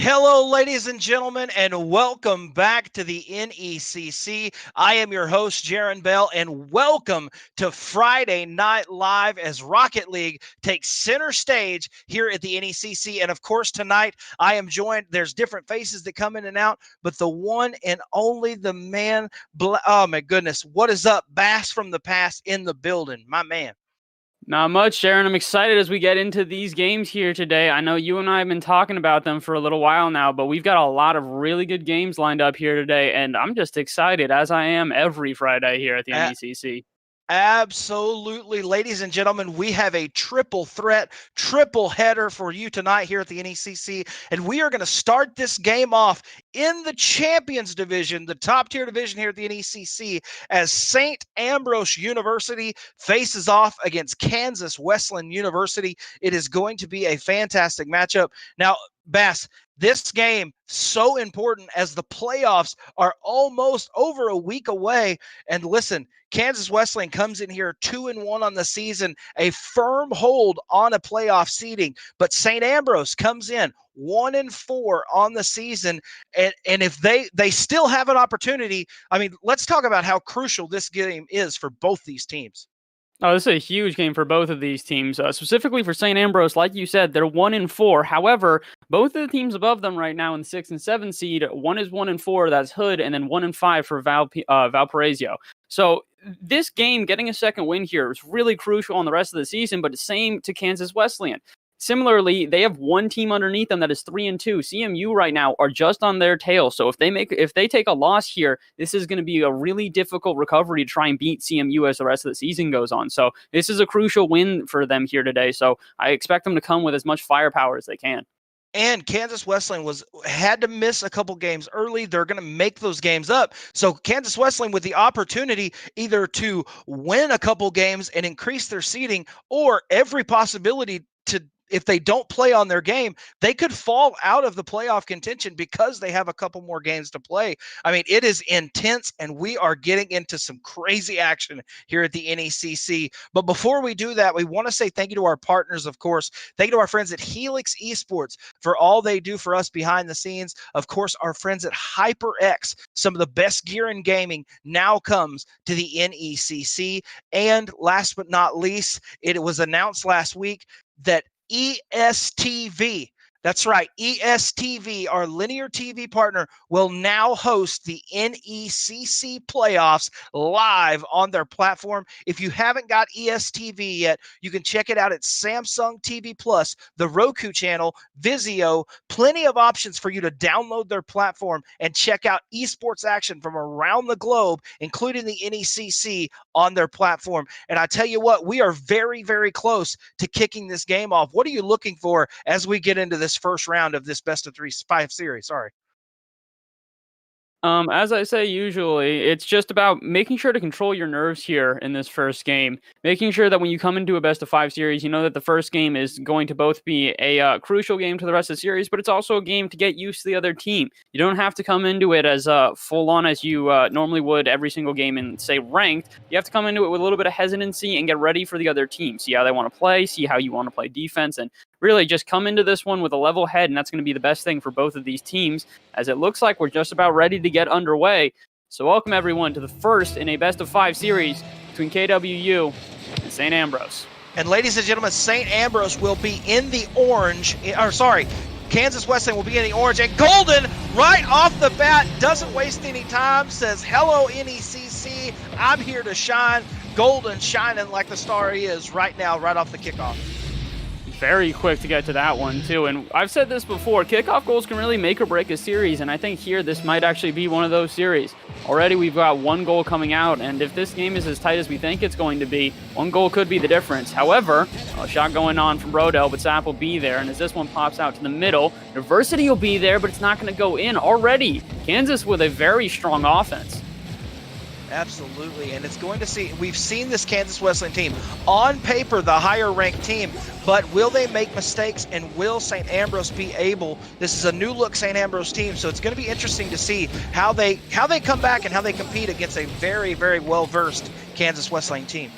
Hello, ladies and gentlemen, and welcome back to the NECC. I am your host, Jaron Bell, and welcome to Friday Night Live as Rocket League takes center stage here at the NECC. And of course, tonight I am joined. There's different faces that come in and out, but the one and only the man. Oh my goodness, what is up? Bass from the past in the building, my man. Not much, Jaron. I'm excited as we get into these games here today. I know you and I have been talking about them for a little while now, but we've got a lot of really good games lined up here today, and I'm just excited, as I am every Friday here at the NECC. Absolutely. Ladies and gentlemen, we have a triple threat, triple header for you tonight here at the NECC, and we are going to start this game off in the Champions Division, the top-tier division here at the NECC, as St. Ambrose University faces off against Kansas Wesleyan University. It is going to be a fantastic matchup. Now, Bass, this game so important as the playoffs are almost over a week away. And listen, Kansas Wesleyan comes in here 2-1 on the season, a firm hold on a playoff seeding. But St. Ambrose comes in 1-4 on the season, and if they still have an opportunity, I mean, let's talk about how crucial this game is for both these teams. Oh, this is a huge game for both of these teams. Specifically for St. Ambrose, like you said, they're 1-4. However, both of the teams above them right now in the 6 and 7 seed, one is 1-4, that's Hood, and then 1-5 for Valparaiso. So this game, getting a second win here, is really crucial on the rest of the season, but the same to Kansas Wesleyan. Similarly, they have one team underneath them that is 3-2. CMU right now are just on their tail. So if they take a loss here, this is going to be a really difficult recovery to try and beat CMU as the rest of the season goes on. So this is a crucial win for them here today. So I expect them to come with as much firepower as they can. And Kansas Wesleyan had to miss a couple games early. They're going to make those games up. So Kansas Wesleyan with the opportunity either to win a couple games and increase their seeding, or every possibility to, if they don't play on their game, they could fall out of the playoff contention because they have a couple more games to play. I mean, it is intense, and we are getting into some crazy action here at the NECC. But before we do that, we want to say thank you to our partners, of course. Thank you to our friends at Helix Esports for all they do for us behind the scenes. Of course, our friends at HyperX, some of the best gear in gaming now comes to the NECC. And last but not least, it was announced last week that ESTV, that's right, ESTV, our linear TV partner, will now host the NECC playoffs live on their platform. If you haven't got ESTV yet, you can check it out at Samsung TV Plus, the Roku channel, Vizio, plenty of options for you to download their platform and check out esports action from around the globe, including the NECC on their platform. And I tell you what, we are very, very close to kicking this game off. What are you looking for as we get into this first round of this best of 5 series? Sorry. As I say, usually, it's just about making sure to control your nerves here in this first game. Making sure that when you come into a best of 5 series, you know that the first game is going to both be a crucial game to the rest of the series, but it's also a game to get used to the other team. You don't have to come into it as full on as you normally would every single game in, say, ranked. You have to come into it with a little bit of hesitancy and get ready for the other team. See how they want to play, see how you want to play defense, and really just come into this one with a level head, and that's going to be the best thing for both of these teams, as it looks like we're just about ready to get underway. So welcome everyone to the first in a best of 5 series between KWU and St. Ambrose. And ladies and gentlemen, St. Ambrose will be in the orange, Kansas Wesleyan will be in the orange, and Golden right off the bat doesn't waste any time, says, hello NECC, I'm here to shine. Golden shining like the star he is right now, right off the kickoff. Very quick to get to that one, too. And I've said this before, kickoff goals can really make or break a series, and I think here this might actually be one of those series. Already we've got one goal coming out, and if this game is as tight as we think it's going to be, one goal could be the difference. However, a shot going on from Rodell, but Sapp will be there, and as this one pops out to the middle, University will be there, but it's not going to go in. Already, Kansas with a very strong offense. Absolutely, and it's going to see, we've seen this Kansas Wesleyan team, on paper the higher ranked team, but will they make mistakes, and will St. Ambrose be able, this is a new look St. Ambrose team, so it's going to be interesting to see how they come back and how they compete against a very, very well-versed Kansas Wesleyan team.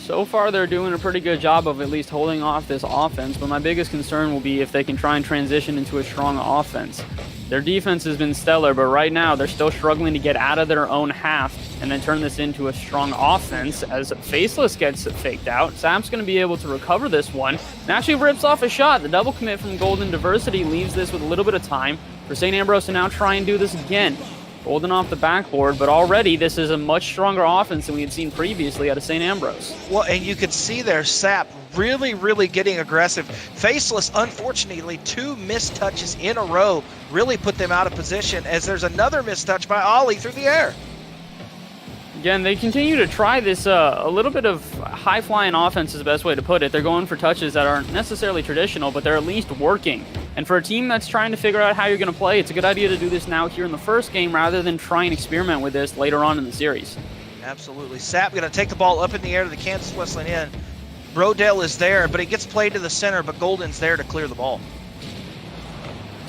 So far, they're doing a pretty good job of at least holding off this offense, but my biggest concern will be if they can try and transition into a strong offense. Their defense has been stellar, but right now they're still struggling to get out of their own half and then turn this into a strong offense as Faceless gets faked out. Sap's going to be able to recover this one and actually rips off a shot. The double commit from Golden Diversity leaves this with a little bit of time for St. Ambrose to now try and do this again. Golden off the backboard, but already this is a much stronger offense than we had seen previously out of St. Ambrose. Well, and you could see there Sap really getting aggressive. Faceless, unfortunately, 2 missed touches in a row really put them out of position as there's another missed touch by Ollie through the air. Again, they continue to try this a little bit of high-flying offense is the best way to put it. They're going for touches that aren't necessarily traditional, but they're at least working. And for a team that's trying to figure out how you're going to play, it's a good idea to do this now here in the first game rather than try and experiment with this later on in the series. Absolutely. Sap going to take the ball up in the air to the Kansas Wesleyan end. Brodell is there, but it gets played to the center, but Golden's there to clear the ball.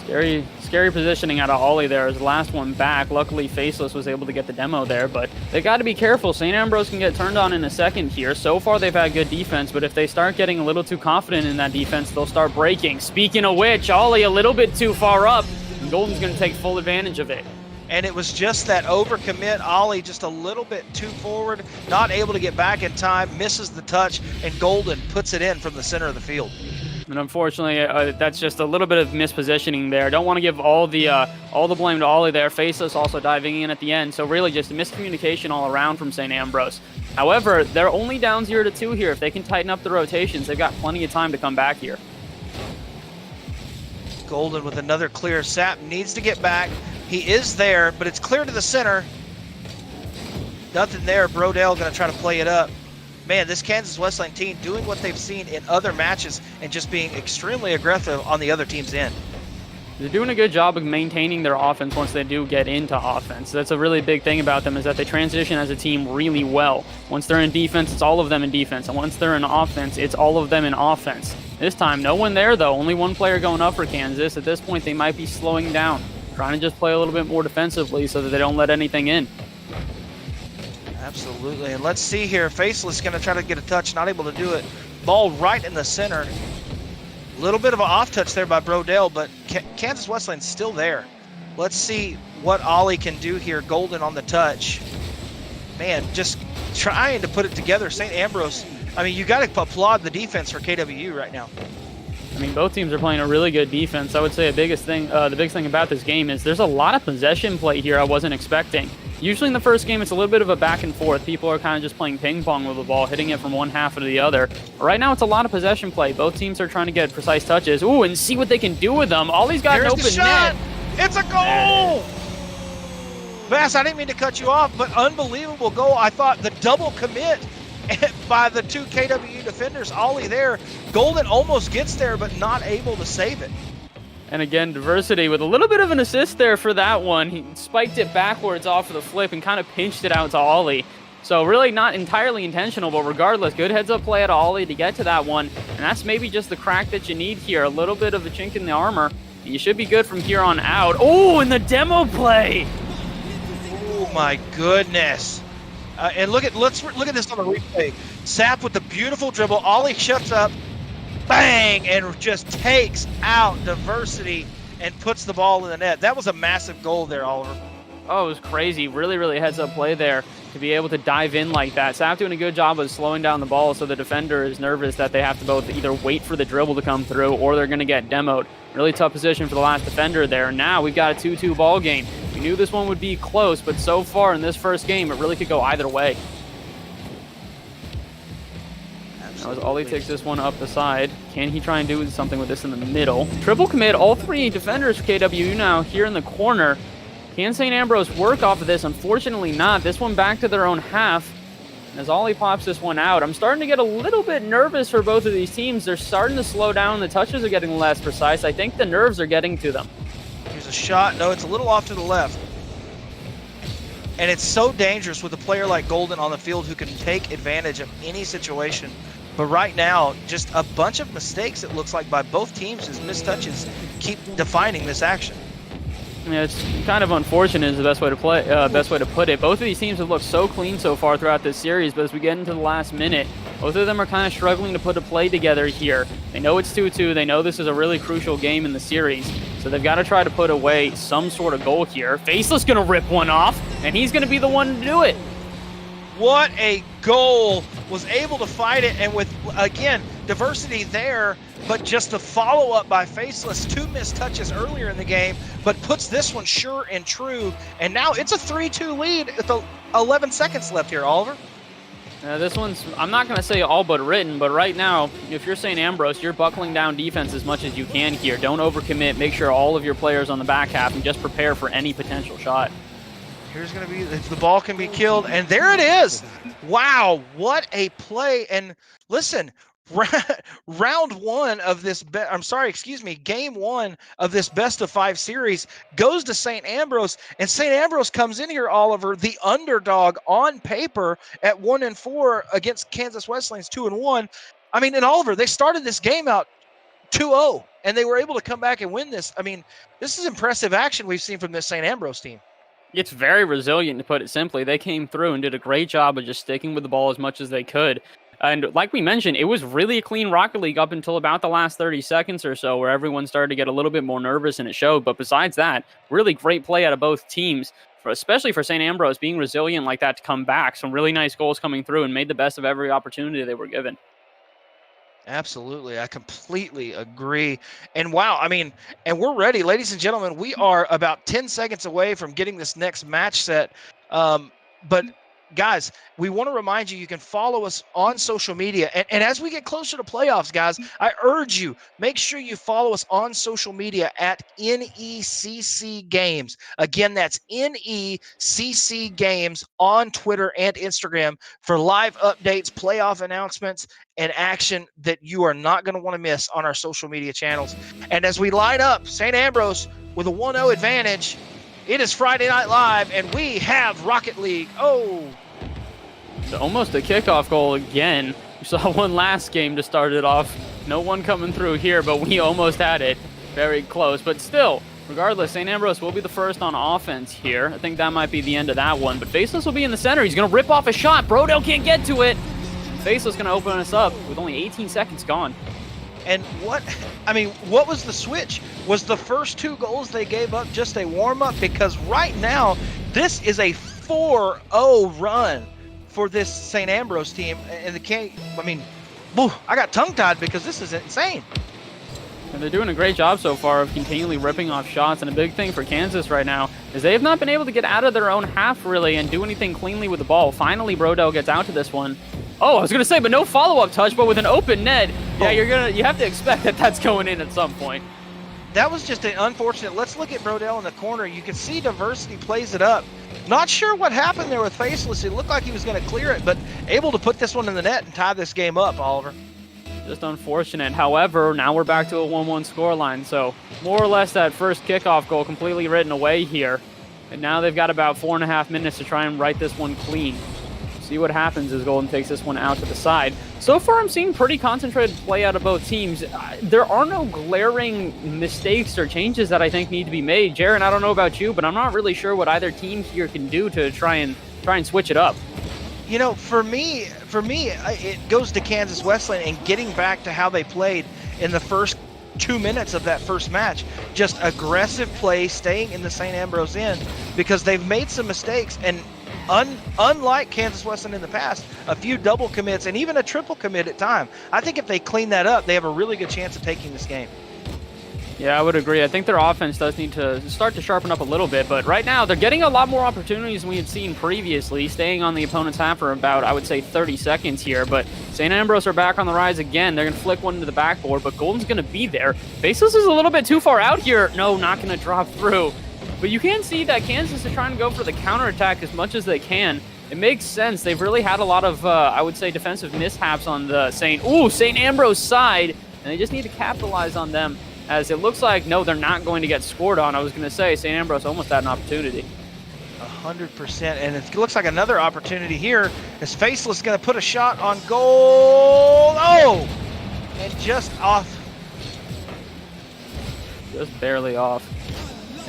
Scary positioning out of Ollie there as the last one back. Luckily, Faceless was able to get the demo there, but they got to be careful. St. Ambrose can get turned on in a second here. So far, they've had good defense, but if they start getting a little too confident in that defense, they'll start breaking. Speaking of which, Ollie a little bit too far up, and Golden's going to take full advantage of it. And it was just that overcommit. Ollie just a little bit too forward, not able to get back in time, misses the touch, and Golden puts it in from the center of the field. And unfortunately, that's just a little bit of mispositioning there. Don't want to give all the blame to Ollie there. Faceless also diving in at the end. So really just a miscommunication all around from St. Ambrose. However, they're only down 0-2 here. If they can tighten up the rotations, they've got plenty of time to come back here. Golden with another clear. Sap needs to get back. He is there, but it's clear to the center. Nothing there. Brodell going to try to play it up. Man, this Kansas Wesleyan team doing what they've seen in other matches and just being extremely aggressive on the other team's end. They're doing a good job of maintaining their offense once they do get into offense. That's a really big thing about them is that they transition as a team really well. Once they're in defense, it's all of them in defense. And once they're in offense, it's all of them in offense. This time, no one there, though. Only one player going up for Kansas. At this point, they might be slowing down, trying to just play a little bit more defensively so that they don't let anything in. Absolutely, and let's see here. Faceless going to try to get a touch, not able to do it. Ball right in the center. A little bit of an off touch there by Brodell, but Kansas Wesleyan's still there. Let's see what Ollie can do here. Golden on the touch. Man, just trying to put it together. St. Ambrose, I mean, you got to applaud the defense for KWU right now. I mean, both teams are playing a really good defense. I would say the biggest thing about this game is there's a lot of possession play here I wasn't expecting. Usually in the first game, it's a little bit of a back and forth. People are kind of just playing ping pong with the ball, hitting it from one half to the other. But right now, it's a lot of possession play. Both teams are trying to get precise touches. Ooh, and see what they can do with them. Ollie's got an open net. It's a goal! Bass, I didn't mean to cut you off, but unbelievable goal. I thought the double commit by the 2 KWU defenders. Ollie there. Golden almost gets there, but not able to save it. And again, Diversity with a little bit of an assist there for that one. He spiked it backwards off of the flip and kind of pinched it out to Ollie. So really not entirely intentional, but regardless, good heads-up play at Ollie to get to that one. And that's maybe just the crack that you need here. A little bit of a chink in the armor. And you should be good from here on out. Oh, and the demo play! Oh my goodness. And let's look at this on the replay. Sap with the beautiful dribble. Ollie shuts up. Bang! And just takes out Diversity and puts the ball in the net. That was a massive goal there, Oliver. Oh, it was crazy. Really heads-up play there to be able to dive in like that. Sap doing a good job of slowing down the ball so the defender is nervous that they have to both either wait for the dribble to come through or they're going to get demoed. Really tough position for the last defender there. Now we've got a 2-2 ball game. We knew this one would be close, but so far in this first game, it really could go either way. As Ollie takes this one up the side, can he try and do something with this in the middle? Triple commit, all 3 defenders for KWU now here in the corner. Can St. Ambrose work off of this? Unfortunately not. This one back to their own half. As Ollie pops this one out, I'm starting to get a little bit nervous for both of these teams. They're starting to slow down. The touches are getting less precise. I think the nerves are getting to them. Here's a shot. No, it's a little off to the left. And it's so dangerous with a player like Golden on the field who can take advantage of any situation. But right now, just a bunch of mistakes, it looks like, by both teams as missed touches keep defining this action. Yeah, it's kind of unfortunate is the best way to put it. Both of these teams have looked so clean so far throughout this series, but as we get into the last minute, both of them are kind of struggling to put a play together here. They know it's 2-2. They know this is a really crucial game in the series, so they've got to try to put away some sort of goal here. Faceless going to rip one off, and he's going to be the one to do it. What a goal. Was able to fight it, and with, again, diversity there, but just the follow-up by Faceless, 2 missed touches earlier in the game, but puts this one sure and true, and now it's a 3-2 lead with the 11 seconds left here, Oliver. This one's, I'm not going to say all but written, but right now, if you're St. Ambrose, you're buckling down defense as much as you can here. Don't overcommit. Make sure all of your players on the back half and just prepare for any potential shot. Here's going to be, if the ball can be killed, and there it is. Wow, what a play. And listen, round one of this, game one of this best of 5 series goes to St. Ambrose, and St. Ambrose comes in here, Oliver, the underdog on paper at 1-4 against Kansas Wesleyan's 2-1. I mean, and Oliver, they started this game out 2-0, and they were able to come back and win this. I mean, this is impressive action we've seen from this St. Ambrose team. It's very resilient, to put it simply. They came through and did a great job of just sticking with the ball as much as they could. And like we mentioned, it was really a clean Rocket League up until about the last 30 seconds or so, where everyone started to get a little bit more nervous, and it showed. But besides that, really great play out of both teams, especially for St. Ambrose being resilient like that to come back. Some really nice goals coming through and made the best of every opportunity they were given. Absolutely. I completely agree. And wow, I mean, and we're ready, ladies and gentlemen. We are about 10 seconds away from getting this next match set. But guys, we want to remind you, you can follow us on social media. And as we get closer to playoffs, guys, I urge you, make sure you follow us on social media at NECC Games. Again, that's NECC Games on Twitter and Instagram for live updates, playoff announcements, and action that you are not going to want to miss on our social media channels. And as we light up St. Ambrose with a 1-0 advantage, it is Friday Night Live, and we have Rocket League. Oh! So almost a kickoff goal again. We saw one last game to start it off. No one coming through here, but we almost had it. Very close, but still, regardless, St. Ambrose will be the first on offense here. I think that might be the end of that one, but Faceless will be in the center. He's going to rip off a shot. Brodell can't get to it. Faceless going to open us up with only 18 seconds gone. And what was the switch? Was the first 2 goals they gave up just a warm-up? Because right now, this is a 4-0 run for this St. Ambrose team. And I got tongue-tied because this is insane. And they're doing a great job so far of continually ripping off shots. And a big thing for Kansas right now is they have not been able to get out of their own half, really, and do anything cleanly with the ball. Finally, Brodell gets out to this one. Oh, I was going to say, but no follow-up touch, but with an open net, yeah, you have to expect that that's going in at some point. That was just an unfortunate. Let's look at Brodell in the corner. You can see Diversity plays it up. Not sure what happened there with Faceless. It looked like he was going to clear it, but able to put this one in the net and tie this game up, Oliver. Just unfortunate. However, now we're back to a 1-1 scoreline, so more or less that first kickoff goal completely written away here. And now they've got about 4.5 minutes to try and write this one clean. See what happens as Golden takes this one out to the side. So far, I'm seeing pretty concentrated play out of both teams. There are no glaring mistakes or changes that I think need to be made. Jaron, I don't know about you, but I'm not really sure what either team here can do to try and switch it up. You know, for me, it goes to Kansas Wesleyan and getting back to how they played in the first 2 minutes of that first match. Just aggressive play, staying in the St. Ambrose end, because they've made some mistakes. And unlike Kansas Wesleyan in the past, a few double commits and even a triple commit at time. I think if they clean that up, they have a really good chance of taking this game. Yeah, I would agree. I think their offense does need to start to sharpen up a little bit, but right now they're getting a lot more opportunities than we had seen previously, staying on the opponent's half for about, I would say, 30 seconds here. But St. Ambrose are back on the rise again. They're going to flick one into the backboard, but Golden's going to be there. Faceless is a little bit too far out here. No, not going to drop through. But you can see that Kansas is trying to go for the counterattack as much as they can. It makes sense. They've really had a lot of, I would say, defensive mishaps on the St. Ambrose side, and they just need to capitalize on them. As it looks like, no, they're not going to get scored on. I was going to say, St. Ambrose almost had an opportunity. 100%, and it looks like another opportunity here. Is Faceless going to put a shot on goal? Oh! And just off. Just barely off.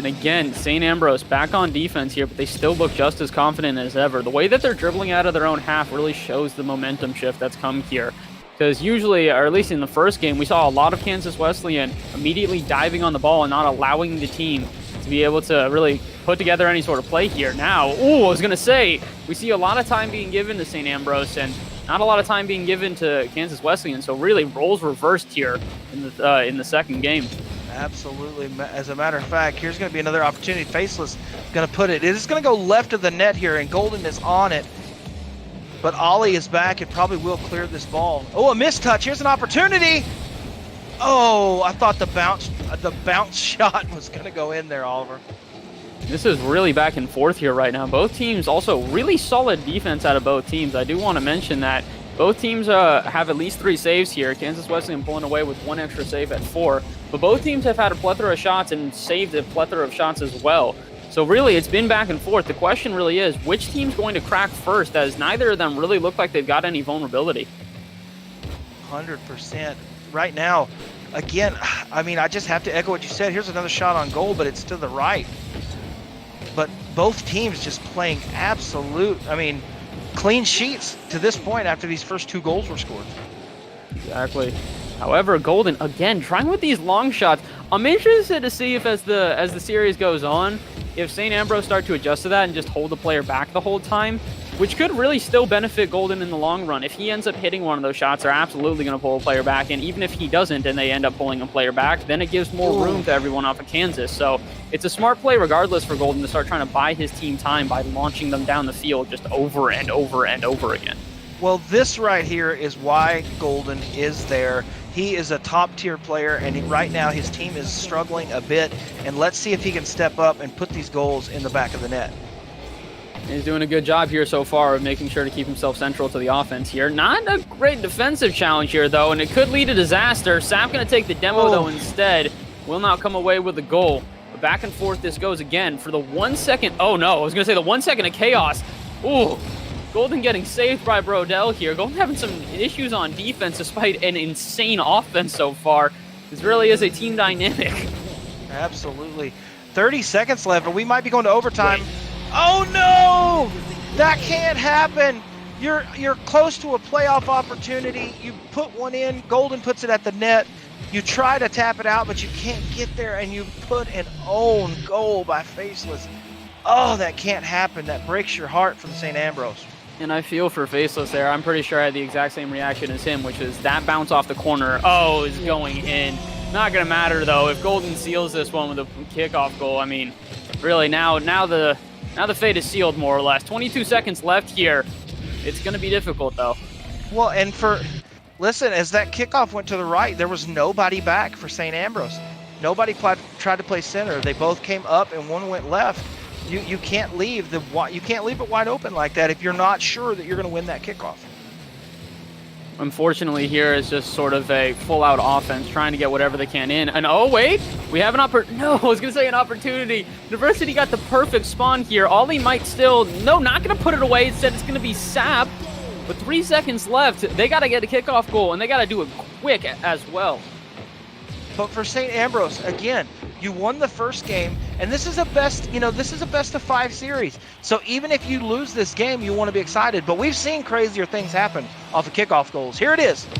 And again, St. Ambrose back on defense here, but they still look just as confident as ever. The way that they're dribbling out of their own half really shows the momentum shift that's come here. Because usually, or at least in the first game, we saw a lot of Kansas Wesleyan immediately diving on the ball and not allowing the team to be able to really put together any sort of play here. Now, I was going to say, we see a lot of time being given to St. Ambrose and not a lot of time being given to Kansas Wesleyan. So really, roles reversed here in the second game. Absolutely. As a matter of fact, here's going to be another opportunity. Faceless going to put it. It is going to go left of the net here, and Golden is on it. But Ollie is back and probably will clear this ball. Oh, a mistouch. Here's an opportunity. Oh, I thought the bounce shot was going to go in there, Oliver. This is really back and forth here right now. Both teams also really solid defense out of both teams. I do want to mention that both teams have at least 3 saves here. Kansas Wesleyan pulling away with 1 extra save at 4. But both teams have had a plethora of shots and saved a plethora of shots as well. So really, it's been back and forth. The question really is, which team's going to crack first, as neither of them really look like they've got any vulnerability. 100%. Right now, again, I mean, I just have to echo what you said. Here's another shot on goal, but it's to the right. But both teams just playing absolute, clean sheets to this point after these first 2 goals were scored. Exactly. However, Golden, again, trying with these long shots. I'm interested to see if as the series goes on, if St. Ambrose start to adjust to that and just hold the player back the whole time, which could really still benefit Golden in the long run. If he ends up hitting one of those shots, they're absolutely going to pull a player back. And even if he doesn't and they end up pulling a player back, then it gives more room to everyone off of Kansas. So it's a smart play regardless for Golden to start trying to buy his team time by launching them down the field just over and over and over again. Well, this right here is why Golden is there. He is a top-tier player, and right now his team is struggling a bit. And let's see if he can step up and put these goals in the back of the net. He's doing a good job here so far of making sure to keep himself central to the offense here. Not a great defensive challenge here, though, and it could lead to disaster. Sap going to take the demo, though, instead. Will not come away with the goal. But back and forth this goes again for the 1 second. Oh, no. I was going to say the 1 second of chaos. Ooh. Golden getting saved by Brodell here. Golden having some issues on defense despite an insane offense so far. This really is a team dynamic. Absolutely. 30 seconds left, and we might be going to overtime. Wait. Oh, no! That can't happen. You're close to a playoff opportunity. You put one in. Golden puts it at the net. You try to tap it out, but you can't get there, and you put an own goal by Faceless. Oh, that can't happen. That breaks your heart from St. Ambrose. And I feel for Faceless there. I'm pretty sure I had the exact same reaction as him, which is that bounce off the corner. Oh, is going in. Not going to matter, though. If Golden seals this one with a kickoff goal, I mean, really, now the fate is sealed, more or less. 22 seconds left here. It's going to be difficult, though. Well, and listen, as that kickoff went to the right, there was nobody back for St. Ambrose. Nobody tried to play center. They both came up, and one went left. You can't leave it wide open like that if you're not sure that you're going to win that kickoff. Unfortunately, here is just sort of a full-out offense trying to get whatever they can in. And oh wait, we have an opportunity. University got the perfect spawn here. Ollie might still not going to put it away. Instead, it's going to be Sap. But 3 seconds left. They got to get a kickoff goal, and they got to do it quick as well. But for St. Ambrose, again, you won the first game, and this is a best of 5 series. So even if you lose this game, you want to be excited. But we've seen crazier things happen off of kickoff goals. Here it is. This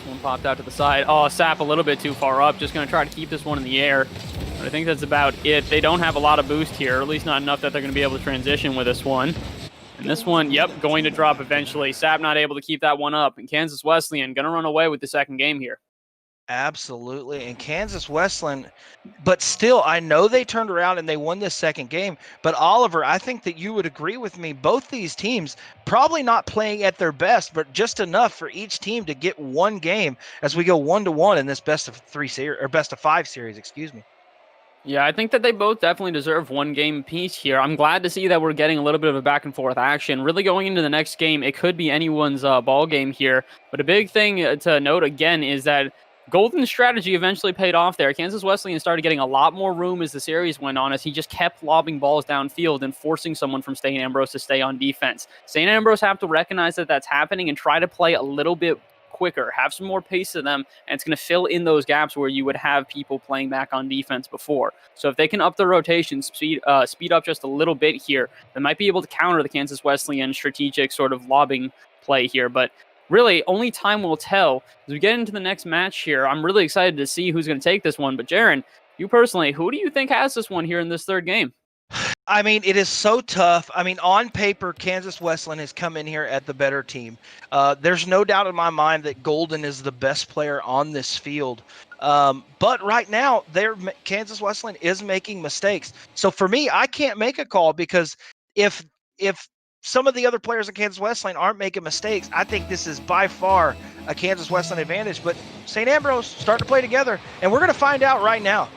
one popped out to the side. Oh, Sap a little bit too far up. Just going to try to keep this one in the air. But I think that's about it. They don't have a lot of boost here, or at least not enough that they're going to be able to transition with this one. And this one, going to drop eventually. Sap not able to keep that one up. And Kansas Wesleyan going to run away with the second game here. Absolutely. And Kansas Wesleyan, but still, I know they turned around and they won this second game. But Oliver, I think that you would agree with me. Both these teams probably not playing at their best, but just enough for each team to get one game as we go 1-1 in this best of 5 series, excuse me. Yeah, I think that they both definitely deserve one game apiece here. I'm glad to see that we're getting a little bit of a back and forth action. Really going into the next game, it could be anyone's ball game here. But a big thing to note again is that Golden's strategy eventually paid off there. Kansas Wesleyan started getting a lot more room as the series went on, as he just kept lobbing balls downfield and forcing someone from St. Ambrose to stay on defense. St. Ambrose have to recognize that that's happening and try to play a little bit quicker, have some more pace to them, and it's going to fill in those gaps where you would have people playing back on defense before. So if they can up their rotation, speed up just a little bit here, they might be able to counter the Kansas Wesleyan strategic sort of lobbing play here. But really, only time will tell. As we get into the next match here, I'm really excited to see who's going to take this one. But Jaron, you personally, who do you think has this one here in this third game? I mean, it is so tough. I mean, on paper, Kansas Wesleyan has come in here at the better team. There's no doubt in my mind that Golden is the best player on this field. But right now, Kansas Wesleyan is making mistakes. So for me, I can't make a call because if some of the other players in Kansas Wesleyan aren't making mistakes, I think this is by far a Kansas Wesleyan advantage. But St. Ambrose starting to play together, and we're going to find out right now.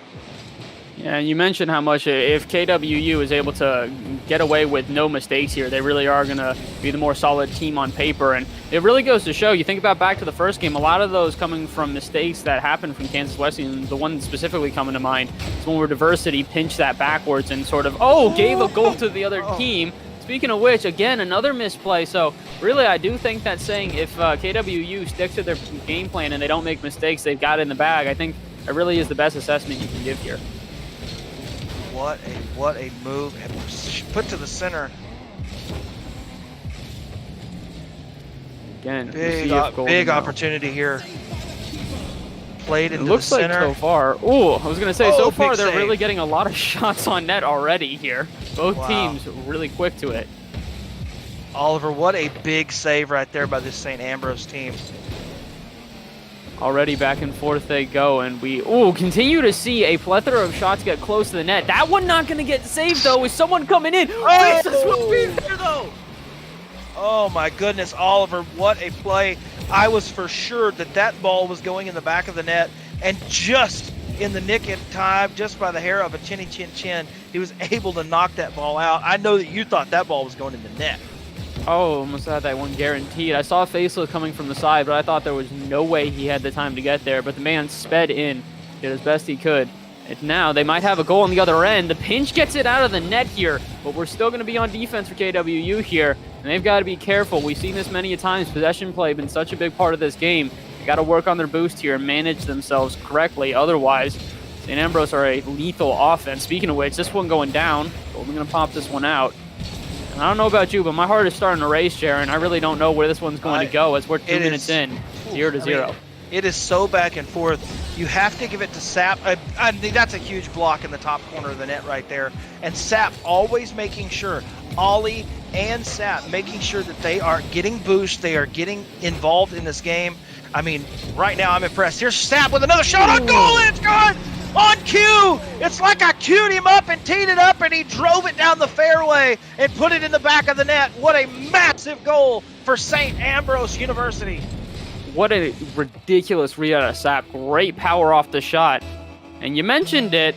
Yeah, you mentioned how much if KWU is able to get away with no mistakes here, they really are going to be the more solid team on paper. And it really goes to show, you think about back to the first game, a lot of those coming from mistakes that happened from Kansas Wesleyan. The one specifically coming to mind is when Diversity pinched that backwards and sort of, gave a goal to the other team. Speaking of which, again, another misplay. So really, I do think that saying if KWU sticks to their game plan and they don't make mistakes, they've got it in the bag. I think that really is the best assessment you can give here. What a move, and put to the center. Again, big opportunity here. Played into the center. It looks like so far. Oh, I was gonna say so far they're save. really getting a lot of shots on net already here. Both teams really quick to it. Oliver, what a big save right there by this St. Ambrose team. Already back and forth they go, and we continue to see a plethora of shots get close to the net. That one not going to get saved, though. Is someone coming in? Jesus will be there, though. Oh, my goodness, Oliver, what a play. I was for sure that ball was going in the back of the net, and just in the nick of time, just by the hair of a chinny chin chin, he was able to knock that ball out. I know that you thought that ball was going in the net. Oh, almost had that one guaranteed. I saw Faceless coming from the side, but I thought there was no way he had the time to get there. But the man sped in, did as best he could. And now they might have a goal on the other end. The pinch gets it out of the net here, but we're still going to be on defense for KWU here, and they've got to be careful. We've seen this many times. Possession play been such a big part of this game. They got to work on their boost here and manage themselves correctly. Otherwise, St. Ambrose are a lethal offense. Speaking of which, this one going down. Golden going to pop this one out. And I don't know about you, but my heart is starting to race, Jaron. I really don't know where this one's going to go as we're 2 minutes in, 0-0. I mean, it is so back and forth. You have to give it to Sapp. I think that's a huge block in the top corner of the net right there. And Sapp always making sure, Ollie and Sapp making sure that they are getting boost, they are getting involved in this game. I mean, right now I'm impressed. Here's Sapp with another shot on goal. It's gone! On cue! It's like I queued him up and teed it up, and he drove it down the fairway and put it in the back of the net. What a massive goal for St. Ambrose University. What a ridiculous read out of Sapp. Great power off the shot. And you mentioned it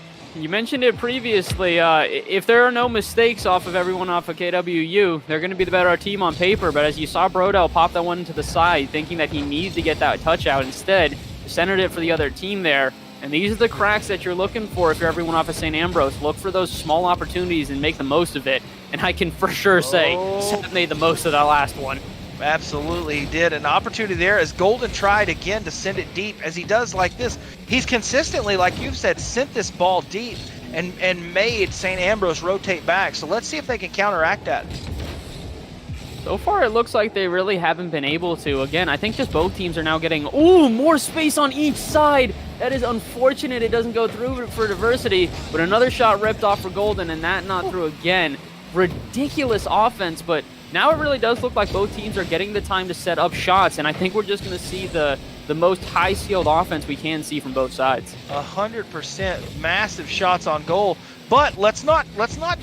previously. If there are no mistakes off of everyone off of KWU, they're going to be the better team on paper. But as you saw Brodell pop that one to the side, thinking that he needs to get that touch out, instead, centered it for the other team there. And these are the cracks that you're looking for if you're everyone off of St. Ambrose. Look for those small opportunities and make the most of it. And I can for sure say Seth made the most of that last one. Absolutely, he did. An opportunity there as Golden tried again to send it deep. As he does like this, he's consistently, like you've said, sent this ball deep and made St. Ambrose rotate back. So let's see if they can counteract that. So far, it looks like they really haven't been able to. Again, I think just both teams are now getting, more space on each side. That is unfortunate. It doesn't go through for Diversity, but another shot ripped off for Golden, and that not through again. Ridiculous offense, but now it really does look like both teams are getting the time to set up shots, and I think we're just going to see the most high-skilled offense we can see from both sides. 100% massive shots on goal. But let's not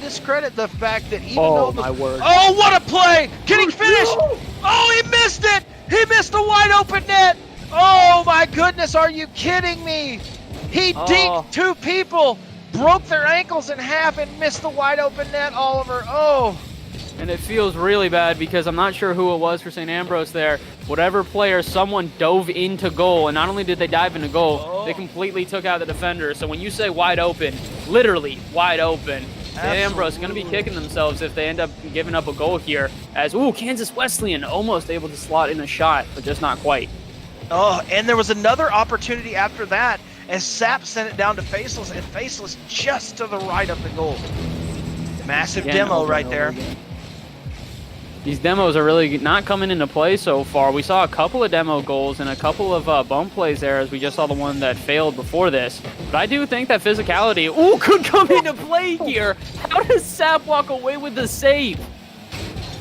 discredit the fact that even though my word. Oh, what a play! Can he finish? Oh, he missed it! He missed the wide open net! Oh my goodness, are you kidding me? He deked two people, broke their ankles in half, and missed the wide open net, Oliver. Oh. And it feels really bad because I'm not sure who it was for St. Ambrose there. Whatever player, someone dove into goal, and not only did they dive into goal, they completely took out the defender. So when you say wide open, literally wide open, St. Ambrose is going to be kicking themselves if they end up giving up a goal here. As, Kansas Wesleyan almost able to slot in a shot, but just not quite. Oh, and there was another opportunity after that as Sap sent it down to Faceless, and Faceless just to the right of the goal. Massive demo right there. These demos are really not coming into play so far. We saw a couple of demo goals and a couple of bump plays there, as we just saw the one that failed before this. But I do think that physicality could come into play here. How does Sap walk away with the save?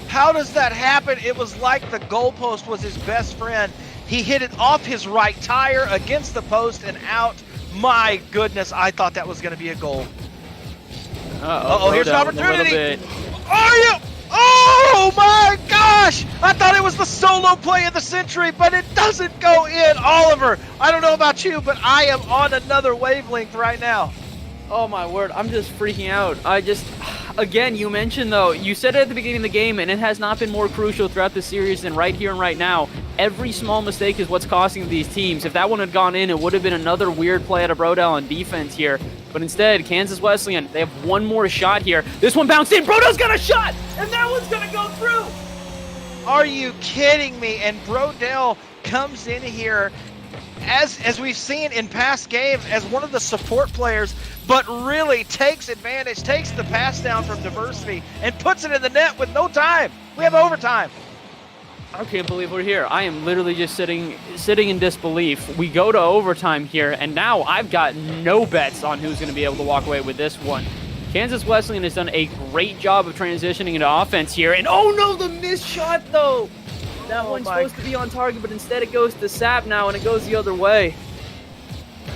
How does that happen? It was like the goalpost was his best friend. He hit it off his right tire against the post and out. My goodness, I thought that was going to be a goal. Uh-oh, here's an opportunity. Are you? Oh my gosh! I thought it was the solo play of the century, but it doesn't go in. Oliver, I don't know about you, but I am on another wavelength right now. Oh my word, I'm just freaking out. Again, you mentioned though, you said it at the beginning of the game, and it has not been more crucial throughout the series than right here and right now. Every small mistake is what's costing these teams. If that one had gone in, it would have been another weird play out of Brodell on defense here. But instead, Kansas Wesleyan, they have one more shot here. This one bounced in. Brodell's got a shot, and that one's going to go through. Are you kidding me? And Brodell comes in here, as we've seen in past games, as one of the support players, but really takes advantage, takes the pass down from Diversity, and puts it in the net with no time. We have overtime. I can't believe we're here. I am literally just sitting in disbelief. We go to overtime here, and now I've got no bets on who's going to be able to walk away with this one. Kansas Wesleyan has done a great job of transitioning into offense here, and oh no, the missed shot though! That one's supposed to be on target, but instead it goes to Sap now, and it goes the other way.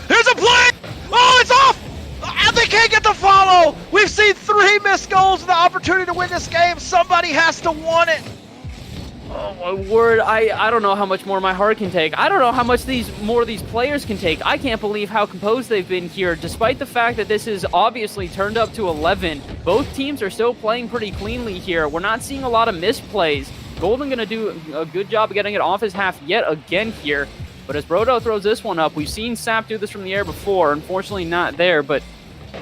Here's a play! Oh, it's off! They can't get the follow! We've seen 3 missed goals and the opportunity to win this game. Somebody has to want it. Oh my word, I don't know how much more my heart can take. I don't know how much more these players can take. I can't believe how composed they've been here, despite the fact that this is obviously turned up to 11. Both teams are still playing pretty cleanly here. We're not seeing a lot of misplays. Golden going to do a good job of getting it off his half yet again here. But as Brodell throws this one up, we've seen Sap do this from the air before. Unfortunately not there, but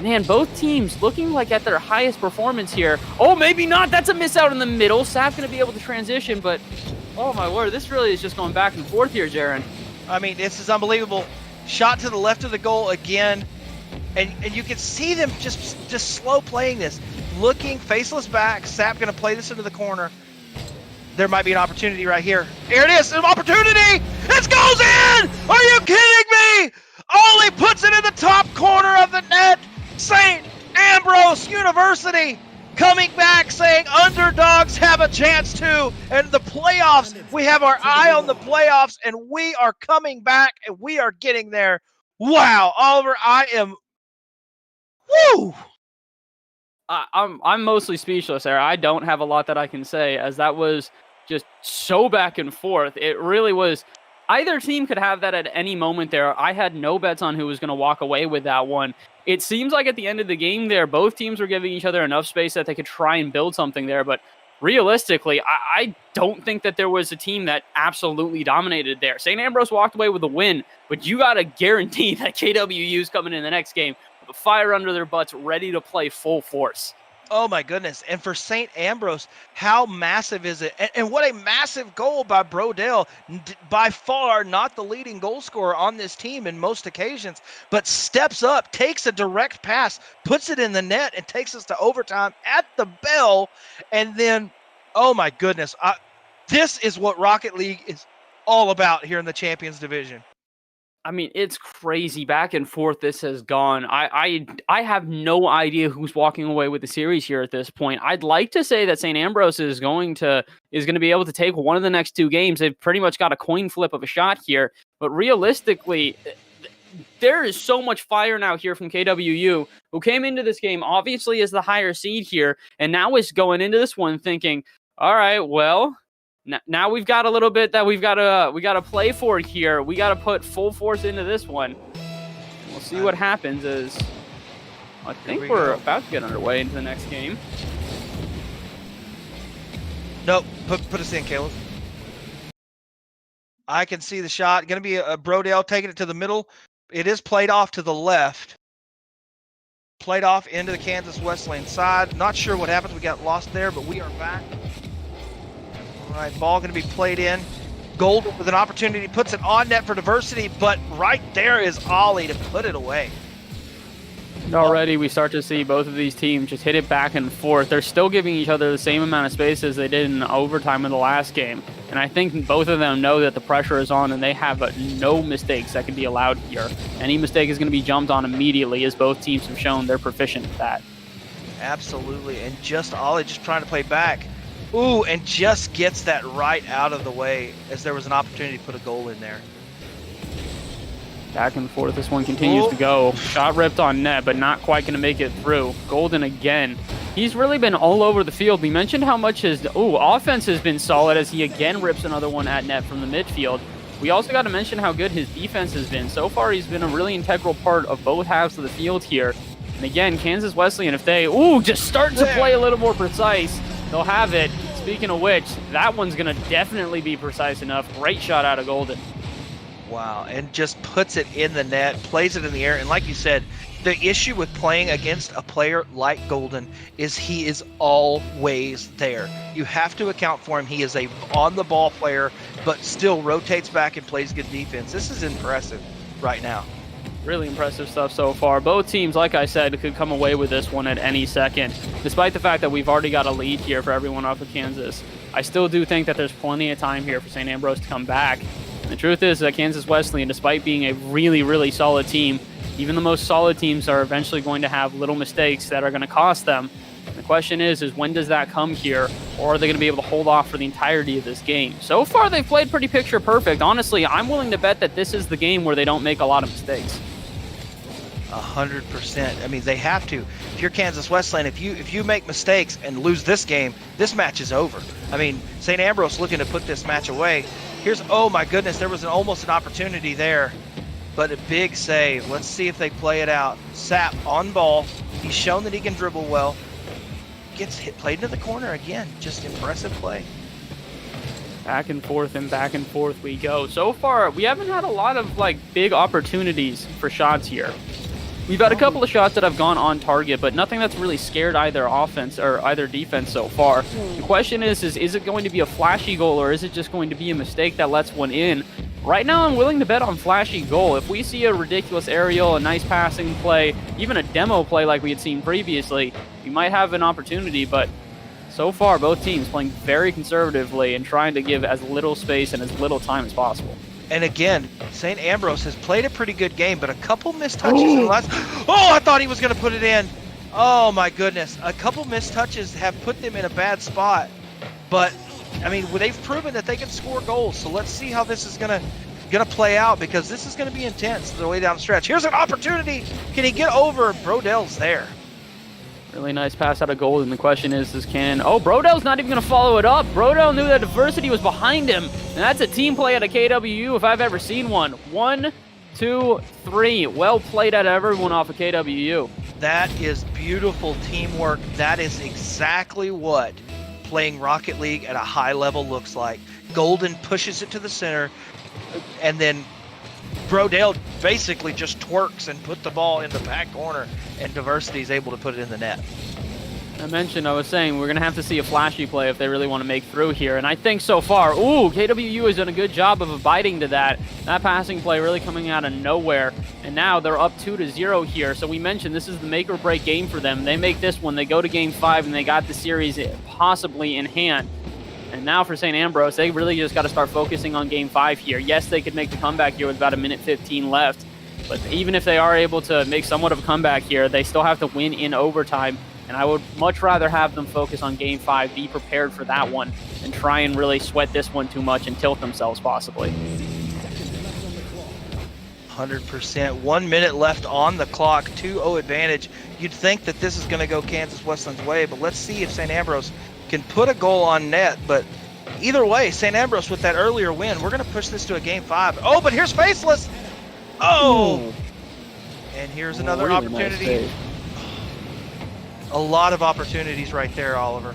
man, both teams looking like at their highest performance here. Oh, maybe not. That's a miss out in the middle. Sap's going to be able to transition, but oh my word, this really is just going back and forth here, Jaron. I mean, this is unbelievable. Shot to the left of the goal again, and you can see them just slow playing this. Looking, faceless back. Sap going to play this into the corner. There might be an opportunity right here. Here it is, an opportunity! It goes in! Are you kidding me? Ollie puts it in the top corner of the net. St. Ambrose University coming back saying underdogs have a chance too. And the playoffs, we have our eye on the playoffs, and we are coming back and we are getting there. Wow, Oliver, I am, woo! I'm mostly speechless there. I don't have a lot that I can say, as that was just so back and forth. It really was. Either team could have that at any moment there. I had no bets on who was going to walk away with that one. It seems like at the end of the game there, both teams were giving each other enough space that they could try and build something there. But realistically, I don't think that there was a team that absolutely dominated there. St. Ambrose walked away with a win, but you got to guarantee that KWU's coming in the next game with a fire under their butts, ready to play full force. Oh my goodness. And for St. Ambrose, how massive is it? And what a massive goal by Brodell. By far not the leading goal scorer on this team in most occasions, but steps up, takes a direct pass, puts it in the net, and takes us to overtime at the bell. And then, oh my goodness, this is what Rocket League is all about here in the Champions Division. I mean, it's crazy back and forth this has gone. I have no idea who's walking away with the series here at this point. I'd like to say that St. Ambrose is going to be able to take one of the next 2 games. They've pretty much got a coin flip of a shot here. But realistically, there is so much fire now here from KWU, who came into this game obviously as the higher seed here, and now is going into this one thinking, all right, well, now we've got a little bit that we got to play for here. We got to put full force into this one. We'll see what happens. As I think we're about to get underway into the next game. Nope, put us in, Caleb. I can see the shot. Going to be a Brodell taking it to the middle. It is played off to the left. Played off into the Kansas Wesleyan side. Not sure what happened. We got lost there, but we are back. All right, ball going to be played in Gold with an opportunity, puts it on net for diversity, but right there is Ollie to put it away. And already we start to see both of these teams just hit it back and forth. They're still giving each other the same amount of space as they did in overtime in the last game. And I think both of them know that the pressure is on and they have no mistakes that can be allowed here. Any mistake is going to be jumped on immediately, as both teams have shown they're proficient at that. Absolutely, and just Ollie just trying to play back. Ooh, and just gets that right out of the way as there was an opportunity to put a goal in there. Back and forth, this one continues to go. Shot ripped on net, but not quite going to make it through. Golden again. He's really been all over the field. We mentioned how much his offense has been solid as he again rips another one at net from the midfield. We also got to mention how good his defense has been. So far, he's been a really integral part of both halves of the field here. And again, Kansas Wesleyan, if they, just start to play a little more precise, they'll have it. Speaking of which, that one's going to definitely be precise enough. Great shot out of Golden. Wow, and just puts it in the net, plays it in the air. And like you said, the issue with playing against a player like Golden is he is always there. You have to account for him. He is a on-the-ball player, but still rotates back and plays good defense. This is impressive right now. Really impressive stuff so far. Both teams, like I said, could come away with this one at any second. Despite the fact that we've already got a lead here for everyone off of Kansas, I still do think that there's plenty of time here for St. Ambrose to come back. And the truth is that Kansas Wesleyan, despite being a really, really solid team, even the most solid teams are eventually going to have little mistakes that are going to cost them. And the question is when does that come here, or are they going to be able to hold off for the entirety of this game? So far, they've played pretty picture perfect. Honestly, I'm willing to bet that this is the game where they don't make a lot of mistakes. 100%. I mean, they have to. If you're Kansas Wesleyan, if you make mistakes and lose this game, this match is over. I mean, St. Ambrose looking to put this match away. Here's, oh my goodness, there was almost an opportunity there, but a big save. Let's see if they play it out. Sapp on ball. He's shown that he can dribble well. Gets hit, played into the corner again. Just impressive play. Back and forth we go. So far, we haven't had a lot of big opportunities for shots here. We've had a couple of shots that have gone on target, but nothing that's really scared either offense or either defense so far. The question is it going to be a flashy goal, or is it just going to be a mistake that lets one in? Right now, I'm willing to bet on flashy goal. If we see a ridiculous aerial, a nice passing play, even a demo play like we had seen previously, we might have an opportunity, but so far, both teams playing very conservatively and trying to give as little space and as little time as possible. And again, St. Ambrose has played a pretty good game, but a couple missed touches in the last... Oh, I thought he was going to put it in. Oh, my goodness. A couple missed touches have put them in a bad spot. But, I mean, they've proven that they can score goals. So let's see how this is going to play out, because this is going to be intense the way down the stretch. Here's an opportunity. Can he get over? Brodell's there. Really nice pass out of Golden. The question is Brodell's not even going to follow it up. Brodell knew that diversity was behind him, and that's a team play at a KWU if I've ever seen one. 1, 2, 3. Well played out of everyone off of KWU. That is beautiful teamwork. That is exactly what playing Rocket League at a high level looks like. Golden pushes it to the center, and then Brodell basically just twerks and put the ball in the back corner, and Diversity is able to put it in the net. I was saying we're going to have to see a flashy play if they really want to make through here, and I think so far, KWU has done a good job of abiding to that. That passing play really coming out of nowhere, and now they're up 2-0 here. So we mentioned this is the make or break game for them. They make this one, they go to Game 5, and they got the series possibly in hand. And now for St. Ambrose, they really just got to start focusing on Game 5 here. Yes, they could make the comeback here with about 1:15 left, but even if they are able to make somewhat of a comeback here, they still have to win in overtime. And I would much rather have them focus on Game 5, be prepared for that one, and try and really sweat this one too much and tilt themselves possibly. 100%. 1 minute left on the clock, 2-0 advantage. You'd think that this is going to go Kansas Wesleyan's way, but let's see if St. Ambrose can put a goal on net. But either way, St. Ambrose with that earlier win, we're going to push this to a Game 5. Oh, but here's Faceless. Oh! And here's another really opportunity. Nice. A lot of opportunities right there, Oliver.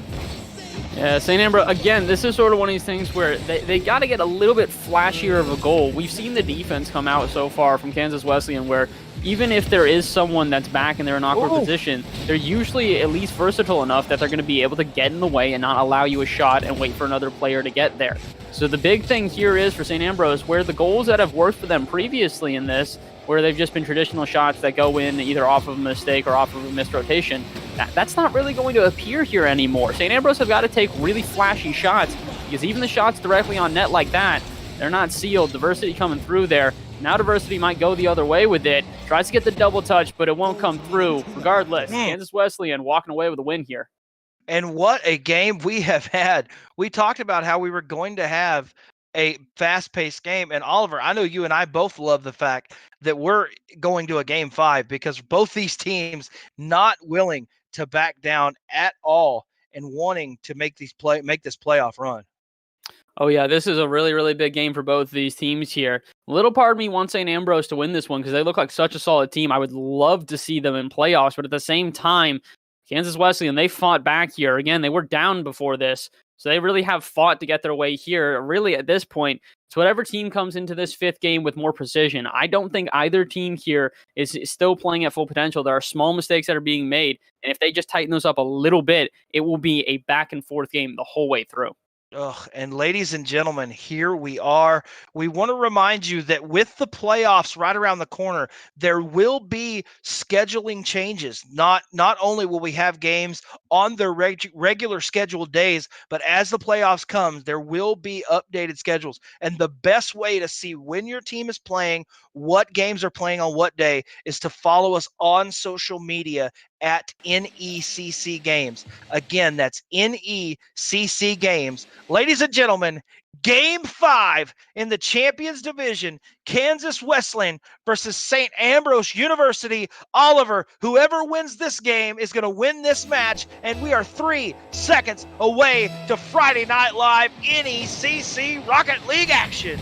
Yeah, St. Ambrose, again, this is sort of one of these things where they got to get a little bit flashier of a goal. We've seen the defense come out so far from Kansas Wesleyan where even if there is someone that's back and they're in an awkward position, they're usually at least versatile enough that they're going to be able to get in the way and not allow you a shot and wait for another player to get there. So the big thing here is for St. Ambrose, where the goals that have worked for them previously in this, where they've just been traditional shots that go in either off of a mistake or off of a missed rotation, that's not really going to appear here anymore. St. Ambrose have got to take really flashy shots, because even the shots directly on net like that, they're not sealed. Diversity coming through there. Now Diversity might go the other way with it. Tries to get the double touch, but it won't come through. Regardless, Kansas Wesleyan walking away with a win here. And what a game we have had. We talked about how we were going to have a fast-paced game. And Oliver, I know you and I both love the fact that we're going to a game 5, because both these teams not willing to back down at all and wanting to make this playoff run. Oh, yeah, this is a really, really big game for both of these teams here. A little part of me wants St. Ambrose to win this one because they look like such a solid team. I would love to see them in playoffs, but at the same time, Kansas Wesleyan, they fought back here. Again, they were down before this, so they really have fought to get their way here. Really, at this point, it's whatever team comes into this 5th game with more precision. I don't think either team here is still playing at full potential. There are small mistakes that are being made, and if they just tighten those up a little bit, it will be a back-and-forth game the whole way through. And ladies and gentlemen, here we are. We want to remind you that with the playoffs right around the corner, there will be scheduling changes. Not only will we have games on their regular scheduled days, but as the playoffs come, there will be updated schedules. And the best way to see when your team is playing, what games are playing on what day, is to follow us on social media at NECC Games. Again, that's NECC Games. Ladies and gentlemen, Game 5 in the Champions Division, Kansas Wesleyan versus St. Ambrose University. Oliver, whoever wins this game is going to win this match, and we are 3 seconds away to Friday Night Live NECC Rocket League action.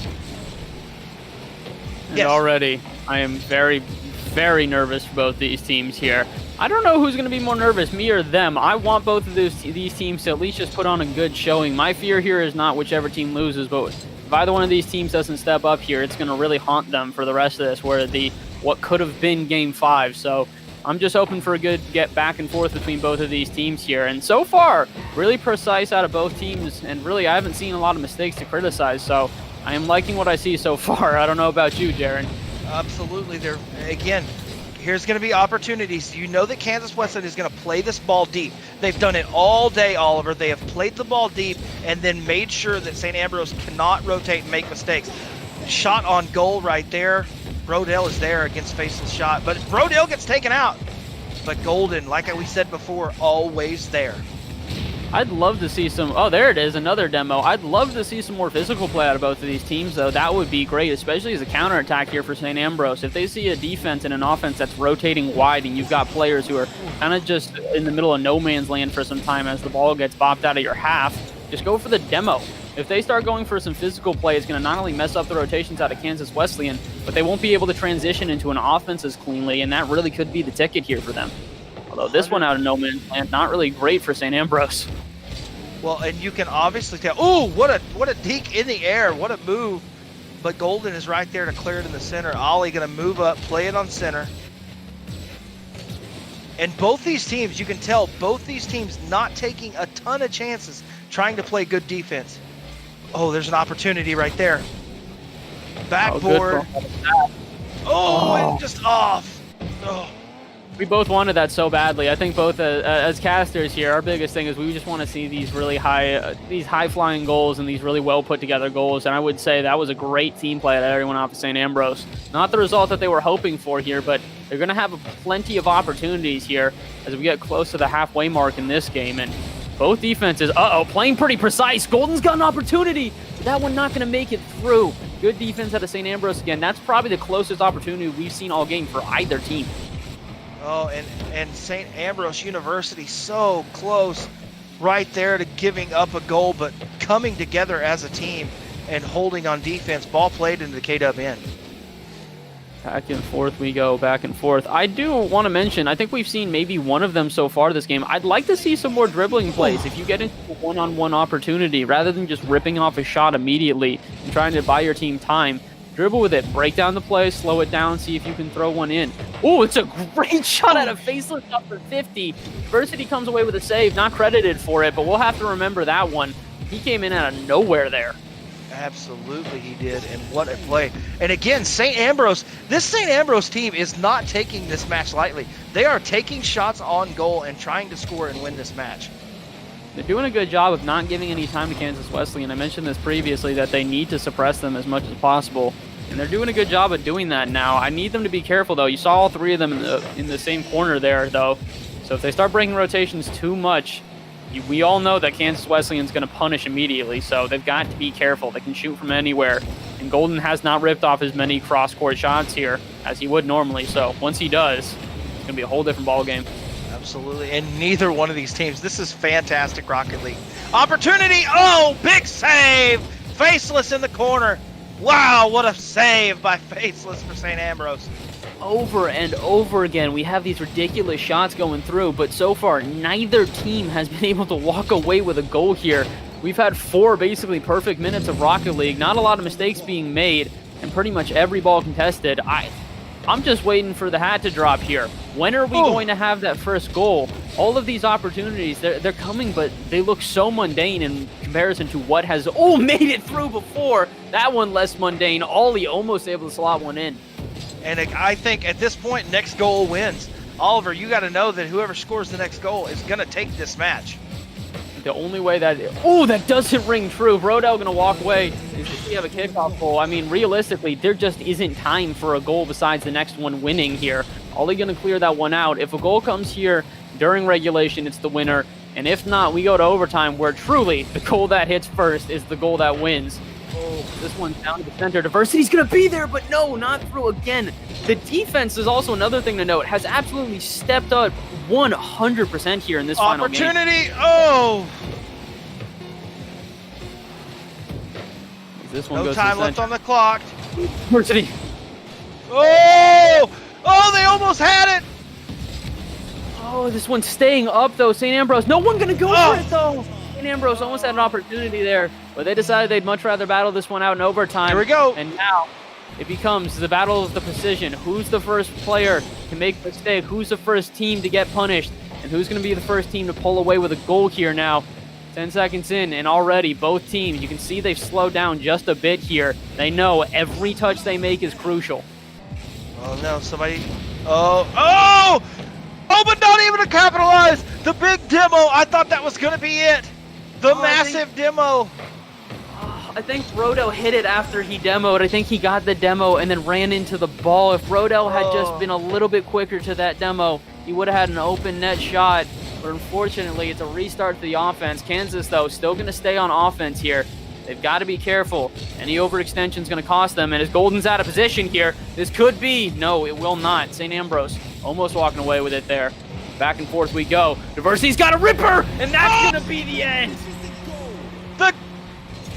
And already, I am very, very nervous for both these teams here. I don't know who's going to be more nervous, me or them. I want both of these teams to at least just put on a good showing. My fear here is not whichever team loses, but if either one of these teams doesn't step up here, it's going to really haunt them for the rest of this, where what could have been Game 5. So I'm just hoping for a good get back and forth between both of these teams here. And so far, really precise out of both teams, and really I haven't seen a lot of mistakes to criticize. So I am liking what I see so far. I don't know about you, Jaron. Absolutely. Again, here's going to be opportunities. You know that Kansas Wesleyan is going to play this ball deep. They've done it all day, Oliver. They have played the ball deep and then made sure that St. Ambrose cannot rotate and make mistakes. Shot on goal right there. Brodell is there against faceless shot, but Brodell gets taken out. But Golden, like we said before, always there. I'd love to see some... Oh, there it is, another demo. I'd love to see some more physical play out of both of these teams, though. That would be great, especially as a counterattack here for St. Ambrose. If they see a defense and an offense that's rotating wide and you've got players who are kind of just in the middle of no man's land for some time as the ball gets bopped out of your half, just go for the demo. If they start going for some physical play, it's going to not only mess up the rotations out of Kansas Wesleyan, but they won't be able to transition into an offense as cleanly, and that really could be the ticket here for them. Although this one out of no man's land, not really great for St. Ambrose. Well, and you can obviously tell, oh, what a deke in the air, what a move. But Golden is right there to clear it in the center. Ollie going to move up, play it on center. And both these teams, you can tell, both these teams not taking a ton of chances, trying to play good defense. Oh, there's an opportunity right there. Backboard. And just off. Oh. We both wanted that so badly. I think both as casters here, our biggest thing is we just want to see these really high-flying goals and these really well put-together goals. And I would say that was a great team play that everyone off of St. Ambrose. Not the result that they were hoping for here, but they're going to have plenty of opportunities here as we get close to the halfway mark in this game. And both defenses, playing pretty precise. Golden's got an opportunity, but that one not going to make it through. Good defense out of St. Ambrose again. That's probably the closest opportunity we've seen all game for either team. Oh, and St. Ambrose University so close right there to giving up a goal, but coming together as a team and holding on defense. Ball played into the KW end. Back and forth we go, back and forth. I do want to mention, I think we've seen maybe one of them so far this game. I'd like to see some more dribbling plays. If you get into a one-on-one opportunity, rather than just ripping off a shot immediately and trying to buy your team time, dribble with it, break down the play, slow it down, see if you can throw one in. Oh, it's a great shot at a faceless up for 50. Diversity comes away with a save, not credited for it, but we'll have to remember that one. He came in out of nowhere there. Absolutely he did, and what a play. And again, St. Ambrose, this St. Ambrose team is not taking this match lightly. They are taking shots on goal and trying to score and win this match. They're doing a good job of not giving any time to Kansas Wesleyan. I mentioned this previously, that they need to suppress them as much as possible, and they're doing a good job of doing that now. I need them to be careful, though. You saw all three of them in the same corner there, though. So if they start breaking rotations too much, we all know that Kansas Wesleyan's going to punish immediately, so they've got to be careful. They can shoot from anywhere, and Golden has not ripped off as many cross-court shots here as he would normally, so once he does, it's going to be a whole different ball game. Absolutely, and neither one of these teams, this is fantastic Rocket League. Opportunity, oh, big save! Faceless in the corner. Wow, what a save by Faceless for St. Ambrose. Over and over again, we have these ridiculous shots going through, but so far, neither team has been able to walk away with a goal here. We've had 4 basically perfect minutes of Rocket League, not a lot of mistakes being made, and pretty much every ball contested. I'm just waiting for the hat to drop here. When are we going to have that first goal? All of these opportunities, they're coming, but they look so mundane in comparison to what has made it through before. That one less mundane. Ollie almost able to slot one in. And I think at this point, next goal wins. Oliver, you got to know that whoever scores the next goal is going to take this match. The only way that... that doesn't ring true. Brodell going to walk away is if we have a kickoff goal. I mean, realistically, there just isn't time for a goal besides the next one winning here. Ollie going to clear that one out. If a goal comes here during regulation, it's the winner. And if not, we go to overtime, where truly the goal that hits first is the goal that wins. This one's down to the center. Diversity's going to be there, but no, not through again. The defense is also another thing to note. Has absolutely stepped up 100% here in this final game. Opportunity! Oh! This one no goes time to left on the clock. Diversity. Oh! Oh, they almost had it! Oh, this one's staying up, though. St. Ambrose, no one going to go for it, though. St. Ambrose almost had an opportunity there, but they decided they'd much rather battle this one out in overtime. Here we go. And now it becomes the battle of the precision. Who's the first player to make a mistake? Who's the first team to get punished? And who's going to be the first team to pull away with a goal here now? 10 seconds in, and already both teams, you can see they've slowed down just a bit here. They know every touch they make is crucial. Oh, no, somebody... Oh, but not even to capitalize! The big demo, I thought that was going to be it! The massive demo! I think Brodell hit it after he demoed. I think he got the demo and then ran into the ball. If Brodell had just been a little bit quicker to that demo, he would have had an open net shot. But unfortunately, it's a restart to the offense. Kansas, though, still going to stay on offense here. They've got to be careful. Any overextension is going to cost them. And as Golden's out of position here, this could be... No, it will not. St. Ambrose almost walking away with it there. Back and forth we go. Diversity's got a ripper, and that's going to be the end.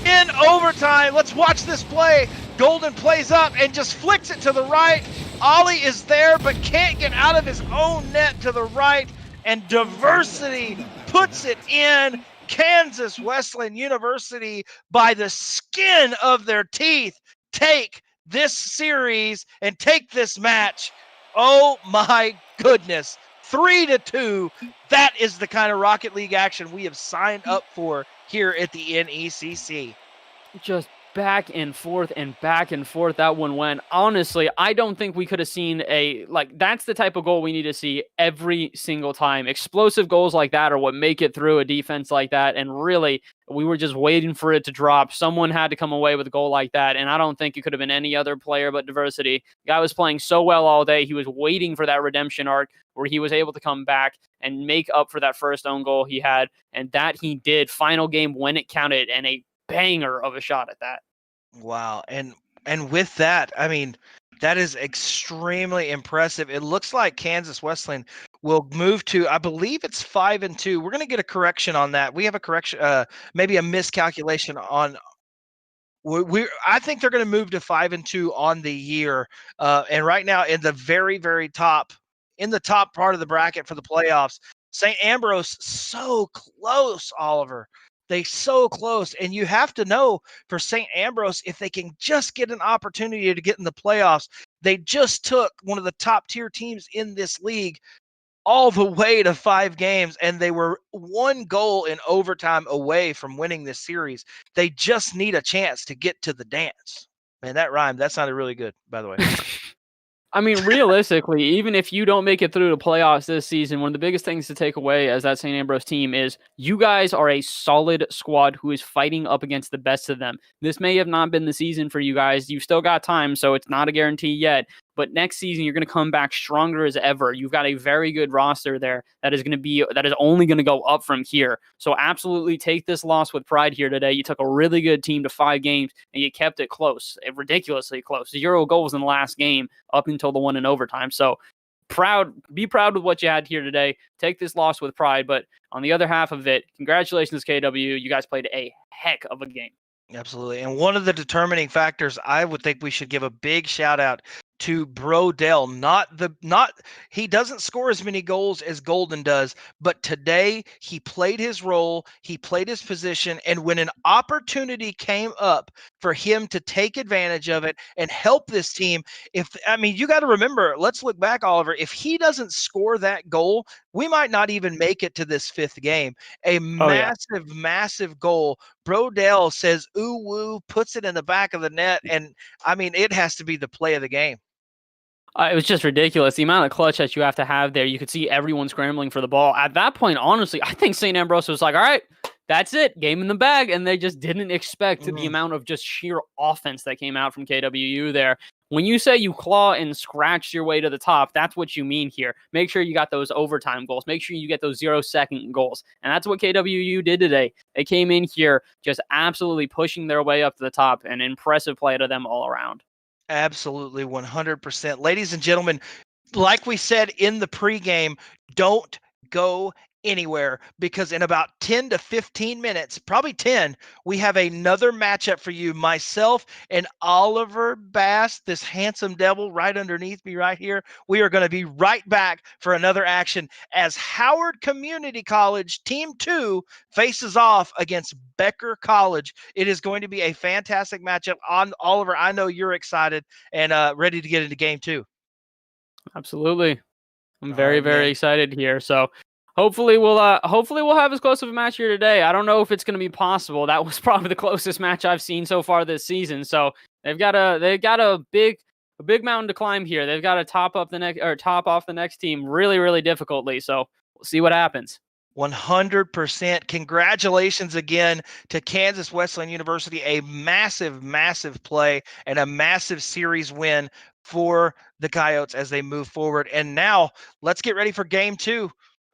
In overtime, let's watch this play. Golden plays up and just flicks it to the right. Ollie is there, but can't get out of his own net to the right. And Diversity puts it in. Kansas Wesleyan University, by the skin of their teeth, take this series and take this match. Oh my goodness. 3-2. That is the kind of Rocket League action we have signed up for here at the NECC. Just back and forth that one went. Honestly, I don't think we could have seen that's the type of goal we need to see every single time. Explosive goals like that are what make it through a defense like that, and really, we were just waiting for it to drop. Someone had to come away with a goal like that, and I don't think it could have been any other player but Diversity. The guy was playing so well all day. He was waiting for that redemption arc where he was able to come back and make up for that first own goal he had, and that he did. Final game when it counted, and a banger of a shot at that. Wow. And with that, I mean, that is extremely impressive. It looks like Kansas Wesleyan will move to, I believe it's 5-2. We're going to get a correction on that. We have a correction, maybe a miscalculation on. I think they're going to move to 5-2 on the year. And right now, in the very, very top, in the top part of the bracket for the playoffs, St. Ambrose so close, Oliver. They so close. And you have to know for St. Ambrose, if they can just get an opportunity to get in the playoffs, they just took one of the top tier teams in this league all the way to 5 games, and they were 1 goal in overtime away from winning this series. They just need a chance to get to the dance. Man, that rhymed. That sounded really good, by the way. I mean, realistically, even if you don't make it through the playoffs this season, one of the biggest things to take away as that St. Ambrose team is you guys are a solid squad who is fighting up against the best of them. This may have not been the season for you guys. You've still got time, so it's not a guarantee yet. But next season, you're going to come back stronger as ever. You've got a very good roster there that is only going to go up from here. So absolutely take this loss with pride here today. You took a really good team to 5 games and you kept it close, ridiculously close. 0 goals in the last game up until the one in overtime. So be proud with what you had here today. Take this loss with pride. But on the other half of it, congratulations, KW. You guys played a heck of a game. Absolutely. And one of the determining factors, I would think we should give a big shout out to Brodell. He doesn't score as many goals as Golden does, but today he played his role, he played his position, and when an opportunity came up for him to take advantage of it and help this team, you got to remember, let's look back, Oliver, if he doesn't score that goal, we might not even make it to this 5th game. A massive goal. Brodell says, ooh, woo, puts it in the back of the net. And it has to be the play of the game. It was just ridiculous. The amount of clutch that you have to have there. You could see everyone scrambling for the ball. At that point, honestly, I think St. Ambrose was like, all right, that's it. Game in the bag. And they just didn't expect the amount of just sheer offense that came out from KWU there. When you say you claw and scratch your way to the top, that's what you mean here. Make sure you got those overtime goals. Make sure you get those 0-second goals. And that's what KWU did today. They came in here just absolutely pushing their way up to the top. An impressive play to them all around. Absolutely, 100%. Ladies and gentlemen, like we said in the pregame, don't go anywhere, because in about 10 to 15 minutes, probably 10, we have another matchup for you. Myself and Oliver Bass, this handsome devil right underneath me right here. We are going to be right back for another action as Howard Community College Team 2 faces off against Becker College. It is going to be a fantastic matchup. Oliver, I know you're excited and ready to get into game 2. Absolutely. I'm very excited here. So hopefully we'll have as close of a match here today. I don't know if it's going to be possible. That was probably the closest match I've seen so far this season. So they've got a big mountain to climb here. They've got to top off the next team really difficultly. So we'll see what happens. 100%. Congratulations again to Kansas Wesleyan University. A massive play and a massive series win for the Coyotes as they move forward. And now let's get ready for game 2.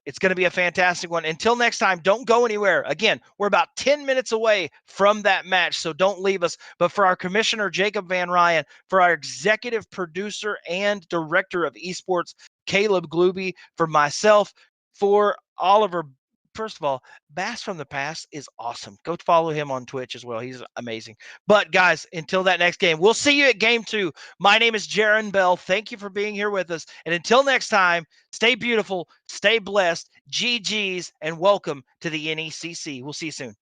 It's going to be a fantastic one. Until next time, don't go anywhere. Again, we're about 10 minutes away from that match, so don't leave us. But for our commissioner, Jacob Van Ryan, for our executive producer and director of esports, Caleb Glooby, for myself, for Oliver, first of all, Bass from the Past is awesome. Go follow him on Twitch as well. He's amazing. But guys, until that next game, we'll see you at game 2. My name is Jaron Bell. Thank you for being here with us. And until next time, stay beautiful, stay blessed, GGs, and welcome to the NECC. We'll see you soon.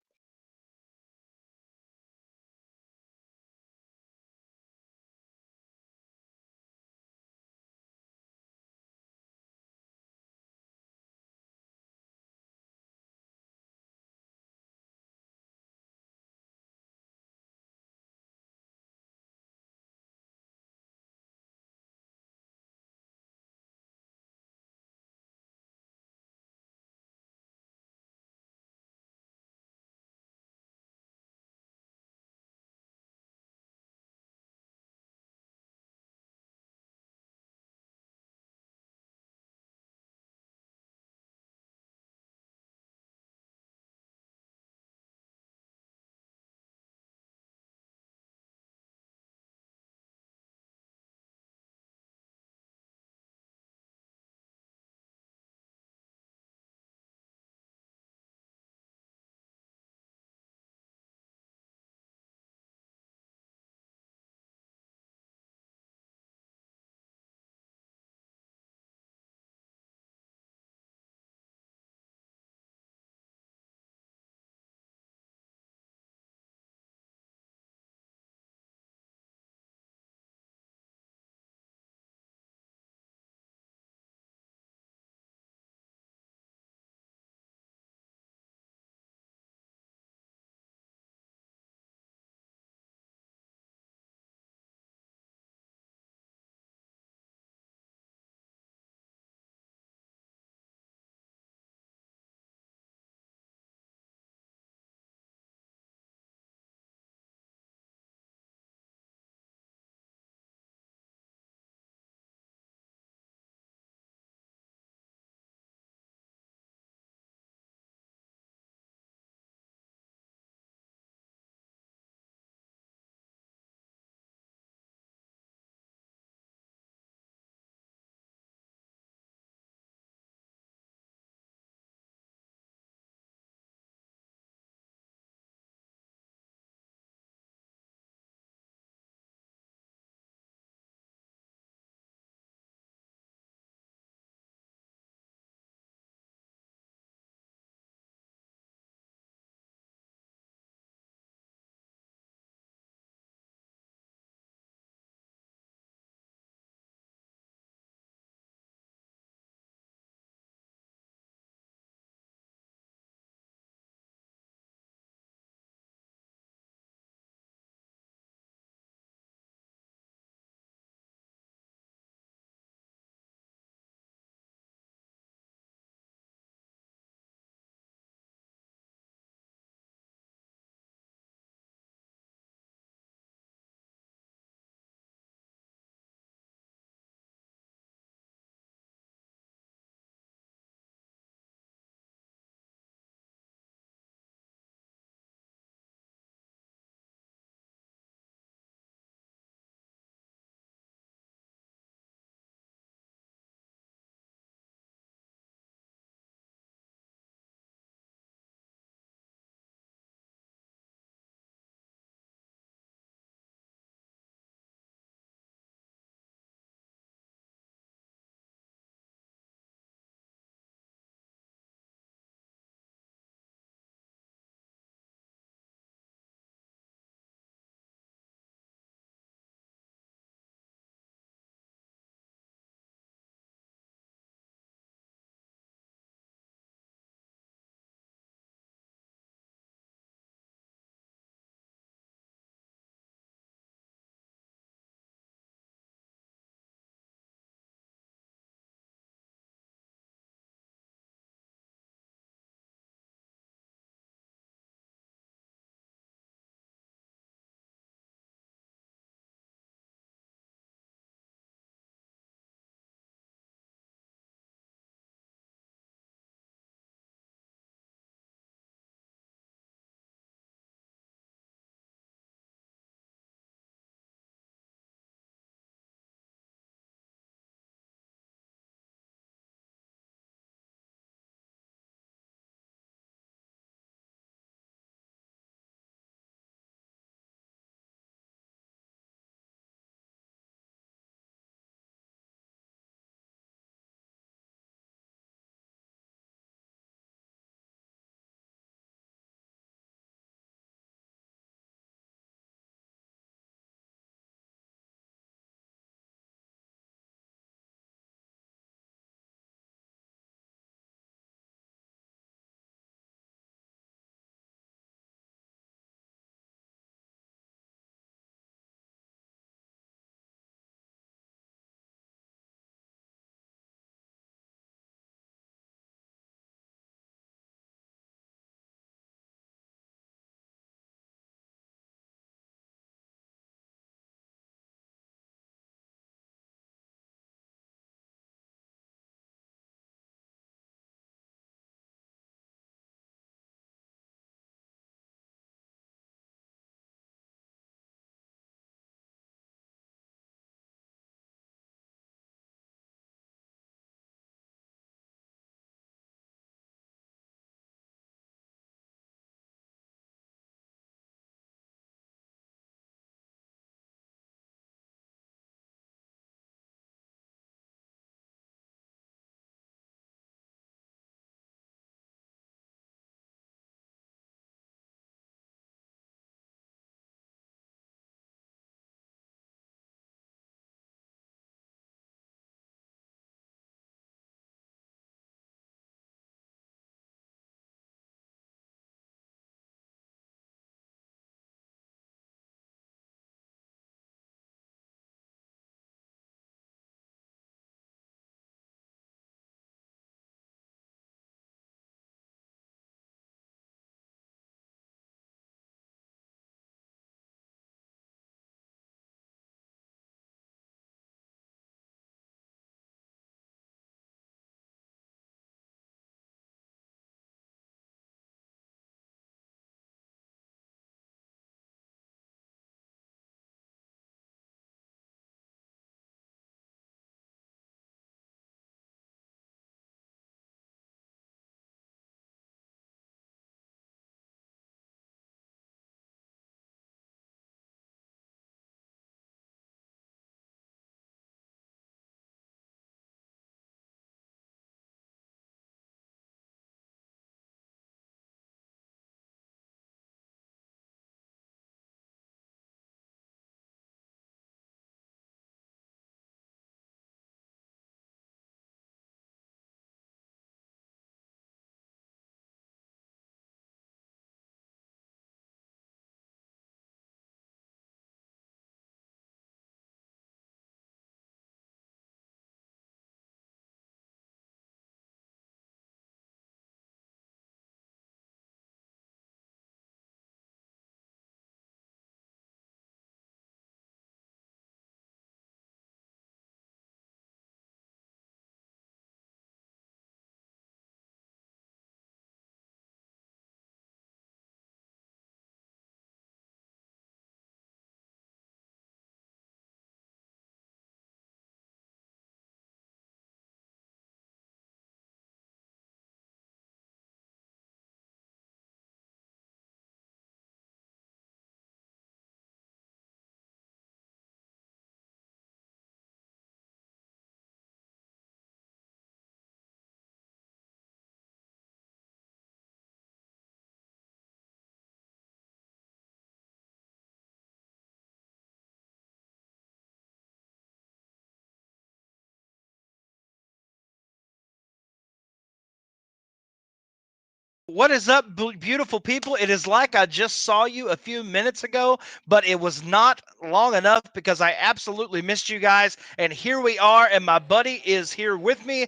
What is up, beautiful people? It is like I just saw you a few minutes ago, but it was not long enough because I absolutely missed you guys. And here we are, and my buddy is here with me.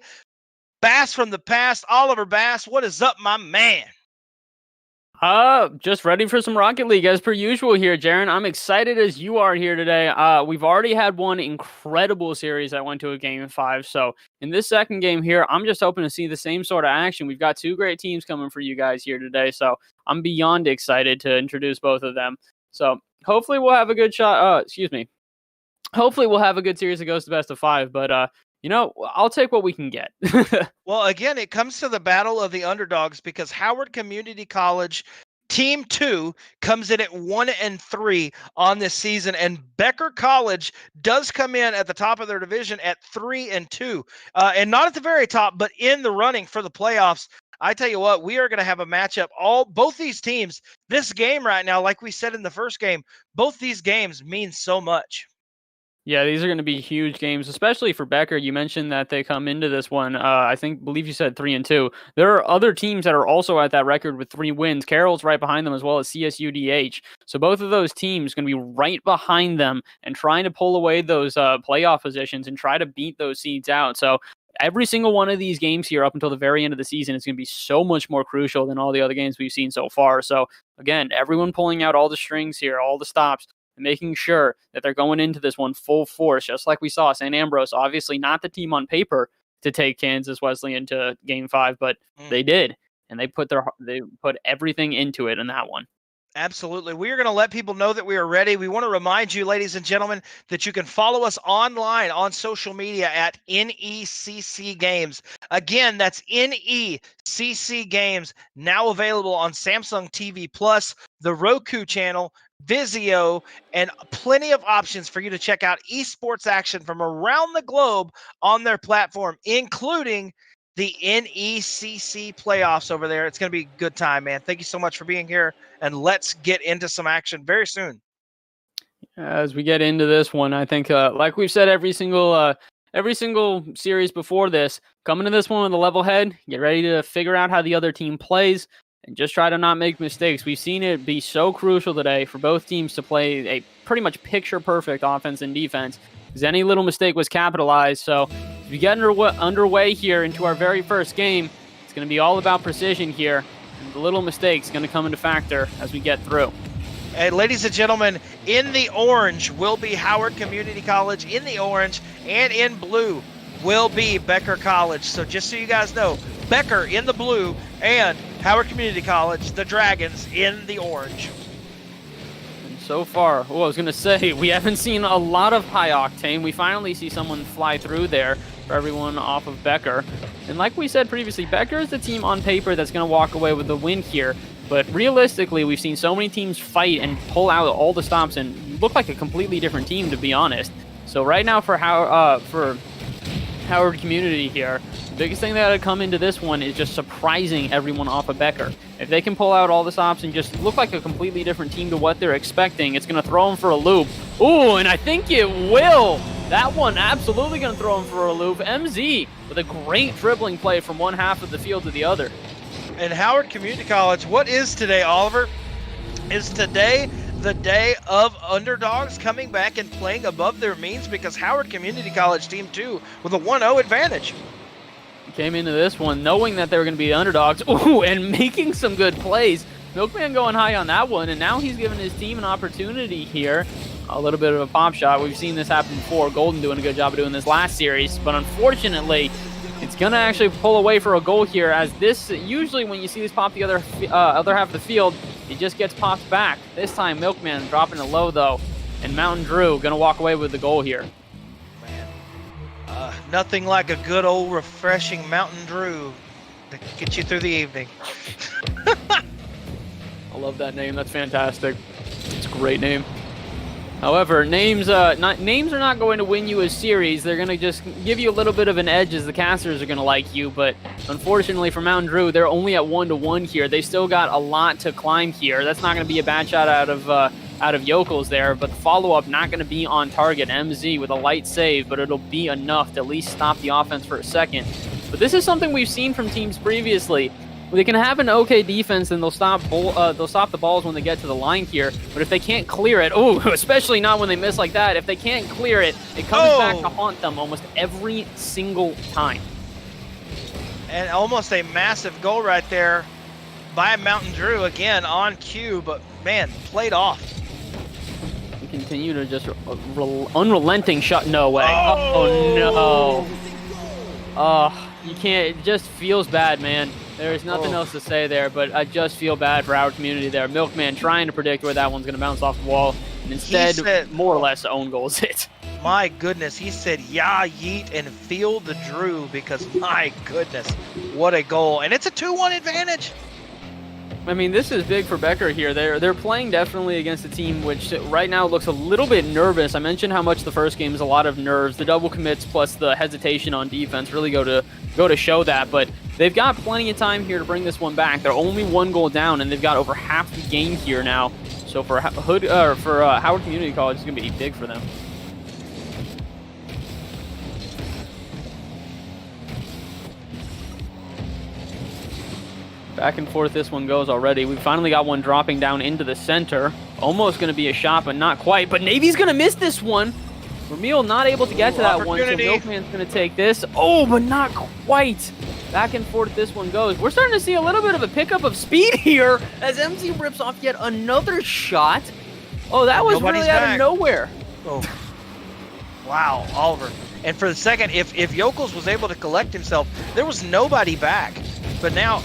Bass from the past, Oliver Bass. What is up, my man? Just ready for some Rocket League as per usual here, Jaron. I'm excited as you are here today. We've already had one incredible series that went to a game 5. So in this second game here, I'm just hoping to see the same sort of action. We've got 2 great teams coming for you guys here today. So I'm beyond excited to introduce both of them. So hopefully we'll have a good shot. Hopefully we'll have a good series that goes to best of 5, but you know, I'll take what we can get. Well, again, it comes to the battle of the underdogs because Howard Community College Team 2 comes in at 1-3 on this season, and Becker College does come in at the top of their division at 3-2, and not at the very top, but in the running for the playoffs. I tell you what, we are going to have a matchup. Both these teams, this game right now, like we said in the first game, both these games mean so much. Yeah, these are going to be huge games, especially for Becker. You mentioned that they come into this one, believe you said 3-2. There are other teams that are also at that record with 3 wins. Carroll's right behind them as well as CSUDH. So both of those teams going to be right behind them and trying to pull away those playoff positions and try to beat those seeds out. So every single one of these games here up until the very end of the season is going to be so much more crucial than all the other games we've seen so far. So again, everyone pulling out all the strings here, all the stops, and making sure that they're going into this one full force, just like we saw St. Ambrose. Obviously not the team on paper to take Kansas Wesleyan to game 5, but they did, and they put everything into it in that one. Absolutely. We are going to let people know that we are ready. We want to remind you, ladies and gentlemen, that you can follow us online on social media at NECC Games. Again, that's NECC Games, now available on Samsung TV Plus, the Roku channel, Vizio, and plenty of options for you to check out esports action from around the globe on their platform, including the NECC playoffs over there. It's going to be a good time, man. Thank you so much for being here, and let's get into some action very soon. As we get into this one, I think, like we've said every single series before this, coming to this one with a level head, get ready to figure out how the other team plays, and just try to not make mistakes. We've seen it be so crucial today for both teams to play a pretty much picture-perfect offense and defense, because any little mistake was capitalized. So as we get underway here into our very first game, it's going to be all about precision here, and the little mistakes going to come into factor as we get through. And ladies and gentlemen, in the orange will be Howard Community College, in the orange, and in blue will be Becker College. So just so you guys know, Becker in the blue and Howard Community College, the Dragons, in the orange. And so far, I was going to say, we haven't seen a lot of high octane. We finally see someone fly through there for everyone off of Becker. And like we said previously, Becker is the team on paper that's going to walk away with the win here. But realistically, we've seen so many teams fight and pull out all the stops and look like a completely different team, to be honest. So right now for Howard Community here, the biggest thing that had come into this one is just surprising everyone off of Becker. If they can pull out all the stops and just look like a completely different team to what they're expecting, it's going to throw them for a loop. Ooh, and I think it will. That one absolutely going to throw them for a loop. MZ with a great dribbling play from one half of the field to the other. And Howard Community College, what is today, Oliver? Is today the day of underdogs coming back and playing above their means? Because Howard Community College Team 2 with a 1-0 advantage. Came into this one knowing that they were going to be underdogs. Ooh, and making some good plays. Milkman going high on that one, and now he's giving his team an opportunity here. A little bit of a pop shot. We've seen this happen before. Golden doing a good job of doing this last series, but unfortunately, it's going to actually pull away for a goal here, as this, usually when you see this pop the other half of the field, it just gets popped back. This time, Milkman dropping it low, though, and Mountain Drew going to walk away with the goal here. Man, nothing like a good old refreshing Mountain Drew to get you through the evening. I love that name. That's fantastic. It's a great name. However, names are not going to win you a series. They're going to just give you a little bit of an edge, as the casters are going to like you. But unfortunately for Mountain Drew, they're only at 1-1 here. They still got a lot to climb here. That's not going to be a bad shot out of Yokels there. But the follow-up not going to be on target. MZ with a light save, but it'll be enough to at least stop the offense for a second. But this is something we've seen from teams previously. They can have an okay defense, and they'll stop the balls when they get to the line here. But if they can't clear it, especially not when they miss like that. If they can't clear it, it comes back to haunt them almost every single time. And almost a massive goal right there by Mountain Drew, again on cue, but man, played off. We continue to just unrelenting shot. No way. Oh no. You can't. It just feels bad, man. There's nothing else to say there, but I just feel bad for our community there. Milkman trying to predict where that one's going to bounce off the wall, and instead, more or less, own goals it. My goodness, he said, yeah, yeet, and feel the Drew, because my goodness, what a goal. And it's a 2-1 advantage. I mean, this is big for Becker here. They're playing definitely against a team which right now looks a little bit nervous. I mentioned how much the first game is a lot of nerves. The double commits plus the hesitation on defense really go to show that. But they've got plenty of time here to bring this one back. They're only 1 goal down, and they've got over half the game here now. So for Howard Community College, it's going to be big for them. Back and forth this one goes already. We finally got one dropping down into the center. Almost going to be a shot, but not quite. But Navy's going to miss this one. Ramil not able to get to that one, so Milkman's going to take this. Oh, but not quite. Back and forth this one goes. We're starting to see a little bit of a pickup of speed here as MC rips off yet another shot. Oh, that was really out of nowhere. Oh. Wow, Oliver. And for the second, if Yokels was able to collect himself, there was nobody back. But now,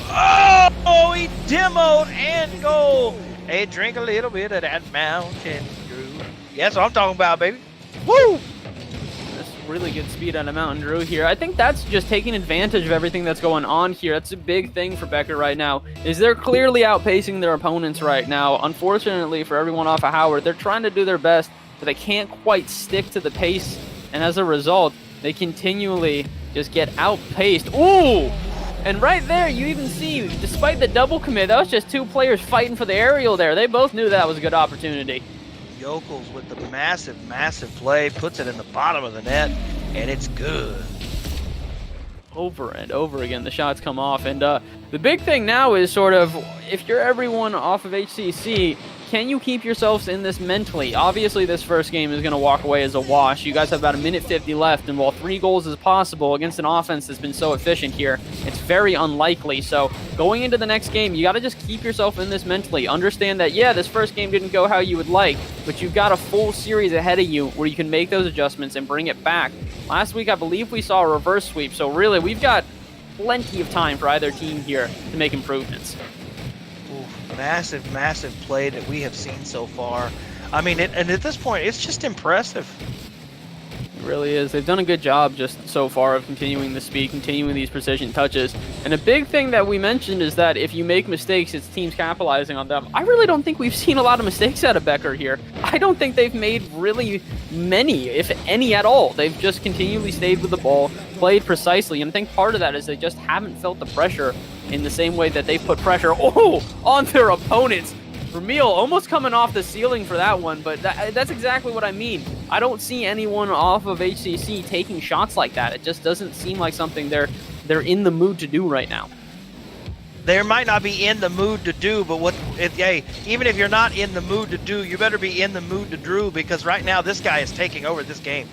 he demoed and goal. Hey, drink a little bit of that Mountain Drew. Yeah, that's what I'm talking about, baby. Woo! That's really good speed out of Mountain Drew here. I think that's just taking advantage of everything that's going on here. That's a big thing for Becker right now, is they're clearly outpacing their opponents right now. Unfortunately for everyone off of Howard, they're trying to do their best, but they can't quite stick to the pace. And as a result, they continually just get outpaced. Ooh! And right there, you even see, despite the double commit, that was just 2 players fighting for the aerial there. They both knew that was a good opportunity. Yokels with the massive, massive play, puts it in the bottom of the net, and it's good. Over and over again, the shots come off. And the big thing now is sort of, if you're everyone off of HCC, can you keep yourselves in this mentally? Obviously, this first game is going to walk away as a wash. You guys have about 1:50 left, and while 3 goals is possible against an offense that's been so efficient here, it's very unlikely. So going into the next game, you got to just keep yourself in this mentally. Understand that, yeah, this first game didn't go how you would like, but you've got a full series ahead of you where you can make those adjustments and bring it back. Last week, I believe we saw a reverse sweep, so really, we've got plenty of time for either team here to make improvements. Massive, massive play that we have seen so far. I mean, and at this point, it's just impressive. It really is. They've done a good job just so far of continuing the speed, continuing these precision touches. And a big thing that we mentioned is that if you make mistakes, it's teams capitalizing on them. I really don't think we've seen a lot of mistakes out of Becker here. I don't think they've made really many, if any at all. They've just continually stayed with the ball, played precisely, and I think part of that is they just haven't felt the pressure in the same way that they put pressure on their opponents. Ramil almost coming off the ceiling for that one, but that's exactly what I mean. I don't see anyone off of HCC taking shots like that. It just doesn't seem like something they're in the mood to do right now. They might not be in the mood to do, but even if you're not in the mood to do, you better be in the mood to Drew, because right now this guy is taking over this game.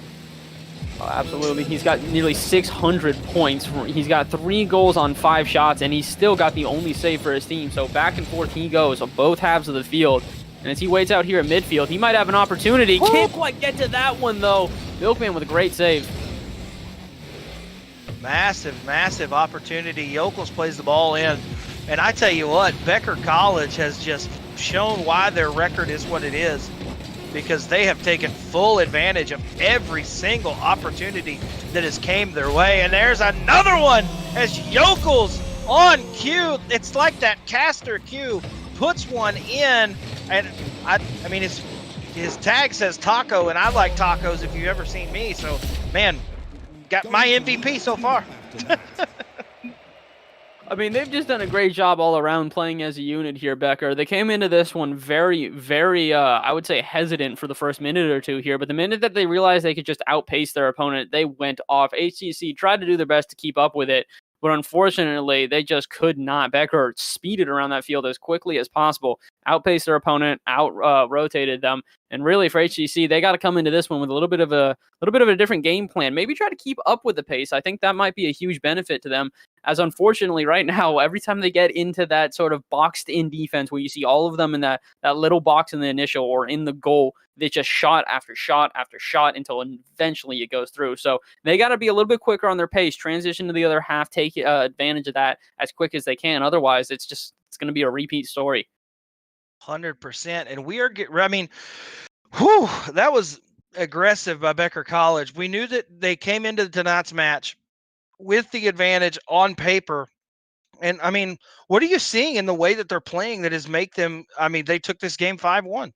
Oh, absolutely. He's got nearly 600 points. He's got 3 goals on 5 shots, and he's still got the only save for his team. So back and forth he goes on both halves of the field. And as he waits out here at midfield, he might have an opportunity. Can't quite get to that one, though. Milkman with a great save. Massive, massive opportunity. Yokels plays the ball in. And I tell you what, Becker College has just shown why their record is what it is, because they have taken full advantage of every single opportunity that has came their way. And there's another one as Yokels on cue. It's like that caster cue puts one in. And I mean, his tag says taco, and I like tacos if you've ever seen me. So, man, got my MVP so far. I mean, they've just done a great job all around playing as a unit here, Becker. They came into this one very, very, I would say, hesitant for the first minute or two here. But the minute that they realized they could just outpace their opponent, they went off. HCC tried to do their best to keep up with it. But unfortunately, they just could not. Becker speeded around that field as quickly as possible, outpaced their opponent, rotated them. And really, for HCC, they got to come into this one with a little bit of a different game plan. Maybe try to keep up with the pace. I think that might be a huge benefit to them. As unfortunately, right now, every time they get into that sort of boxed-in defense where you see all of them in that little box in the initial or in the goal, they just shot after shot after shot until eventually it goes through. So they got to be a little bit quicker on their pace, transition to the other half, take advantage of that as quick as they can. Otherwise, it's going to be a repeat story. 100%. And we are whew, that was aggressive by Becker College. We knew that they came into tonight's match with the advantage on paper. And I mean, what are you seeing in the way that they're playing that has make them, they took this game 5-1?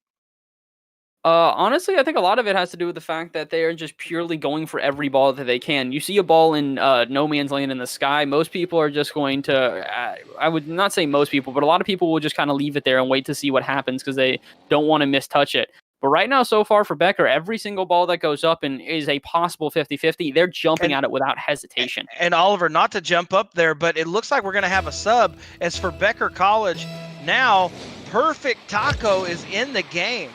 Honestly, I think a lot of it has to do with the fact that they are just purely going for every ball that they can. You see a ball in no man's land in the sky, most people are just going to, I would not say most people, but a lot of people will just kind of leave it there and wait to see what happens because they don't want to mistouch it. But right now, so far for Becker, every single ball that goes up and is a possible 50-50, they're jumping at it without hesitation. And Oliver, not to jump up there, but it looks like we're going to have a sub. As for Becker College, now Perfect Taco is in the game.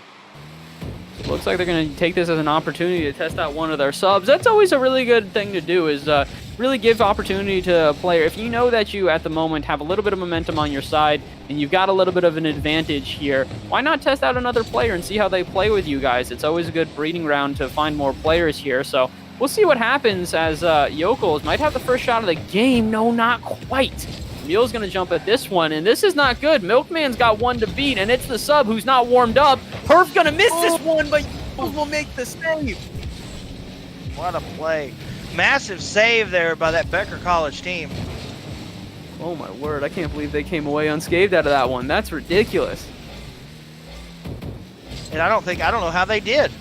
Looks like they're going to take this as an opportunity to test out one of their subs. That's always a really good thing to do, is really give opportunity to a player. If you know that you, at the moment, have a little bit of momentum on your side and you've got a little bit of an advantage here, why not test out another player and see how they play with you guys? It's always a good breeding ground to find more players here. So we'll see what happens as Yokels might have the first shot of the game. No, not quite. Mule's going to jump at this one, and this is not good. Milkman's got one to beat, and it's the sub who's not warmed up. Perf going to miss this one, but Yokels will make the save. What a play. Massive save there by that Becker College team. Oh, my word. I can't believe they came away unscathed out of that one. That's ridiculous. And I don't know how they did.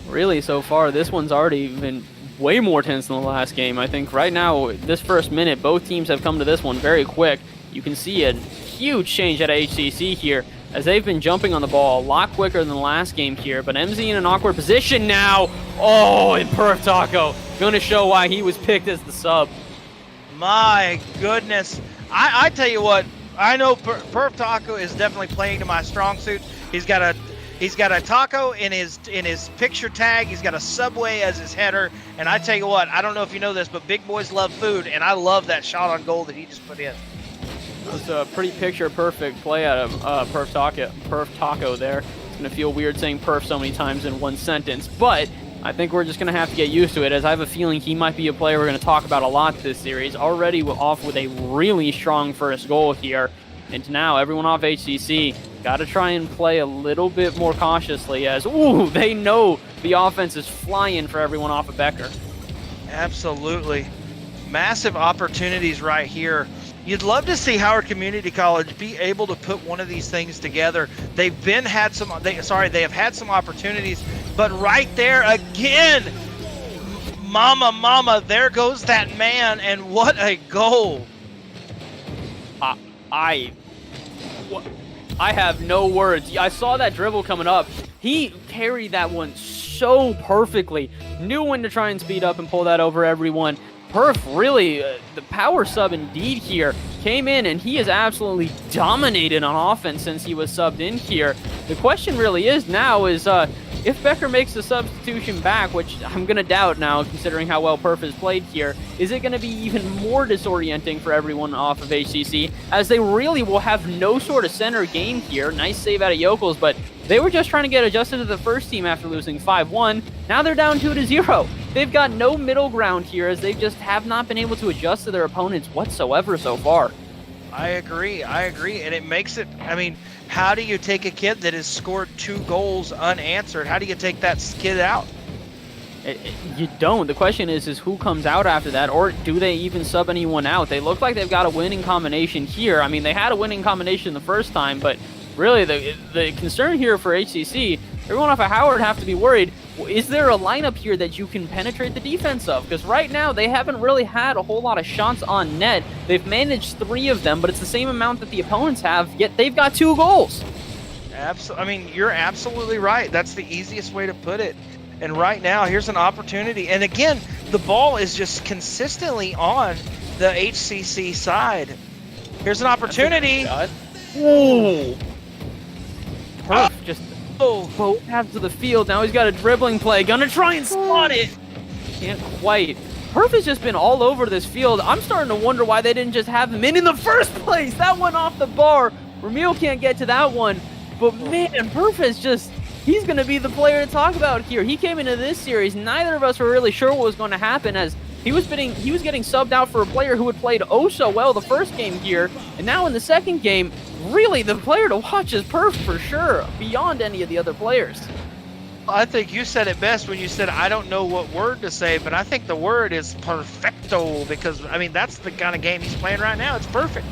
Really, so far, this one's already been way more tense than the last game. I think right now, this first minute, both teams have come to this one very quick. You can see a huge change at HCC here as they've been jumping on the ball a lot quicker than the last game here. But MZ in an awkward position now. Oh, and Perf Taco going to show why he was picked as the sub. My goodness. I tell you what, I know Perf Taco is definitely playing to my strong suit. He's got a taco in his picture tag. He's got a Subway as his header. And I tell you what, I don't know if you know this, but big boys love food, and I love that shot on goal that he just put in. It was a pretty picture-perfect play out of Perf Taco there. It's going to feel weird saying Perf so many times in one sentence, but I think we're just going to have to get used to it, as I have a feeling he might be a player we're going to talk about a lot this series. Already off with a really strong first goal here, and now everyone off HCC got to try and play a little bit more cautiously, as, ooh, they know the offense is flying for everyone off of Becker. Absolutely. Massive opportunities right here. You'd love to see Howard Community College be able to put one of these things together. They have had some opportunities, but right there again, mama, there goes that man, and what a goal. I have no words. I saw that dribble coming up. He carried that one so perfectly. Knew when to try and speed up and pull that over everyone. Perf really, the power sub indeed here, came in and he has absolutely dominated on offense since he was subbed in here. The question really is now is if Becker makes the substitution back, which I'm going to doubt now considering how well Perf has played here, is it going to be even more disorienting for everyone off of HCC, as they really will have no sort of center game here. Nice save out of Yokels, but they were just trying to get adjusted to the first team after losing 5-1. Now they're down 2-0. They've got no middle ground here, as they just have not been able to adjust to their opponents whatsoever so far. I agree, and it makes it, how do you take a kid that has scored 2 goals unanswered? How do you take that kid out? You don't. The question is who comes out after that, or do they even sub anyone out? They look like they've got a winning combination here. They had a winning combination the first time, but really the concern here for HCC, everyone off of Howard have to be worried. Is there a lineup here that you can penetrate the defense of? Because right now, they haven't really had a whole lot of shots on net. They've managed 3 of them, but it's the same amount that the opponents have, yet they've got 2 goals. You're absolutely right. That's the easiest way to put it. And right now, here's an opportunity. And again, the ball is just consistently on the HCC side. Here's an opportunity. Ooh. Perf just both halves of the field. Now he's got a dribbling play. Gonna try and slot it. Can't quite. Perf has just been all over this field. I'm starting to wonder why they didn't just have him in the first place. That one off the bar. Ramil can't get to that one. But man, Perf is just, he's going to be the player to talk about here. He came into this series. Neither of us were really sure what was going to happen, as he was getting subbed out for a player who had played oh so well the first game here. And now in the second game, really the player to watch is Perf for sure, beyond any of the other players. I think you said it best when you said, I don't know what word to say, but I think the word is perfecto, because, I mean, that's the kind of game he's playing right now. It's perfect.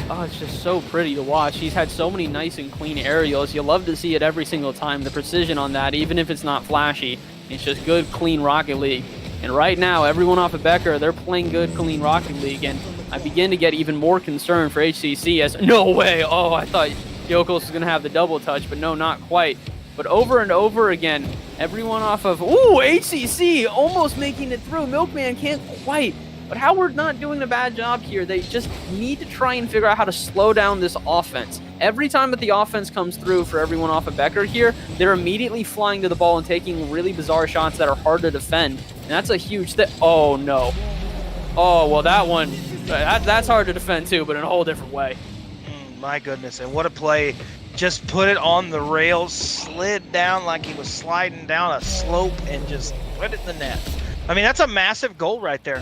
Oh, it's just so pretty to watch. He's had so many nice and clean aerials. You love to see it every single time. The precision on that, even if it's not flashy, it's just good, clean Rocket League. And right now, everyone off of Becker, they're playing good, clean Rocket League, and I begin to get even more concerned for HCC as, no way, oh, I thought Yokels was going to have the double touch, but no, not quite. But over and over again, everyone off of, ooh, HCC almost making it through. Milkman can't quite. But Howard not doing a bad job here. They just need to try and figure out how to slow down this offense. Every time that the offense comes through for everyone off of Becker here, they're immediately flying to the ball and taking really bizarre shots that are hard to defend. And that's a huge thing. Oh, no. Oh, well, that one, that's hard to defend too, but in a whole different way. My goodness, and what a play. Just put it on the rails, slid down like he was sliding down a slope, and just put it in the net. I mean, that's a massive goal right there.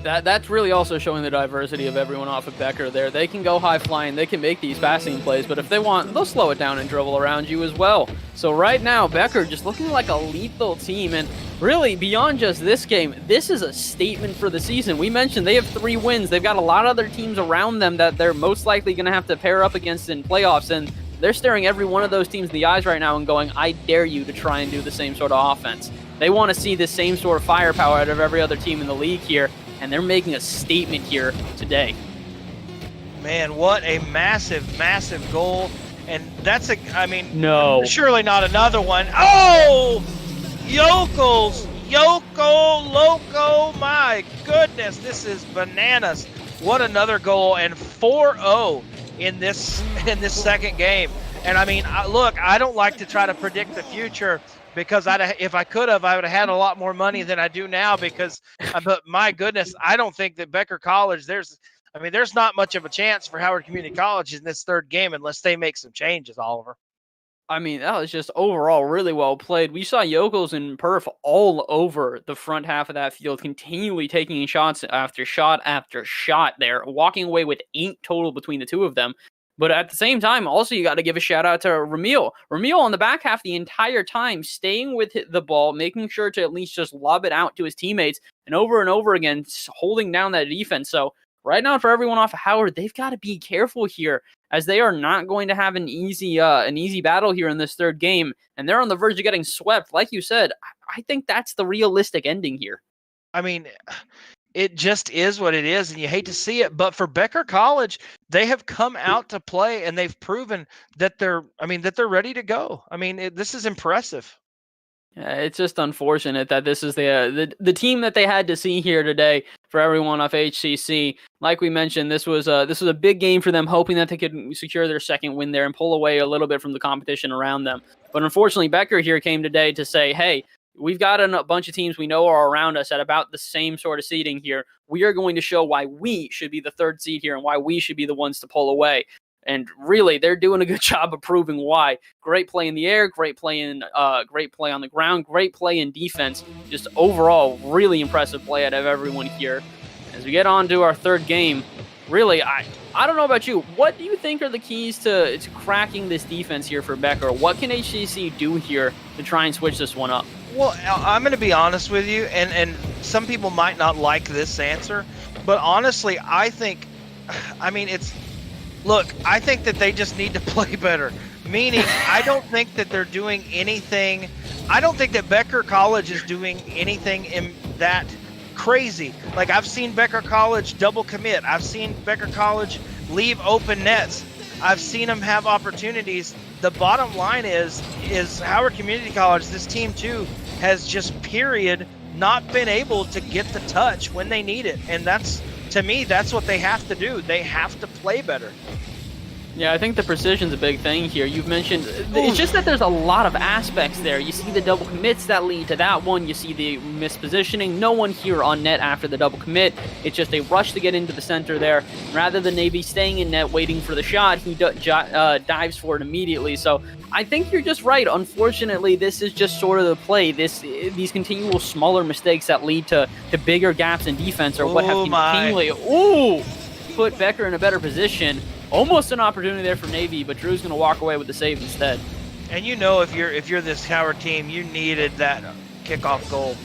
That's really also showing the diversity of everyone off of Becker there. They can go high flying, they can make these passing plays, but if they want, they'll slow it down and dribble around you as well. So right now, Becker just looking like a lethal team, and really, beyond just this game, this is a statement for the season. We mentioned they have 3 wins. They've got a lot of other teams around them that they're most likely going to have to pair up against in playoffs, and they're staring every one of those teams in the eyes right now and going, I dare you to try and do the same sort of offense. They want to see the same sort of firepower out of every other team in the league here, and they're making a statement here today. Man, what a massive, massive goal. And that's no, surely not another one. Oh! Yokels! Yoko Loco! My goodness, this is bananas. What another goal, and 4-0 in this second game. And I mean, look, I don't like to try to predict the future, because if I could have, I would have had a lot more money than I do now, because, but my goodness, I don't think that Becker College, there's not much of a chance for Howard Community College in this third game unless they make some changes, Oliver. I mean, that was just overall really well played. We saw Yokels and Perf all over the front half of that field, continually taking shots after shot after shot there, walking away with 8 total between the two of them. But at the same time, also, you got to give a shout out to Ramil. Ramil on the back half the entire time, staying with the ball, making sure to at least just lob it out to his teammates, and over again, holding down that defense. So right now, for everyone off of Howard, they've got to be careful here, as they are not going to have an easy battle here in this third game, and they're on the verge of getting swept. Like you said, I think that's the realistic ending here. I mean, it just is what it is, and you hate to see it. But for Becker College, they have come out to play, and they've proven that they're ready to go. I mean, this is impressive. Yeah, it's just unfortunate that this is the team that they had to see here today for everyone off HCC. Like we mentioned, this was a big game for them, hoping that they could secure their second win there and pull away a little bit from the competition around them. But unfortunately, Becker here came today to say, hey, we've got a bunch of teams we know are around us at about the same sort of seeding here. We are going to show why we should be the third seed here and why we should be the ones to pull away. And really, they're doing a good job of proving why. Great play in the air, great play on the ground, great play in defense. Just overall, really impressive play out of everyone here. As we get on to our third game, really, I don't know about you. What do you think are the keys to cracking this defense here for Becker? What can HCC do here to try and switch this one up? Well, I'm going to be honest with you, and some people might not like this answer, but honestly, I think that they just need to play better. Meaning, I don't think that they're doing anything. I don't think that Becker College is doing anything in that crazy. Like, I've seen Becker College double commit. I've seen Becker College leave open nets. I've seen them have opportunities. The bottom line is Howard Community College, this team too, has just period not been able to get the touch when they need it. And that's, to me, that's what they have to do. They have to play better. Yeah, I think the precision's a big thing here. You've mentioned, it's just that there's a lot of aspects there. You see the double commits that lead to that one. You see the mispositioning. No one here on net after the double commit. It's just a rush to get into the center there. Rather than Navy staying in net waiting for the shot, he dives for it immediately. So I think you're just right. Unfortunately, this is just sort of the play. These continual smaller mistakes that lead to bigger gaps in defense are what have continually put Becker in a better position. Almost an opportunity there for Navy, but Drew's going to walk away with the save instead. And you know, if you're this Howard team, you needed that kickoff goal.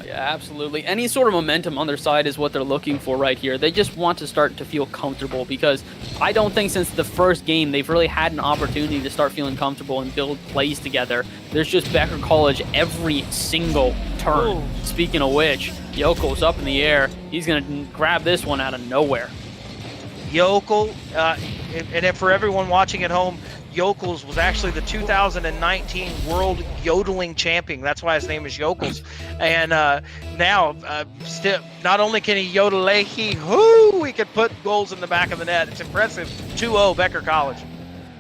Yeah, absolutely. Any sort of momentum on their side is what they're looking for right here. They just want to start to feel comfortable, because I don't think since the first game they've really had an opportunity to start feeling comfortable and build plays together. There's just Becker College every single turn. Ooh. Speaking of which, Yokel's up in the air. He's going to grab this one out of nowhere. Yokel, and if for everyone watching at home, Yokels was actually the 2019 World Yodeling Champion. That's why his name is Yokels. And now, not only can he yodel, he could put goals in the back of the net. It's impressive. 2-0 Becker College.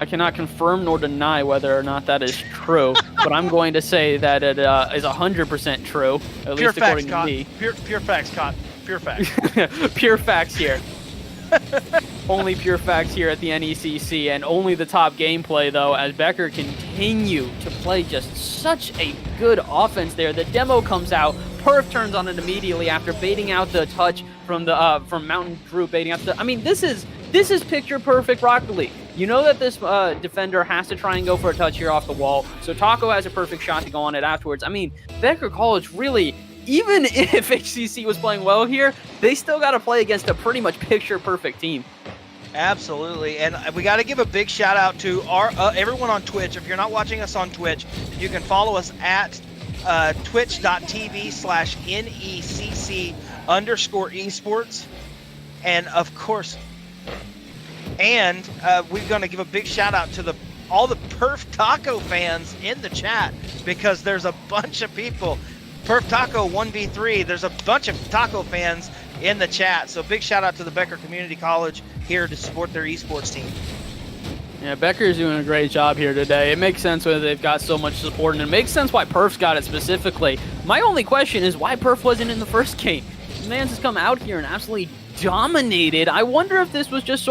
I cannot confirm nor deny whether or not that is true, but I'm going to say that it is 100% true, at least according to me. Pure facts, Cott. Pure facts. Pure facts here. Only pure facts here at the NECC, and only the top gameplay, though, as Becker continue to play just such a good offense there. The demo comes out. Perf turns on it immediately after baiting out the touch from Mountain Drew baiting out the... I mean, this is picture perfect Rocket League. You know that this defender has to try and go for a touch here off the wall, so Taco has a perfect shot to go on it afterwards. I mean, Becker College really... Even if HCC was playing well here, they still got to play against a pretty much picture-perfect team. Absolutely, and we got to give a big shout-out to our everyone on Twitch. If you're not watching us on Twitch, you can follow us at twitch.tv/NECC_esports. And, of course, we're going to give a big shout-out to all the Perf Taco fans in the chat, because there's a bunch of people. Perf Taco 1v3, there's a bunch of Taco fans in the chat. So big shout out to the Becker Community College here to support their esports team. Yeah, Becker's doing a great job here today. It makes sense why they've got so much support, and it makes sense why Perf's got it specifically. My only question is why Perf wasn't in the first game. The man's just come out here and absolutely dominated. I wonder if this was just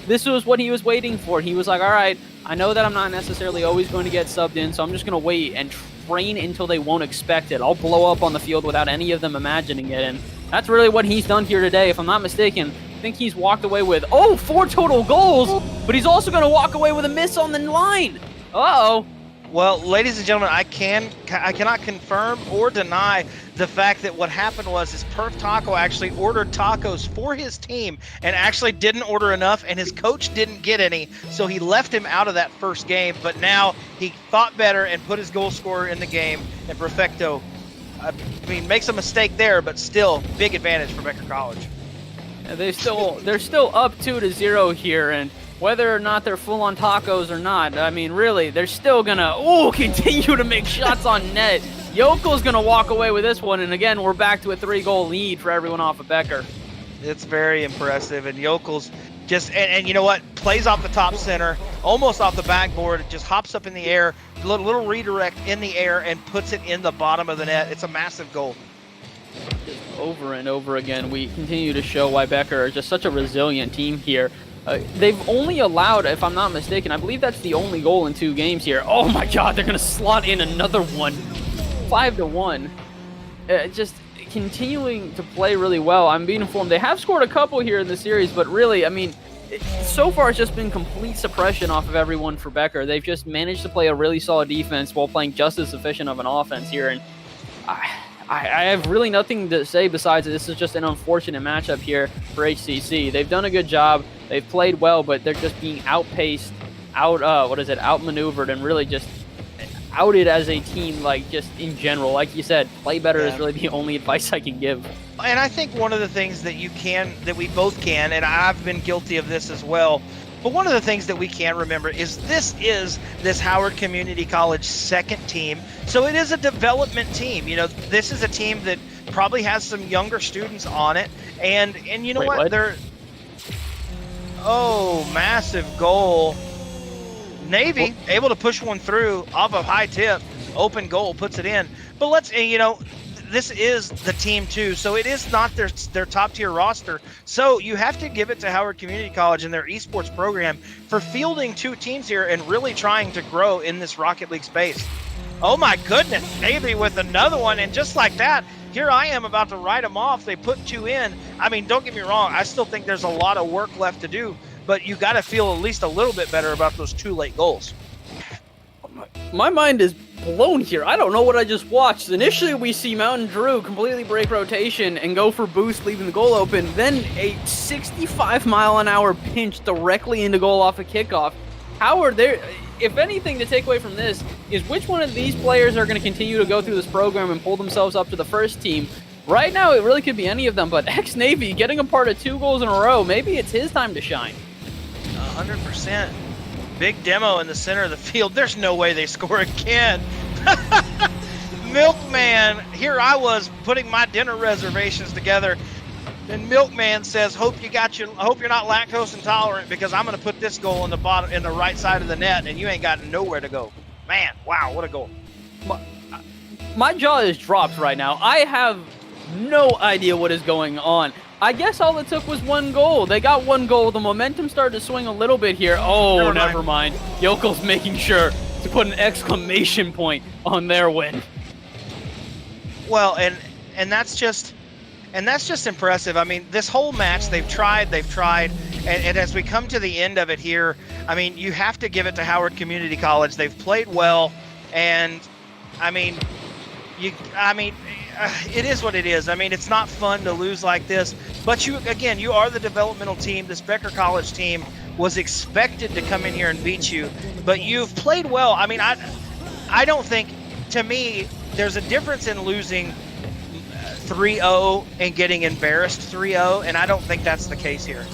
this was what he was waiting for. He was like, all right, I know that I'm not necessarily always going to get subbed in, so I'm just going to wait and train until they won't expect it. I'll blow up on the field without any of them imagining it, and that's really what he's done here today. If I'm not mistaken, I think he's walked away with, 4 total goals, but he's also going to walk away with a miss on the line. Uh-oh. Well, ladies and gentlemen, I cannot confirm or deny the fact that what happened was Perf Taco actually ordered tacos for his team and actually didn't order enough, and his coach didn't get any, so he left him out of that first game. But now he thought better and put his goal scorer in the game, and Perfecto, makes a mistake there, but still big advantage for Becker College. Yeah, they're still up 2-0 here, and whether or not they're full on tacos or not, I mean, really, they're still gonna continue to make shots on net. Yokel's gonna walk away with this one, and again, we're back to a 3-goal lead for everyone off of Becker. It's very impressive, and Yokel's just, and you know what, plays off the top center, almost off the backboard, just hops up in the air, little redirect in the air, and puts it in the bottom of the net. It's a massive goal. Over and over again, we continue to show why Becker is just such a resilient team here. They've only allowed, if I'm not mistaken, I believe that's the only goal in 2 games here. Oh my god, they're going to slot in another one. 5-1. Just continuing to play really well. I'm being informed they have scored a couple here in the series, but really, I mean, so far it's just been complete suppression off of everyone for Becker. They've just managed to play a really solid defense while playing just as efficient of an offense here, and I have really nothing to say besides this is just an unfortunate matchup here for HCC. They've done a good job. They've played well, but they're just being outpaced, outmaneuvered, and really just outed as a team, like, just in general. Like you said, play better is really the only advice I can give. And I think one of the things that we both can, and I've been guilty of this as well, But one of the things that we can remember is this Howard Community College second team. So it is a development team. You know, this is a team that probably has some younger students on it. And you know what? They're massive goal. Navy able to push one through off a high tip, open goal, puts it in. But this is the team too, so it is not their top tier roster. So you have to give it to Howard Community College and their esports program for fielding two teams here and really trying to grow in this Rocket League space. Oh my goodness, Navy with another one, and just like that, here I am about to write them off. They put two in. I mean, don't get me wrong, I still think there's a lot of work left to do, but you got to feel at least a little bit better about those two late goals. My mind is blown here. I don't know what I just watched. Initially, we see Mountain Drew completely break rotation and go for boost, leaving the goal open. Then a 65-mile-an-hour pinch directly into goal off a kickoff. Howard, if anything to take away from this, is which one of these players are going to continue to go through this program and pull themselves up to the first team? Right now, it really could be any of them, but ex-Navy getting a part of 2 goals in a row, maybe it's his time to shine. 100%. Big demo in the center of the field. There's no way they score again. Milkman, here I was putting my dinner reservations together, and Milkman says, hope you're not lactose intolerant, because I'm going to put this goal in the right side of the net, and you ain't got nowhere to go. Man, wow, what a goal. My jaw is dropped right now. I have no idea what is going on. I guess all it took was 1 goal. They got 1 goal. The momentum started to swing a little bit here. Oh, never mind. Yokel's making sure to put an exclamation point on their win. Well, and that's just impressive. I mean, this whole match, they've tried, and as we come to the end of it here, I mean, you have to give it to Howard Community College. They've played well, and I mean, it is what it is. I mean, it's not fun to lose like this, but you are the developmental team. This Becker College team was expected to come in here and beat you, but you've played well. I mean, I don't think, to me, there's a difference in losing 3-0 and getting embarrassed 3-0, and I don't think that's the case here.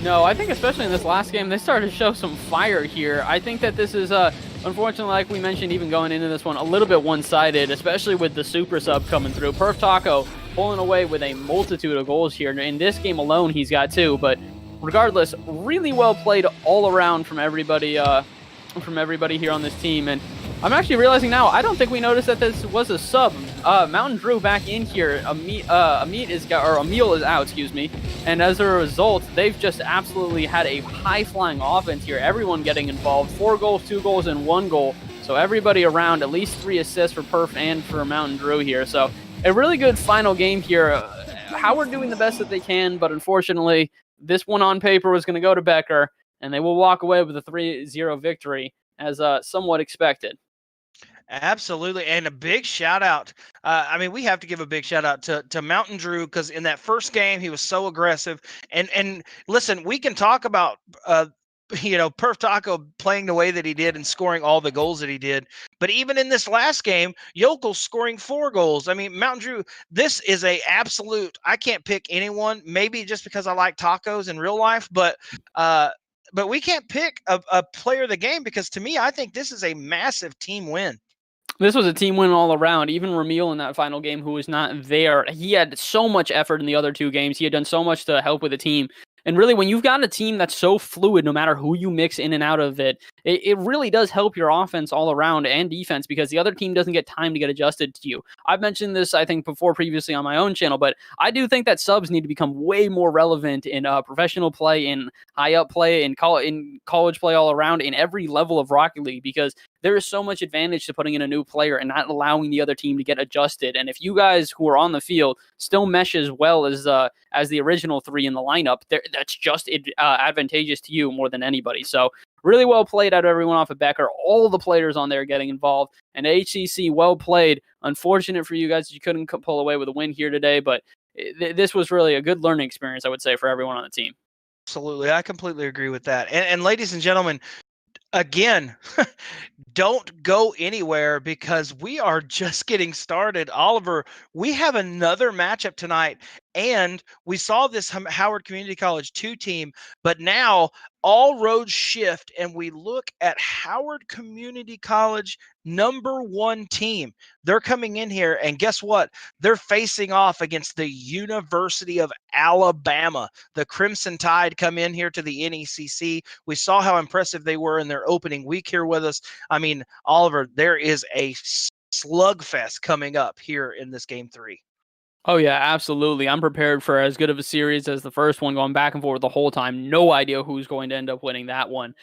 No, I think especially in this last game, they started to show some fire here. I think that this is unfortunately, like we mentioned, even going into this one, a little bit one-sided, especially with the super sub coming through. Perf Taco pulling away with a multitude of goals here. In this game alone, he's got 2, but regardless, really well played all around from everybody here on this team. And I'm actually realizing now, I don't think we noticed that this was a sub. Mountain Drew back in here. Emil is out, excuse me. And as a result, they've just absolutely had a high-flying offense here. Everyone getting involved. 4 goals, 2 goals, and 1 goal. So everybody around, at least 3 assists for Perf and for Mountain Drew here. So a really good final game here. Howard doing the best that they can, but unfortunately, this one on paper was going to go to Becker, and they will walk away with a 3-0 victory, as somewhat expected. Absolutely, and a big shout out. I mean, we have to give a big shout out to Mountain Drew, because in that first game he was so aggressive. And listen, we can talk about Perf Taco playing the way that he did and scoring all the goals that he did. But even in this last game, Yokel scoring 4 goals. I mean, Mountain Drew, this is a absolute. I can't pick anyone. Maybe just because I like tacos in real life, but we can't pick a player of the game, because to me, I think this is a massive team win. This was a team win all around. Even Ramil in that final game, who was not there, he had so much effort in the other 2 games. He had done so much to help with the team. And really, when you've got a team that's so fluid, no matter who you mix in and out of it, it really does help your offense all around and defense, because the other team doesn't get time to get adjusted to you. I've mentioned this, I think, before previously on my own channel, but I do think that subs need to become way more relevant in professional play, in high-up play, in college play all around, in every level of Rocket League, because there is so much advantage to putting in a new player and not allowing the other team to get adjusted. And if you guys who are on the field still mesh as well as the original 3 in the lineup, that's just advantageous to you more than anybody. So really well played out of everyone off of Becker. All the players on there getting involved. And HCC, well played. Unfortunate for you guys that you couldn't pull away with a win here today, but this was really a good learning experience, I would say, for everyone on the team. Absolutely. I completely agree with that. And ladies and gentlemen, again, don't go anywhere, because we are just getting started. Oliver, we have another matchup tonight, And we saw this Howard Community College 2 team, but now all roads shift and we look at Howard Community College #1 team. They're coming in here, and guess what? They're facing off against the University of Alabama. The Crimson Tide come in here to the NECC. We saw how impressive they were in their opening week here with us. I mean, Oliver, there is a slugfest coming up here in this game 3. Oh, yeah, absolutely. I'm prepared for as good of a series as the first one, going back and forth the whole time. No idea who's going to end up winning that one.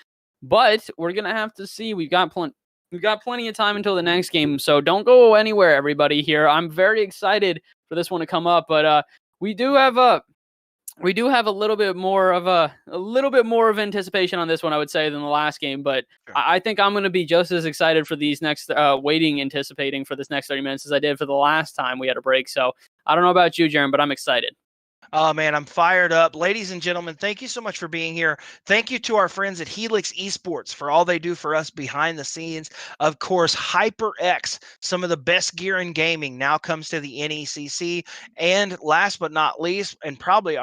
But we're going to have to see. We've got plenty of time until the next game, so don't go anywhere, everybody here. I'm very excited for this one to come up, but we do have a little bit more of anticipation on this one, I would say, than the last game. But Sure. I think I'm going to be just as excited for these next anticipating for this next 30 minutes as I did for the last time we had a break. So I don't know about you, Jaron, but I'm excited. Oh, man, I'm fired up. Ladies and gentlemen, thank you so much for being here. Thank you to our friends at Helix Esports for all they do for us behind the scenes. Of course, HyperX, some of the best gear in gaming, now comes to the NECC. And last but not least, and probably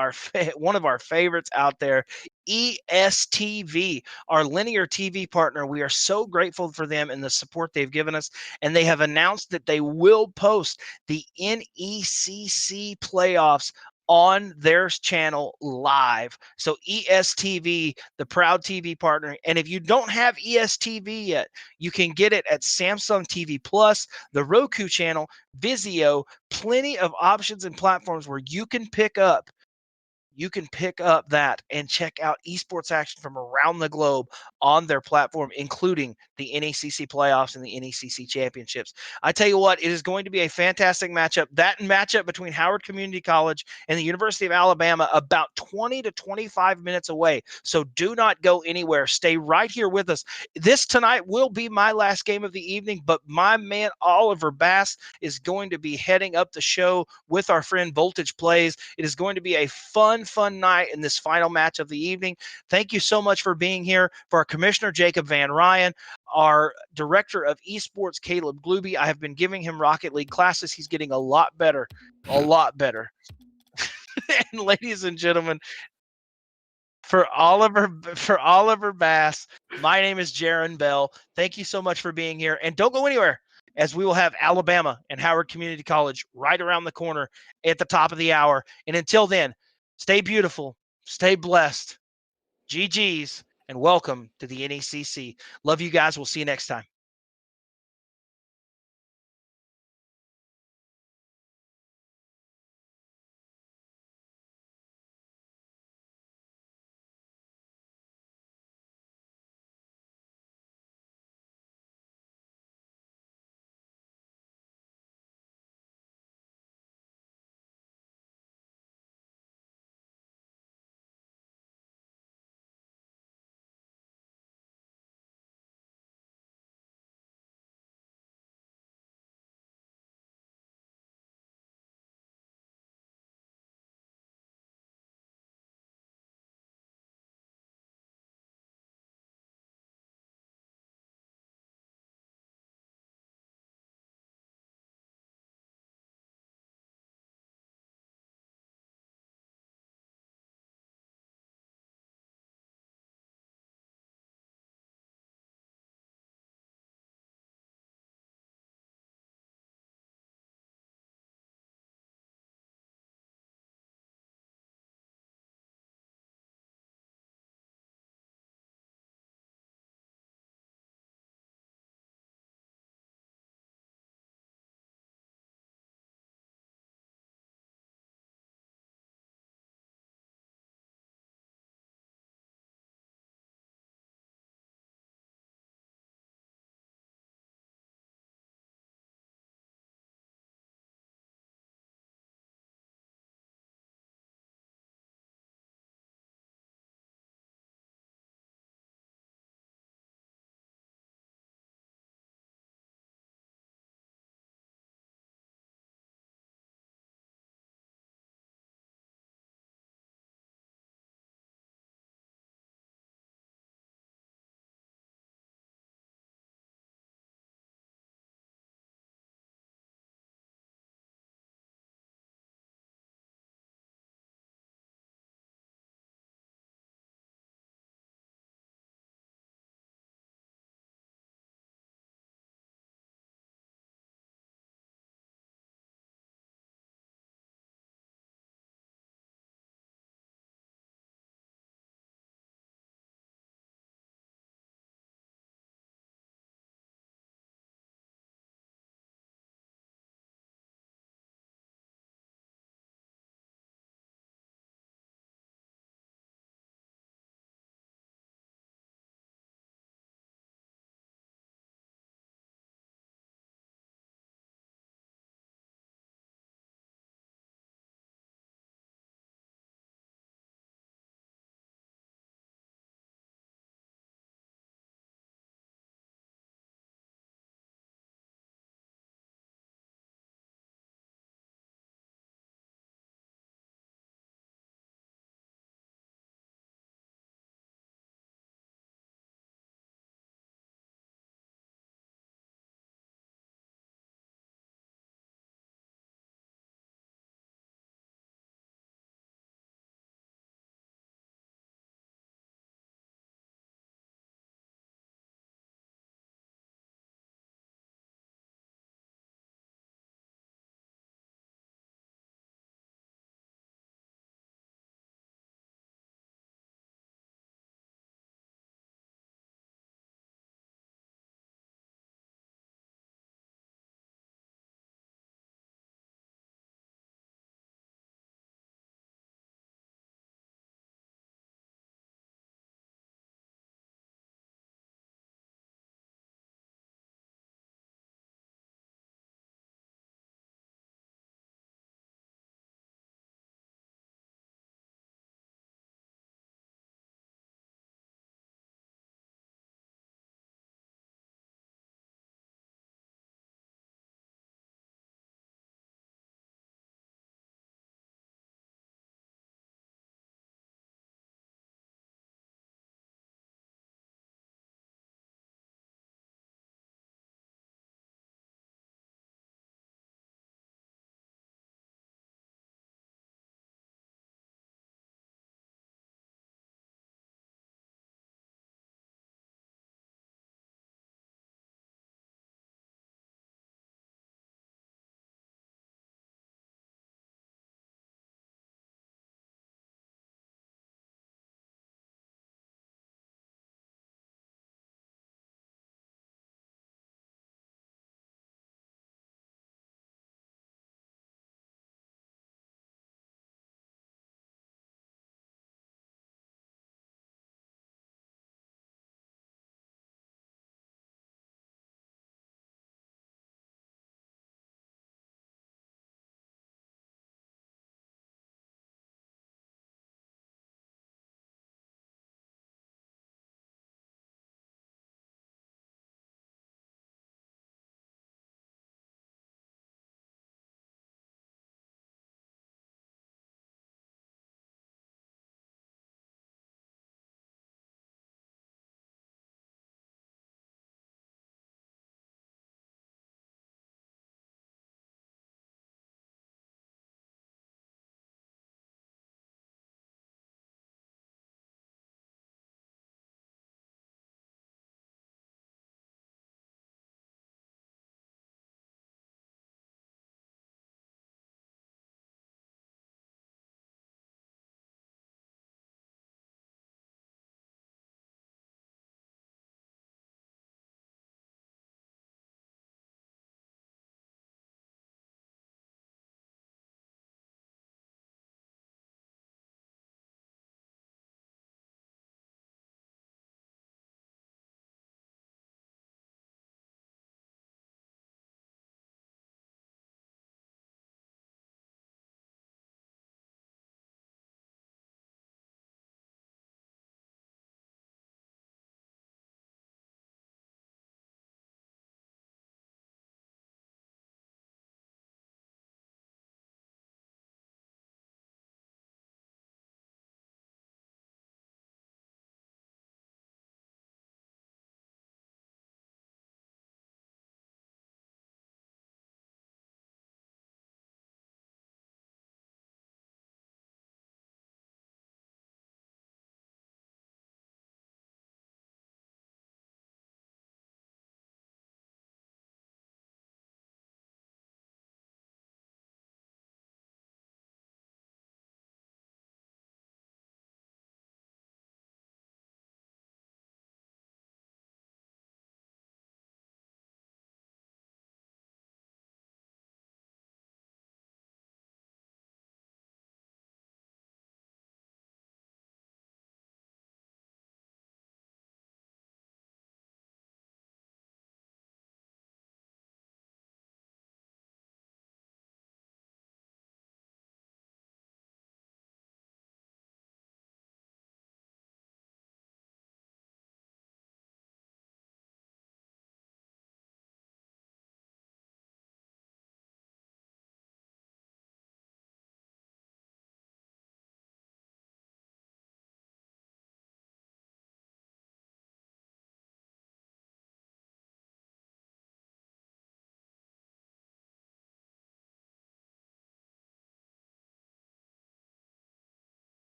one of our favorites out there, ESTV, our linear TV partner. We are so grateful for them and the support they've given us. And they have announced that they will post the NECC playoffs on their channel live. So ESTV, the proud TV partner. And if you don't have ESTV yet, you can get it at Samsung TV Plus, the Roku channel, Vizio, plenty of options and platforms where you can pick up that and check out esports action from around the globe on their platform, including the NECC playoffs and the NECC championships. I tell you what, it is going to be a fantastic matchup. That matchup between Howard Community College and the University of Alabama, about 20 to 25 minutes away. So do not go anywhere. Stay right here with us. This tonight will be my last game of the evening, but my man Oliver Bass is going to be heading up the show with our friend Voltage Plays. It is going to be a fun night in this final match of the evening. Thank you so much for being here. For our commissioner, Jacob Van Ryan, our director of esports, Caleb Glooby. I have been giving him Rocket League classes. He's getting a lot better. And ladies and gentlemen, for Oliver Bass, my name is Jaron Bell. Thank you so much for being here. And don't go anywhere, as we will have Alabama and Howard Community College right around the corner at the top of the hour. And until then, stay beautiful, stay blessed. GG's, and welcome to the NECC. Love you guys. We'll see you next time.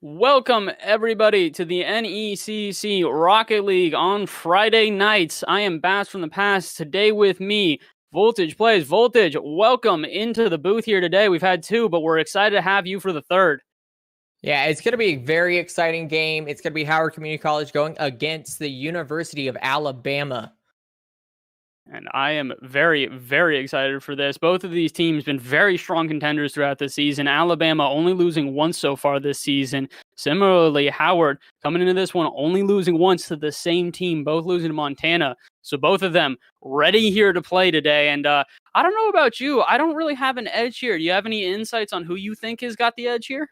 Welcome, everybody, to the NECC Rocket League on Friday nights. I am Bass from the Past. Today with me, Voltage Plays. Voltage, welcome into the booth here today. We've had two, but we're excited to have you for the third. Yeah, it's going to be a very exciting game. It's going to be Howard Community College going against the University of Alabama. And I am very, very excited for this. Both of these teams been very strong contenders throughout the season. Alabama only losing once so far this season. Similarly, Howard coming into this one only losing once to the same team, both losing to Montana. So both of them ready here to play today. And I don't know about you. I don't really have an edge here. Do you have any insights on who you think has got the edge here?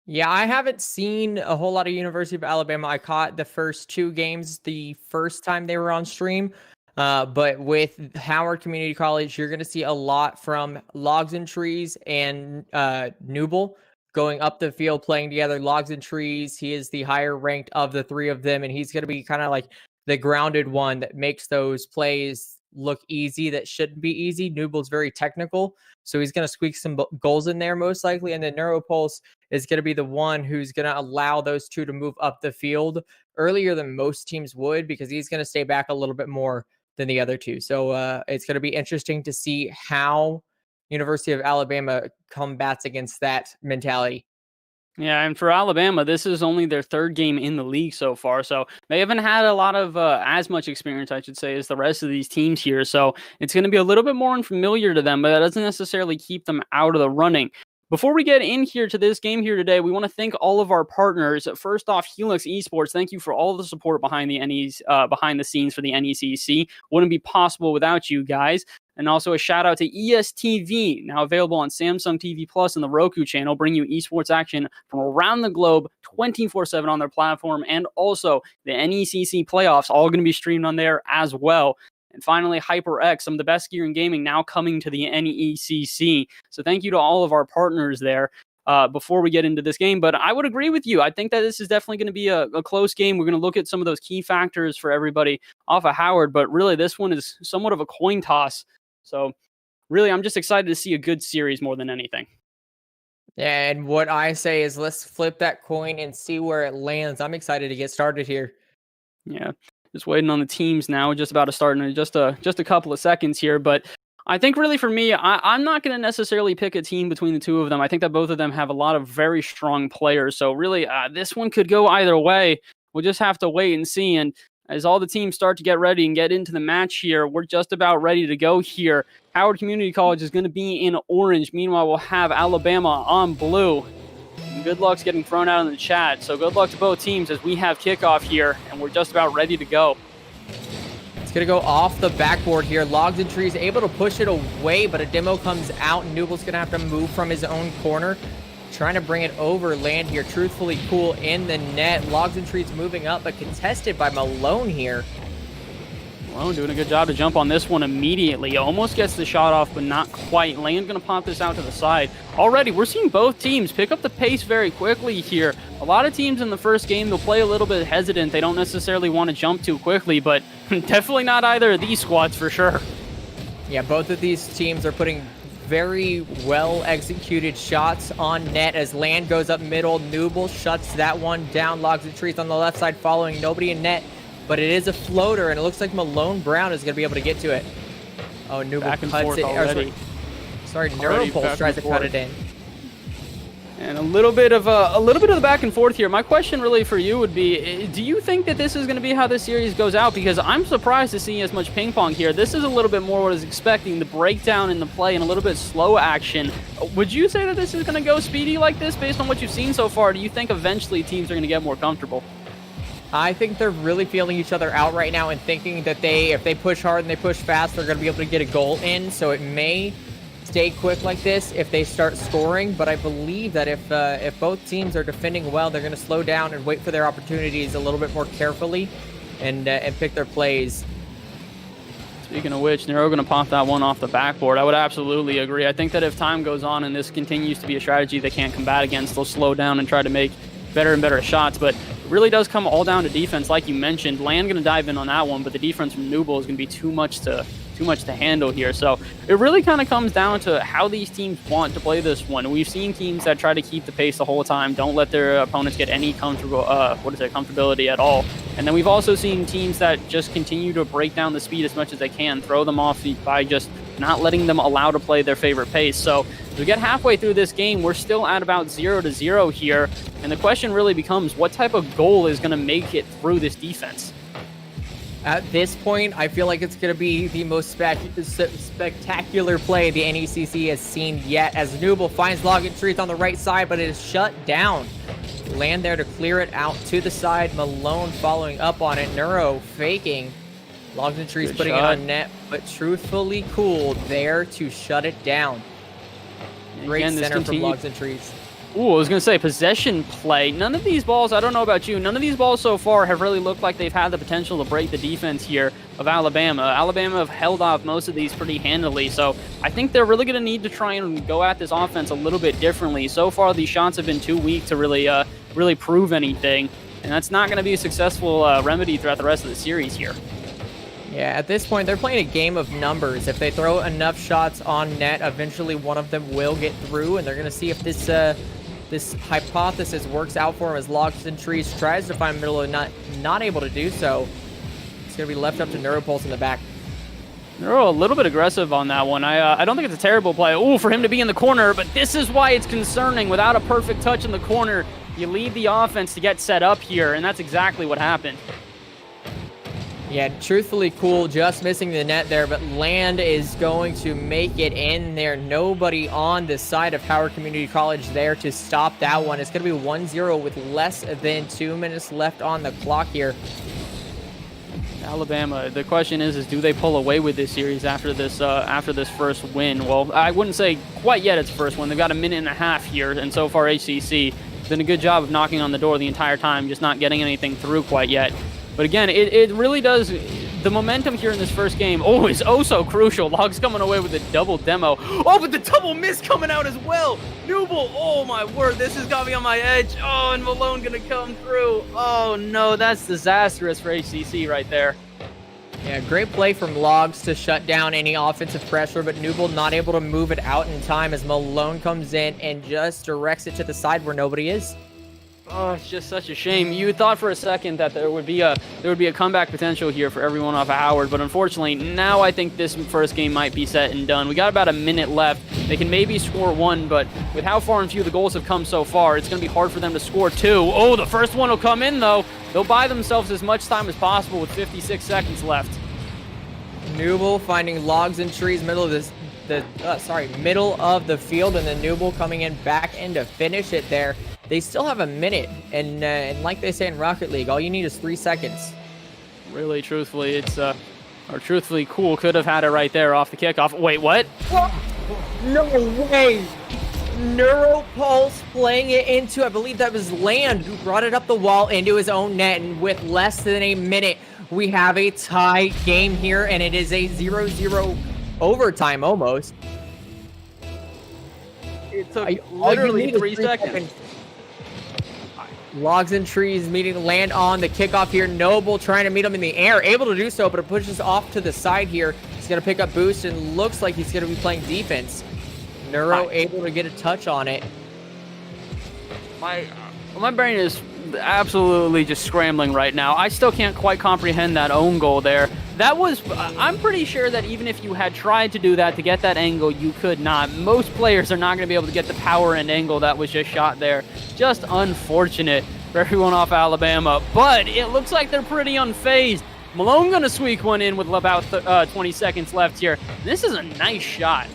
Yeah, I haven't seen a whole lot of University of Alabama. I caught the first two games the first time they were on stream. But with Howard Community College, you're going to see a lot from Logs and Trees and Newble going up the field playing together. Logs and Trees, he is the higher ranked of the three of them, and he's going to be kind of like the grounded one that makes those plays look easy that shouldn't be easy. Newble's very technical, so he's going to squeak some goals in there most likely, and then Neuropulse is going to be the one who's going to allow those two to move up the field earlier than most teams would, because he's going to stay back a little bit more than the other two. So it's going to be interesting to see how University of Alabama combats against that mentality. Yeah, and for Alabama, this is only their third game in the league so far, so they haven't had a lot of as much experience, I should say, as the rest of these teams here. So it's going to be a little bit more unfamiliar to them, but that doesn't necessarily keep them out of the running. Before we get in here to this game here today, we want to thank all of our partners. First off, Helix Esports. Thank you for all the support behind the scenes for the NECC. Wouldn't be possible without you guys. And also a shout out to ESTV, now available on Samsung TV Plus and the Roku channel, bringing you esports action from around the globe 24/7 on their platform, and also the NECC playoffs, all going to be streamed on there as well. And finally, HyperX, some of the best gear in gaming now coming to the NECC. So thank you to all of our partners there before we get into this game. But I would agree with you. I think that this is definitely going to be a close game. We're going to look at some of those key factors for everybody off of Howard. But really, this one is somewhat of a coin toss. So really, I'm just excited to see a good series more than anything. And what I say is let's flip that coin and see where it lands. I'm excited to get started here. Yeah. Just waiting on the teams now, just about to start in just a couple of seconds here. But I think really for me, I'm not going to necessarily pick a team between the two of them. I think that both of them have a lot of very strong players. So really, this one could go either way. We'll just have to wait and see. And as all the teams start to get ready and get into the match here, we're just about ready to go here. Howard Community College is going to be in orange. Meanwhile, we'll have Alabama on blue. Good luck's getting thrown out in the chat. So good luck to both teams as we have kickoff here, and we're just about ready to go. It's going to go off the backboard here. Logs and Trees able to push it away, but a demo comes out. Newble's going to have to move from his own corner. Trying to bring it over land here. Truthfully cool in the net. Logs and Trees moving up, but contested by Malone here. Malone doing a good job to jump on this one immediately. Almost gets the shot off, but not quite. Land going to pop this out to the side. Already, we're seeing both teams pick up the pace very quickly here. A lot of teams in the first game, they'll play a little bit hesitant. They don't necessarily want to jump too quickly, but definitely not either of these squads for sure. Yeah, both of these teams are putting very well executed shots on net as Land goes up middle. Newble shuts that one down. Logs and Trees on the left side following. Nobody in net. But it is a floater, and it looks like Malone Brown is going to be able to get to it. Oh, Newble cuts it. Sorry, Neuropulse tries to cut it in. And a little bit of the back and forth here. My question really for you would be, do you think that this is going to be how this series goes out? Because I'm surprised to see as much ping pong here. This is a little bit more what I was expecting, the breakdown in the play and a little bit slow action. Would you say that this is going to go speedy like this based on what you've seen so far? Do you think eventually teams are going to get more comfortable? I think they're really feeling each other out right now and thinking that if they push hard and they push fast, they're going to be able to get a goal in. So it may stay quick like this if they start scoring. But I believe that if both teams are defending well, they're going to slow down and wait for their opportunities a little bit more carefully and pick their plays. Speaking of which, they're going to pop that one off the backboard. I would absolutely agree. I think that if time goes on and this continues to be a strategy they can't combat against, they'll slow down and try to make better and better shots. But it really does come all down to defense, like you mentioned. Land going to dive in on that one, but the defense from Newble is going to be too much to too much to handle here. So it really kind of comes down to how these teams want to play this one. We've seen teams that try to keep the pace the whole time, don't let their opponents get any comfortability at all. And then we've also seen teams that just continue to break down the speed as much as they can, throw them off by just not letting them allow to play their favorite pace. So as we get halfway through this game, we're still at about 0-0 here. And the question really becomes, what type of goal is going to make it through this defense? At this point, I feel like it's going to be the most spectacular play the NECC has seen yet, as Nooble finds Logan Trees on the right side, but it is shut down. Land there to clear it out to the side. Malone following up on it. Neuro faking. Logs and Trees putting it on net, but truthfully cool there to shut it down. Great center from Logs and Trees. Ooh, I was going to say possession play. None of these balls, I don't know about you, none of these balls so far have really looked like they've had the potential to break the defense here of Alabama. Alabama have held off most of these pretty handily, so I think they're really going to need to try and go at this offense a little bit differently. So far, these shots have been too weak to really prove anything, and that's not going to be a successful remedy throughout the rest of the series here. Yeah, at this point, they're playing a game of numbers. If they throw enough shots on net, eventually one of them will get through, and they're going to see if this hypothesis works out for him, as Logs and Trees tries to find middle and not able to do so. It's going to be left up to Neuropulse in the back. Neuro a little bit aggressive on that one. I don't think it's a terrible play. Ooh, for him to be in the corner, but this is why it's concerning. Without a perfect touch in the corner, you leave the offense to get set up here, and that's exactly what happened. Yeah, truthfully cool, just missing the net there, but Land is going to make it in there. Nobody on the side of Howard Community College there to stop that one. It's going to be 1-0 with less than 2 minutes left on the clock here. Alabama, the question is do they pull away with this series after this first win? Well, I wouldn't say quite yet it's first win. They've got a minute and a half here, and so far HCC has done a good job of knocking on the door the entire time, just not getting anything through quite yet. But again, it really does, the momentum here in this first game, is oh so crucial. Logs coming away with a double demo. Oh, but the double miss coming out as well. Nooble, oh my word, this has got me on my edge. Oh, and Malone gonna come through. Oh no, that's disastrous for HCC right there. Yeah, great play from Logs to shut down any offensive pressure, but Nooble not able to move it out in time as Malone comes in and just directs it to the side where nobody is. Oh, it's just such a shame. You thought for a second that there would be a comeback potential here for everyone off of Howard, but unfortunately, now I think this first game might be set and done. We got about a minute left. They can maybe score one, but with how far and few the goals have come so far, it's going to be hard for them to score two. Oh, the first one will come in, though. They'll buy themselves as much time as possible with 56 seconds left. Nooble finding Logs and Trees middle of middle of the field, and then Nooble coming in back in to finish it there. They still have a minute, and like they say in Rocket League, all you need is 3 seconds. Really, truthfully, truthfully, Cool could have had it right there off the kickoff. Wait, what? No way! Neuropulse playing it into, I believe that was Land, who brought it up the wall into his own net, and with less than a minute, we have a tie game here, and it is a 0-0 overtime almost. It took literally 3 seconds. Logs and Trees meeting Land on the kickoff here. Noble trying to meet him in the air, able to do so, but it pushes off to the side here. He's going to pick up boost and looks like he's going to be playing defense. Neuro able to get a touch on it. My brain is absolutely just scrambling right now. I still can't quite comprehend that own goal there. That was, I'm pretty sure that even if you had tried to do that to get that angle, you could not. Most players are not going to be able to get the power and angle that was just shot there. Just unfortunate for everyone off Alabama, but it looks like they're pretty unfazed. Malone going to squeak one in with about 20 seconds left here. This is a nice shot.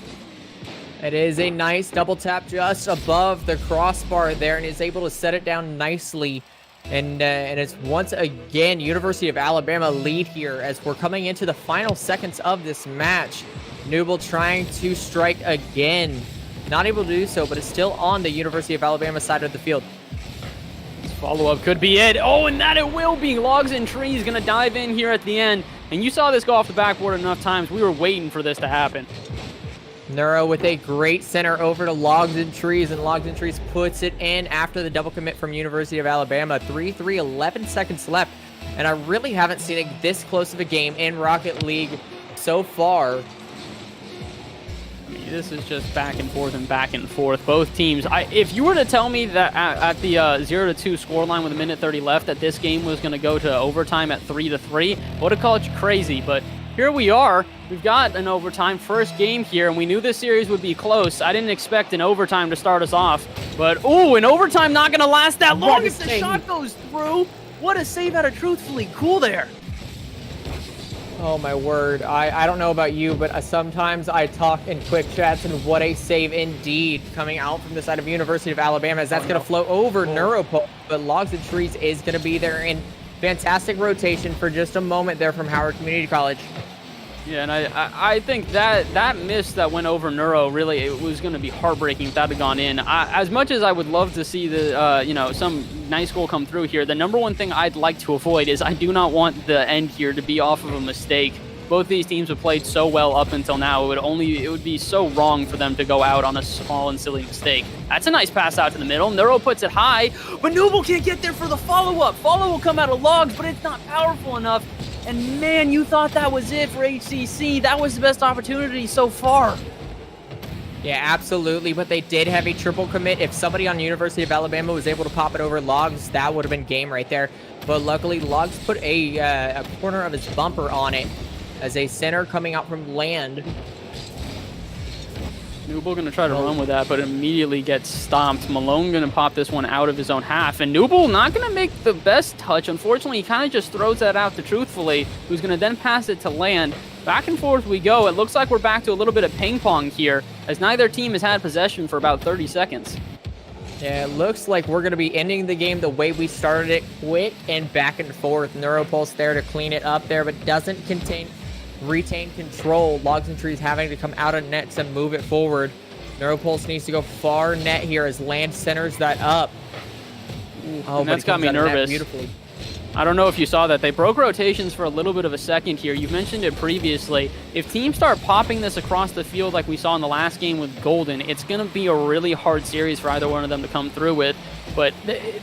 It is a nice double tap just above the crossbar there, and is able to set it down nicely. And it's once again University of Alabama lead here as we're coming into the final seconds of this match. Nooble trying to strike again. Not able to do so, but it's still on the University of Alabama side of the field. This follow-up could be it. Oh, and that it will be. Logs and Trees going to dive in here at the end. And you saw this go off the backboard enough times. We were waiting for this to happen. Neuro with a great center over to Logs and Trees, and Logs and Trees puts it in after the double commit from University of Alabama. 3-3, 11 seconds left, and I really haven't seen it this close of a game in Rocket League so far. I mean, this is just back and forth and back and forth. Both teams. If you were to tell me that at the 0-2 scoreline with a minute 30 left that this game was going to go to overtime at 3-3, I would have called you crazy. But here we are. We've got an overtime first game here, and we knew this series would be close. I didn't expect an overtime to start us off. But, ooh, an overtime not going to last that long if the shot goes through. What a save out of Truthfully Cool there. Oh my word. I don't know about you, but sometimes I talk in quick chats, and what a save indeed coming out from the side of University of Alabama, as that's going to flow over Neuropole, but Logs and Trees is going to be there in fantastic rotation for just a moment there from Howard Community College. Yeah, and I think that miss that went over Neuro, really, it was going to be heartbreaking if that had gone in. As much as I would love to see the some nice goal come through here, the number one thing I'd like to avoid is I do not want the end here to be off of a mistake. Both these teams have played so well up until now. It would be so wrong for them to go out on a small and silly mistake. That's a nice pass out to the middle. Neuro puts it high, but Noble can't get there for the follow-up. Follow will come out of Logs, but it's not powerful enough. And man, you thought that was it for HCC. That was the best opportunity so far. Yeah, absolutely, but they did have a triple commit. If somebody on University of Alabama was able to pop it over Logs, that would have been game right there. But luckily, Logs put a corner of his bumper on it as a center coming out from land. Newble going to try to run with that, but immediately gets stomped. Malone going to pop this one out of his own half, and Newble not going to make the best touch. Unfortunately, he kind of just throws that out to Truthfully, who's going to then pass it to land. Back and forth we go. It looks like we're back to a little bit of ping pong here, as neither team has had possession for about 30 seconds. Yeah, it looks like we're going to be ending the game the way we started it, quick and back and forth. Neuropulse there to clean it up there, but doesn't retain control. Logs and Trees having to come out of net to move it forward. Neuropulse needs to go far net here as land centers that up. Oh, that's got me nervous. Beautifully. I don't know if you saw that. They broke rotations for a little bit of a second here. You've mentioned it previously. If teams start popping this across the field like we saw in the last game with Golden, it's going to be a really hard series for either one of them to come through with. But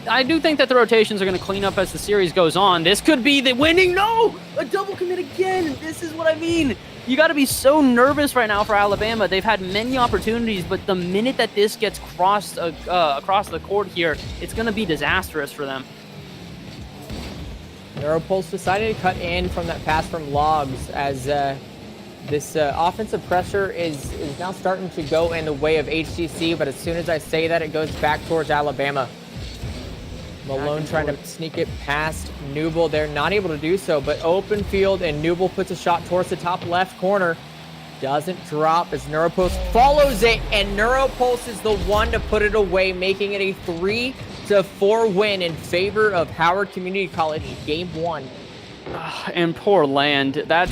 I do think that the rotations are going to clean up as the series goes on. This could be the winning. No! A double commit again. This is what I mean. You got to be so nervous right now for Alabama. They've had many opportunities, but the minute that this gets crossed across the court here, it's going to be disastrous for them. Neuropulse decided to cut in from that pass from Logs as this offensive pressure is now starting to go in the way of HTC, but as soon as I say that, it goes back towards Alabama. Malone trying to sneak it past Newble. They're not able to do so, but open field, and Newble puts a shot towards the top left corner. Doesn't drop as Neuropulse follows it, and Neuropulse is the one to put it away, making it a 3-4 win in favor of Howard Community College, Game 1. And poor Land. That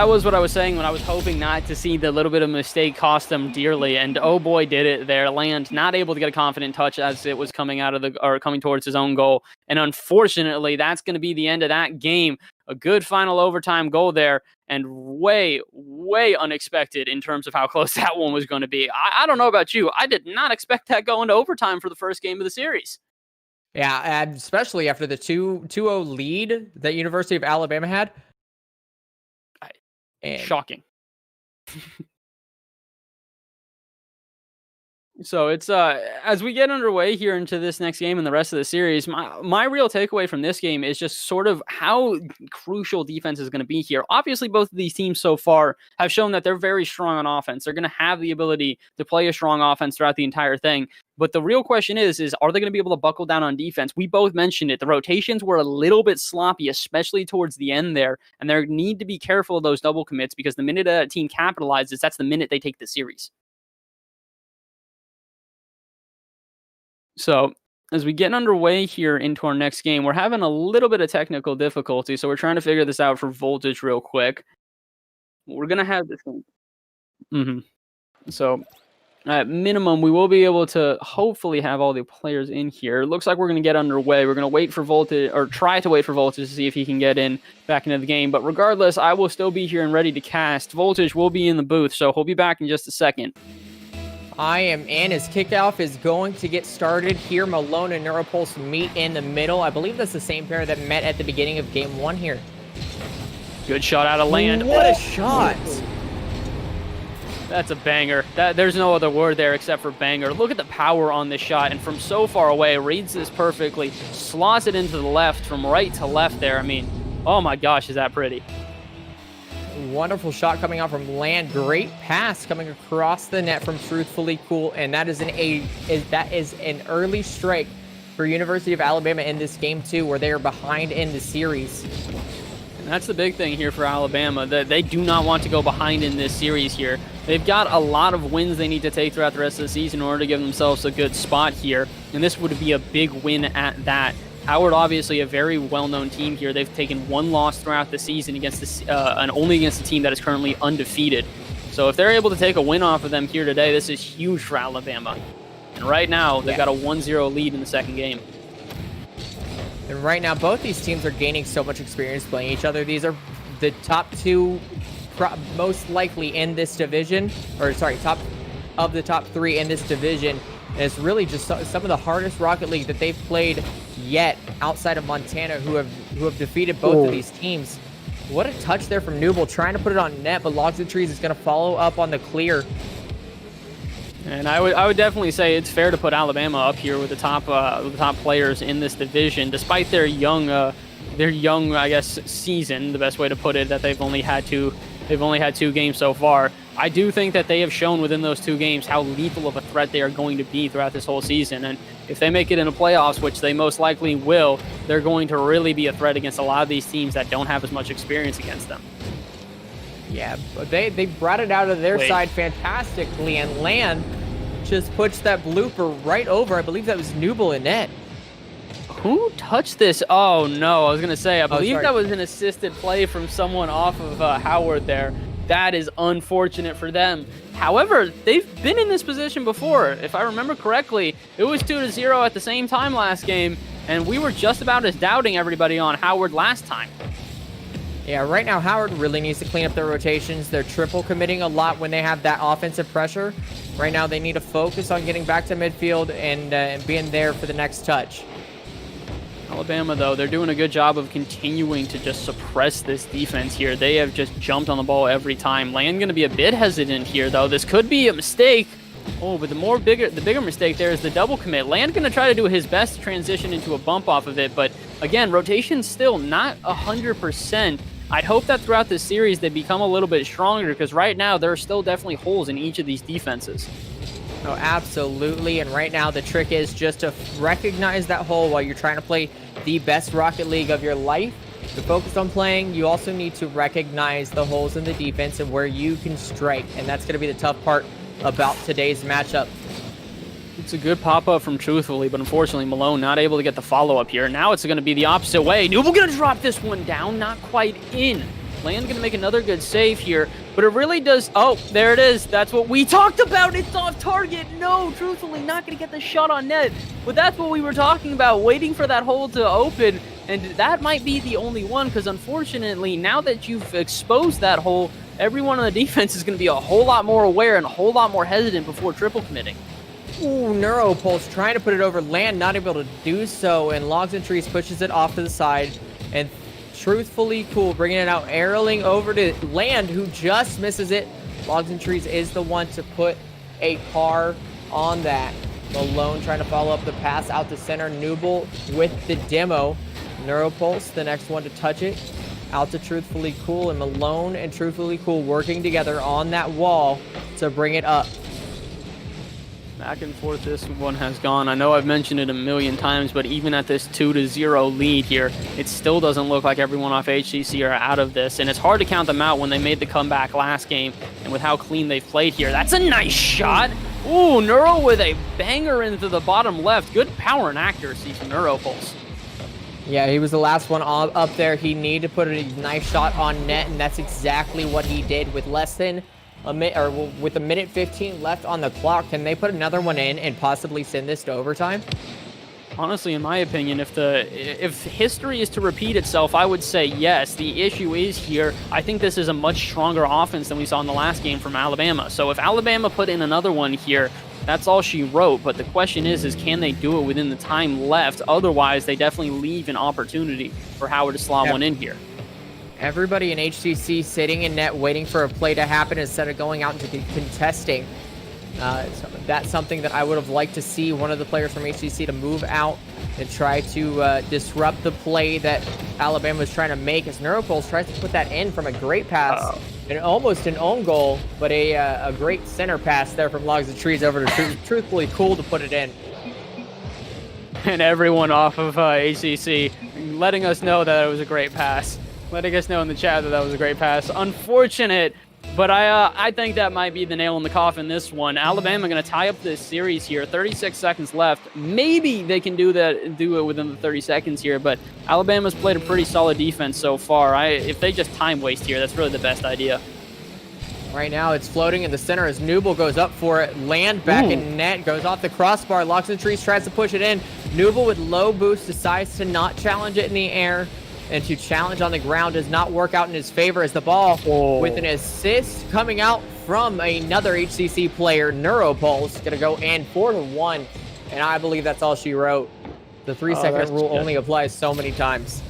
was what I was saying when I was hoping not to see the little bit of mistake cost them dearly, and oh boy did it there. Land not able to get a confident touch as it was coming towards his own goal, and unfortunately that's going to be the end of that game. A good final overtime goal there, and way unexpected in terms of how close that one was going to be. I don't know about you. I did not expect that going to overtime for the first game of the series. Yeah, and especially after the 2-0 lead that University of Alabama had. Shocking. So it's as we get underway here into this next game and the rest of the series, my real takeaway from this game is just sort of how crucial defense is going to be here. Obviously, both of these teams so far have shown that they're very strong on offense. They're going to have the ability to play a strong offense throughout the entire thing. But the real question is are they going to be able to buckle down on defense? We both mentioned it. The rotations were a little bit sloppy, especially towards the end there. And they need to be careful of those double commits because the minute a team capitalizes, that's the minute they take the series. So as we get underway here into our next game, we're having a little bit of technical difficulty. So we're trying to figure this out for Voltage real quick. We're going to have this thing. So at minimum, we will be able to hopefully have all the players in here. It looks like we're going to get underway. We're going to wait for Voltage, or try to wait for Voltage to see if he can get back into the game. But regardless, I will still be here and ready to cast. Voltage will be in the booth, so he'll be back in just a second. I am in. His kickoff is going to get started here. Malone and Neuropulse meet in the middle. I believe that's the same pair that met at the beginning of Game 1 here. Good shot out of Land. What a shot! That's a banger. There's no other word there except for banger. Look at the power on this shot, and from so far away, reads this perfectly, slots it into the left, from right to left there. I mean, oh my gosh, is that pretty. Wonderful shot coming out from Land. Great pass coming across the net from Truthfully Cool, and that is an early strike for University of Alabama in this game too, where they are behind in the series. And that's the big thing here for Alabama, that they do not want to go behind in this series here. They've got a lot of wins they need to take throughout the rest of the season in order to give themselves a good spot here, and this would be a big win at that. Howard, obviously a very well-known team here. They've taken one loss throughout the season against this, and only against a team that is currently undefeated. So if they're able to take a win off of them here today, this is huge for Alabama. And right now, they've got a 1-0 lead in the second game. And right now, both these teams are gaining so much experience playing each other. These are the top two most likely in this division, or sorry, top of the top three in this division. And it's really just some of the hardest Rocket League that they've played yet outside of Montana, who have defeated both of these teams. What a touch there from Nooble, trying to put it on net, but Logs and Trees is going to follow up on the clear. And I would definitely say it's fair to put Alabama up here with the top players in this division, despite their young I guess season, the best way to put it, that they've only had two games so far. I do think that they have shown within those 2 games how lethal of a threat they are going to be throughout this whole season. And if they make it in the playoffs, which they most likely will, they're going to really be a threat against a lot of these teams that don't have as much experience against them. Yeah, but they brought it out of their side fantastically, and Land just puts that blooper right over. I believe that was Nooble in net. Who touched this? Oh no, I was gonna say, I believe sorry. that was an assisted play from someone off of Howard there. That is unfortunate for them. However, they've been in this position before. If I remember correctly, it was 2-0 at the same time last game, and we were just about as doubting everybody on Howard last time. Yeah, right now Howard really needs to clean up their rotations. They're triple committing a lot when they have that offensive pressure. Right now they need to focus on getting back to midfield and being there for the next touch. Alabama, though, they're doing a good job of continuing to just suppress this defense here. They have just jumped on the ball every time. Land going to be a bit hesitant here, though. This could be a mistake. Oh, but the bigger mistake there is the double commit. Land going to try to do his best to transition into a bump off of it, but again, rotation's still not 100%. I'd hope that throughout this series they become a little bit stronger, because right now there are still definitely holes in each of these defenses. Oh, absolutely. And right now the trick is just to recognize that hole while you're trying to play the best Rocket League of your life. To focus on playing, you also need to recognize the holes in the defense and where you can strike. And that's going to be the tough part about today's matchup. It's a good pop-up from Truthfully, but unfortunately Malone not able to get the follow-up here. Now it's going to be the opposite way. Nooble going to drop this one down, not quite in. Land going to make another good save here, but it really does... Oh, there it is. That's what we talked about. It's off target. No, Truthfully not going to get the shot on net, but that's what we were talking about, waiting for that hole to open, and that might be the only one, because unfortunately, now that you've exposed that hole, everyone on the defense is going to be a whole lot more aware and a whole lot more hesitant before triple committing. Ooh, Neuropulse trying to put it over. Land not able to do so, and Logs and Trees pushes it off to the side, and Truthfully Cool bringing it out, arrowing over to Land, who just misses it. Logs and Trees is the one to put a par on that. Malone trying to follow up the pass out to center. Nooble with the demo. Neuropulse, the next one to touch it. Out to Truthfully Cool, and Malone and Truthfully Cool working together on that wall to bring it up. Back and forth this one has gone. I know I've mentioned it a million times, but even at this 2-0 lead here, it still doesn't look like everyone off HCC are out of this. And it's hard to count them out when they made the comeback last game and with how clean they've played here. That's a nice shot. Ooh, Neuro with a banger into the bottom left. Good power and accuracy from Neuropulse. Yeah, he was the last one up there. He needed to put a nice shot on net, and that's exactly what he did with less than with a minute 15 left on the clock. Can they put another one in and possibly send this to overtime? Honestly, in my opinion, if history is to repeat itself, I would say yes. The issue is here, I think this is a much stronger offense than we saw in the last game from Alabama. So if Alabama put in another one here, that's all she wrote. But the question is can they do it within the time left? Otherwise, they definitely leave an opportunity for Howard to slot one in here. Everybody in HCC sitting in net waiting for a play to happen instead of going out into contesting. So that's something that I would have liked to see one of the players from HCC to move out and try to disrupt the play that Alabama was trying to make, as Neuropulse tries to put that in from a great pass and almost an own goal, but a great center pass there from Logs and Trees over to Truthfully Cool to put it in. And everyone off of HCC letting us know that it was a great pass. Letting us know in the chat that was a great pass. Unfortunate, but I think that might be the nail in the coffin this one. Alabama going to tie up this series here. 36 seconds left. Maybe they can do it within the 30 seconds here, but Alabama's played a pretty solid defense so far. If they just time waste here, that's really the best idea. Right now it's floating in the center as Nooble goes up for it. Land back in net, goes off the crossbar. Logs and Trees tries to push it in. Nooble with low boost decides to not challenge it in the air, and to challenge on the ground does not work out in his favor, as the ball with an assist coming out from another HCC player, Neuropulse, gonna go in 4-1, and I believe that's all she wrote. The 3-second rule only applies so many times.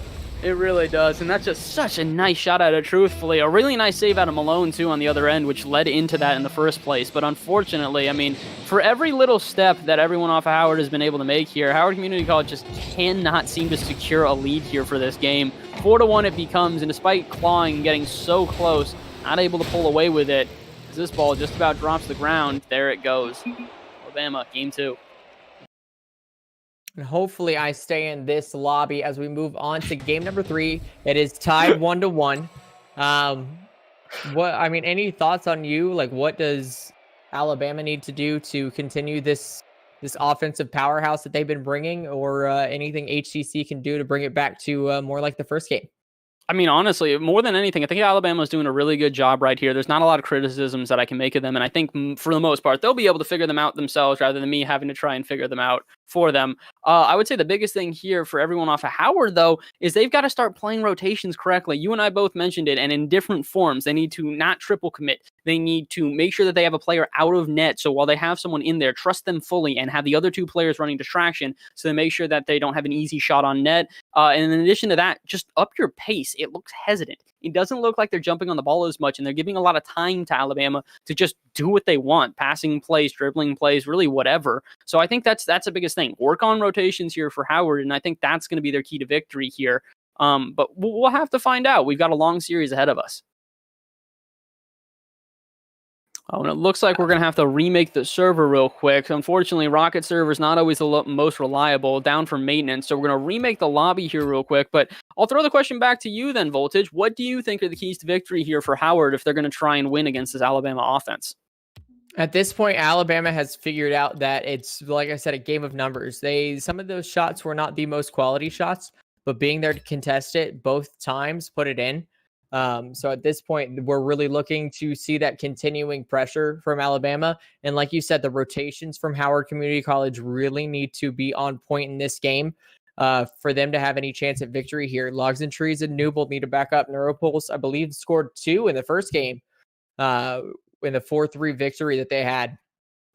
It really does, and that's just such a nice shot at it, Truthfully. A really nice save out of Malone, too, on the other end, which led into that in the first place. But unfortunately, I mean, for every little step that everyone off of Howard has been able to make here, Howard Community College just cannot seem to secure a lead here for this game. 4-1 it becomes, and despite clawing and getting so close, not able to pull away with it, as this ball just about drops to the ground. There it goes. Alabama, game 2. And hopefully I stay in this lobby as we move on to game number 3. It is tied 1-1. Any thoughts on you? Like, what does Alabama need to do to continue this offensive powerhouse that they've been bringing, or anything HCC can do to bring it back to more like the first game? I mean, honestly, more than anything, I think Alabama's doing a really good job right here. There's not a lot of criticisms that I can make of them, and I think for the most part, they'll be able to figure them out themselves rather than me having to try and figure them out for them. I would say the biggest thing here for everyone off of Howard, though, is they've got to start playing rotations correctly. You and I both mentioned it, and in different forms. They need to not triple commit. They need to make sure that they have a player out of net, so while they have someone in there, trust them fully and have the other two players running distraction, so they make sure that they don't have an easy shot on net. And in addition to that, just up your pace. It looks hesitant. It doesn't look like they're jumping on the ball as much, and they're giving a lot of time to Alabama to just do what they want, passing plays, dribbling plays, really whatever. So I think that's the biggest thing. Work on rotations here for Howard, and I think that's going to be their key to victory here. But we'll have to find out. We've got a long series ahead of us. Oh, and it looks like we're going to have to remake the server real quick. Unfortunately, Rocket server is not always the most reliable, down for maintenance. So we're going to remake the lobby here real quick. But I'll throw the question back to you then, Voltage. What do you think are the keys to victory here for Howard if they're going to try and win against this Alabama offense? At this point, Alabama has figured out that it's, like I said, a game of numbers. Some of those shots were not the most quality shots, but being there to contest it both times put it in. So at this point, we're really looking to see that continuing pressure from Alabama. And like you said, the rotations from Howard Community College really need to be on point in this game for them to have any chance at victory here. Logs and Trees and Nooble need to back up. Neuropulse, I believe, scored 2 in the first game in the 4-3 victory that they had.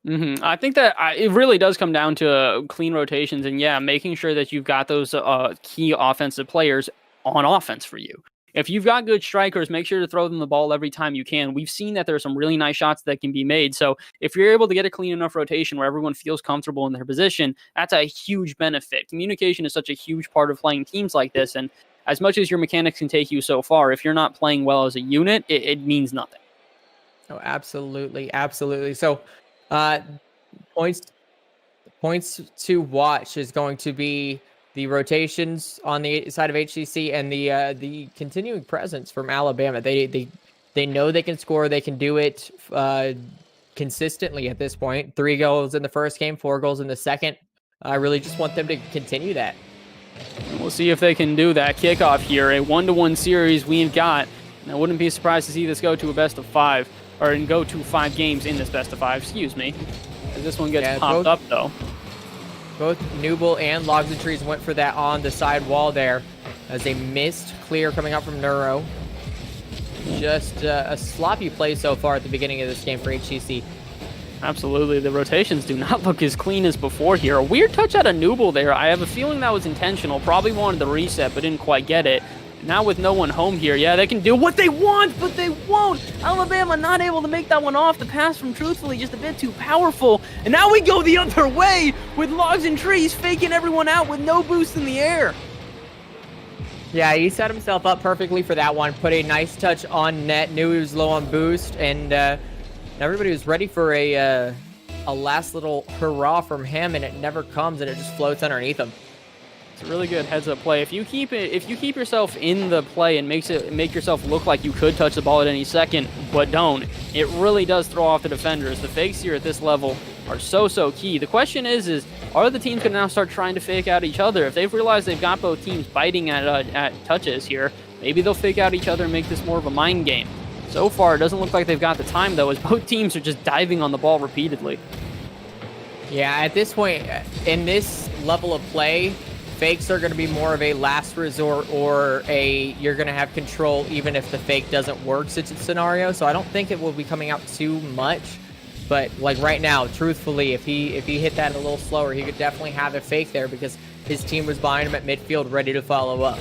I think that it really does come down to clean rotations and, making sure that you've got those key offensive players on offense for you. If you've got good strikers, make sure to throw them the ball every time you can. We've seen that there are some really nice shots that can be made. So if you're able to get a clean enough rotation where everyone feels comfortable in their position, that's a huge benefit. Communication is such a huge part of playing teams like this. And as much as your mechanics can take you so far, if you're not playing well as a unit, it means nothing. Oh, absolutely. Absolutely. So points to watch is going to be the rotations on the side of HCC and the continuing presence from Alabama. They know they can score. They can do it consistently at this point. 3 goals in the first game, 4 goals in the second. I really just want them to continue that. We'll see if they can do that. Kickoff here, a 1-1 series we've got. And I wouldn't be surprised to see this go to a best of 5, or go to 5 games in this best of 5. Excuse me. As this one gets popped up though. Both Nooble and Logs and Trees went for that on the side wall there as they missed clear coming out from Neuro. Just a sloppy play so far at the beginning of this game for HCC. Absolutely. The rotations do not look as clean as before here. A weird touch out of Nooble there. I have a feeling that was intentional. Probably wanted the reset, but didn't quite get it. Now with no one home here, yeah, they can do what they want, but they won't. Alabama not able to make that one off. The pass from Truthfully just a bit too powerful. And now we go the other way with Logs and Trees faking everyone out with no boost in the air. Yeah, he set himself up perfectly for that one. Put a nice touch on net. Knew he was low on boost, and everybody was ready for a last little hurrah from him, and it never comes, and it just floats underneath him. It's a really good heads-up play. If you keep yourself in the play and make yourself look like you could touch the ball at any second, but don't, it really does throw off the defenders. The fakes here at this level are so key. The question is are the teams going to now start trying to fake out each other? If they've realized they've got both teams biting at touches here, maybe they'll fake out each other and make this more of a mind game. So far, it doesn't look like they've got the time, though, as both teams are just diving on the ball repeatedly. Yeah, at this point, in this level of play, fakes are going to be more of a last resort, or you're going to have control even if the fake doesn't work scenario. So I don't think it will be coming out too much. But like right now, truthfully, if he hit that a little slower, he could definitely have a fake there because his team was behind him at midfield ready to follow up.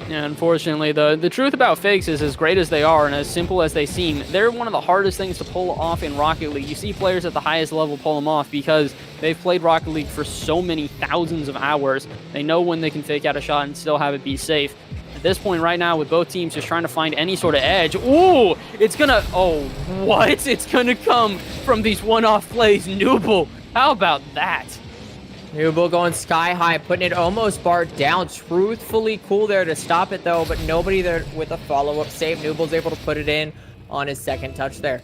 Yeah, unfortunately, the truth about fakes is, as great as they are and as simple as they seem, they're one of the hardest things to pull off in Rocket League. You see players at the highest level pull them off because they've played Rocket League for so many thousands of hours. They know when they can fake out a shot and still have it be safe. At this point right now, with both teams just trying to find any sort of edge, ooh, it's gonna, oh, what? It's gonna come from these one-off plays. Nooble, how about that? Nooble going sky high, putting it almost barred down. Truthfully cool there to stop it, though, but nobody there with a follow-up save. Nooble's able to put it in on his second touch there.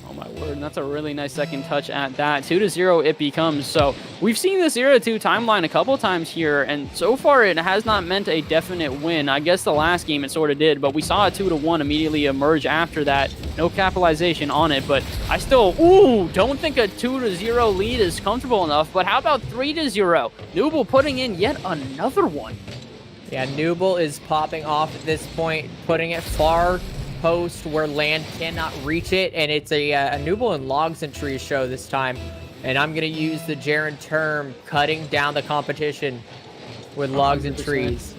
Oh, my word. And that's a really nice second touch at that. 2-0 it becomes. So we've seen this 0-2 timeline a couple times here, and so far it has not meant a definite win. I guess the last game it sort of did, but we saw a 2-1 immediately emerge after that. No capitalization on it, but I still, don't think a 2-0 lead is comfortable enough. But how about 3-0? Nooble putting in yet another one. Yeah, Nooble is popping off at this point, putting it far post where land cannot reach it, and it's a Nooble and Logs and Trees show this time. And I'm going to use the Jaron term, cutting down the competition with Logs 100%. And Trees.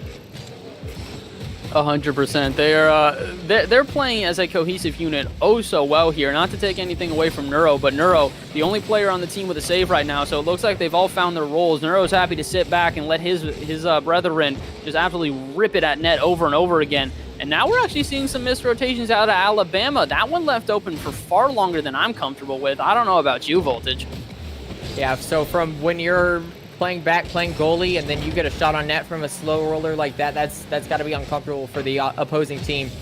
100%. They're playing as a cohesive unit so well here. Not to take anything away from Neuro, but Neuro, the only player on the team with a save right now, so it looks like they've all found their roles. Neuro's happy to sit back and let his brethren just absolutely rip it at net over and over again. And now we're actually seeing some missed rotations out of Alabama. That one left open for far longer than I'm comfortable with. I don't know about you, Voltage. Yeah, so from when you're playing goalie, and then you get a shot on net from a slow roller like that, that's got to be uncomfortable for the opposing team.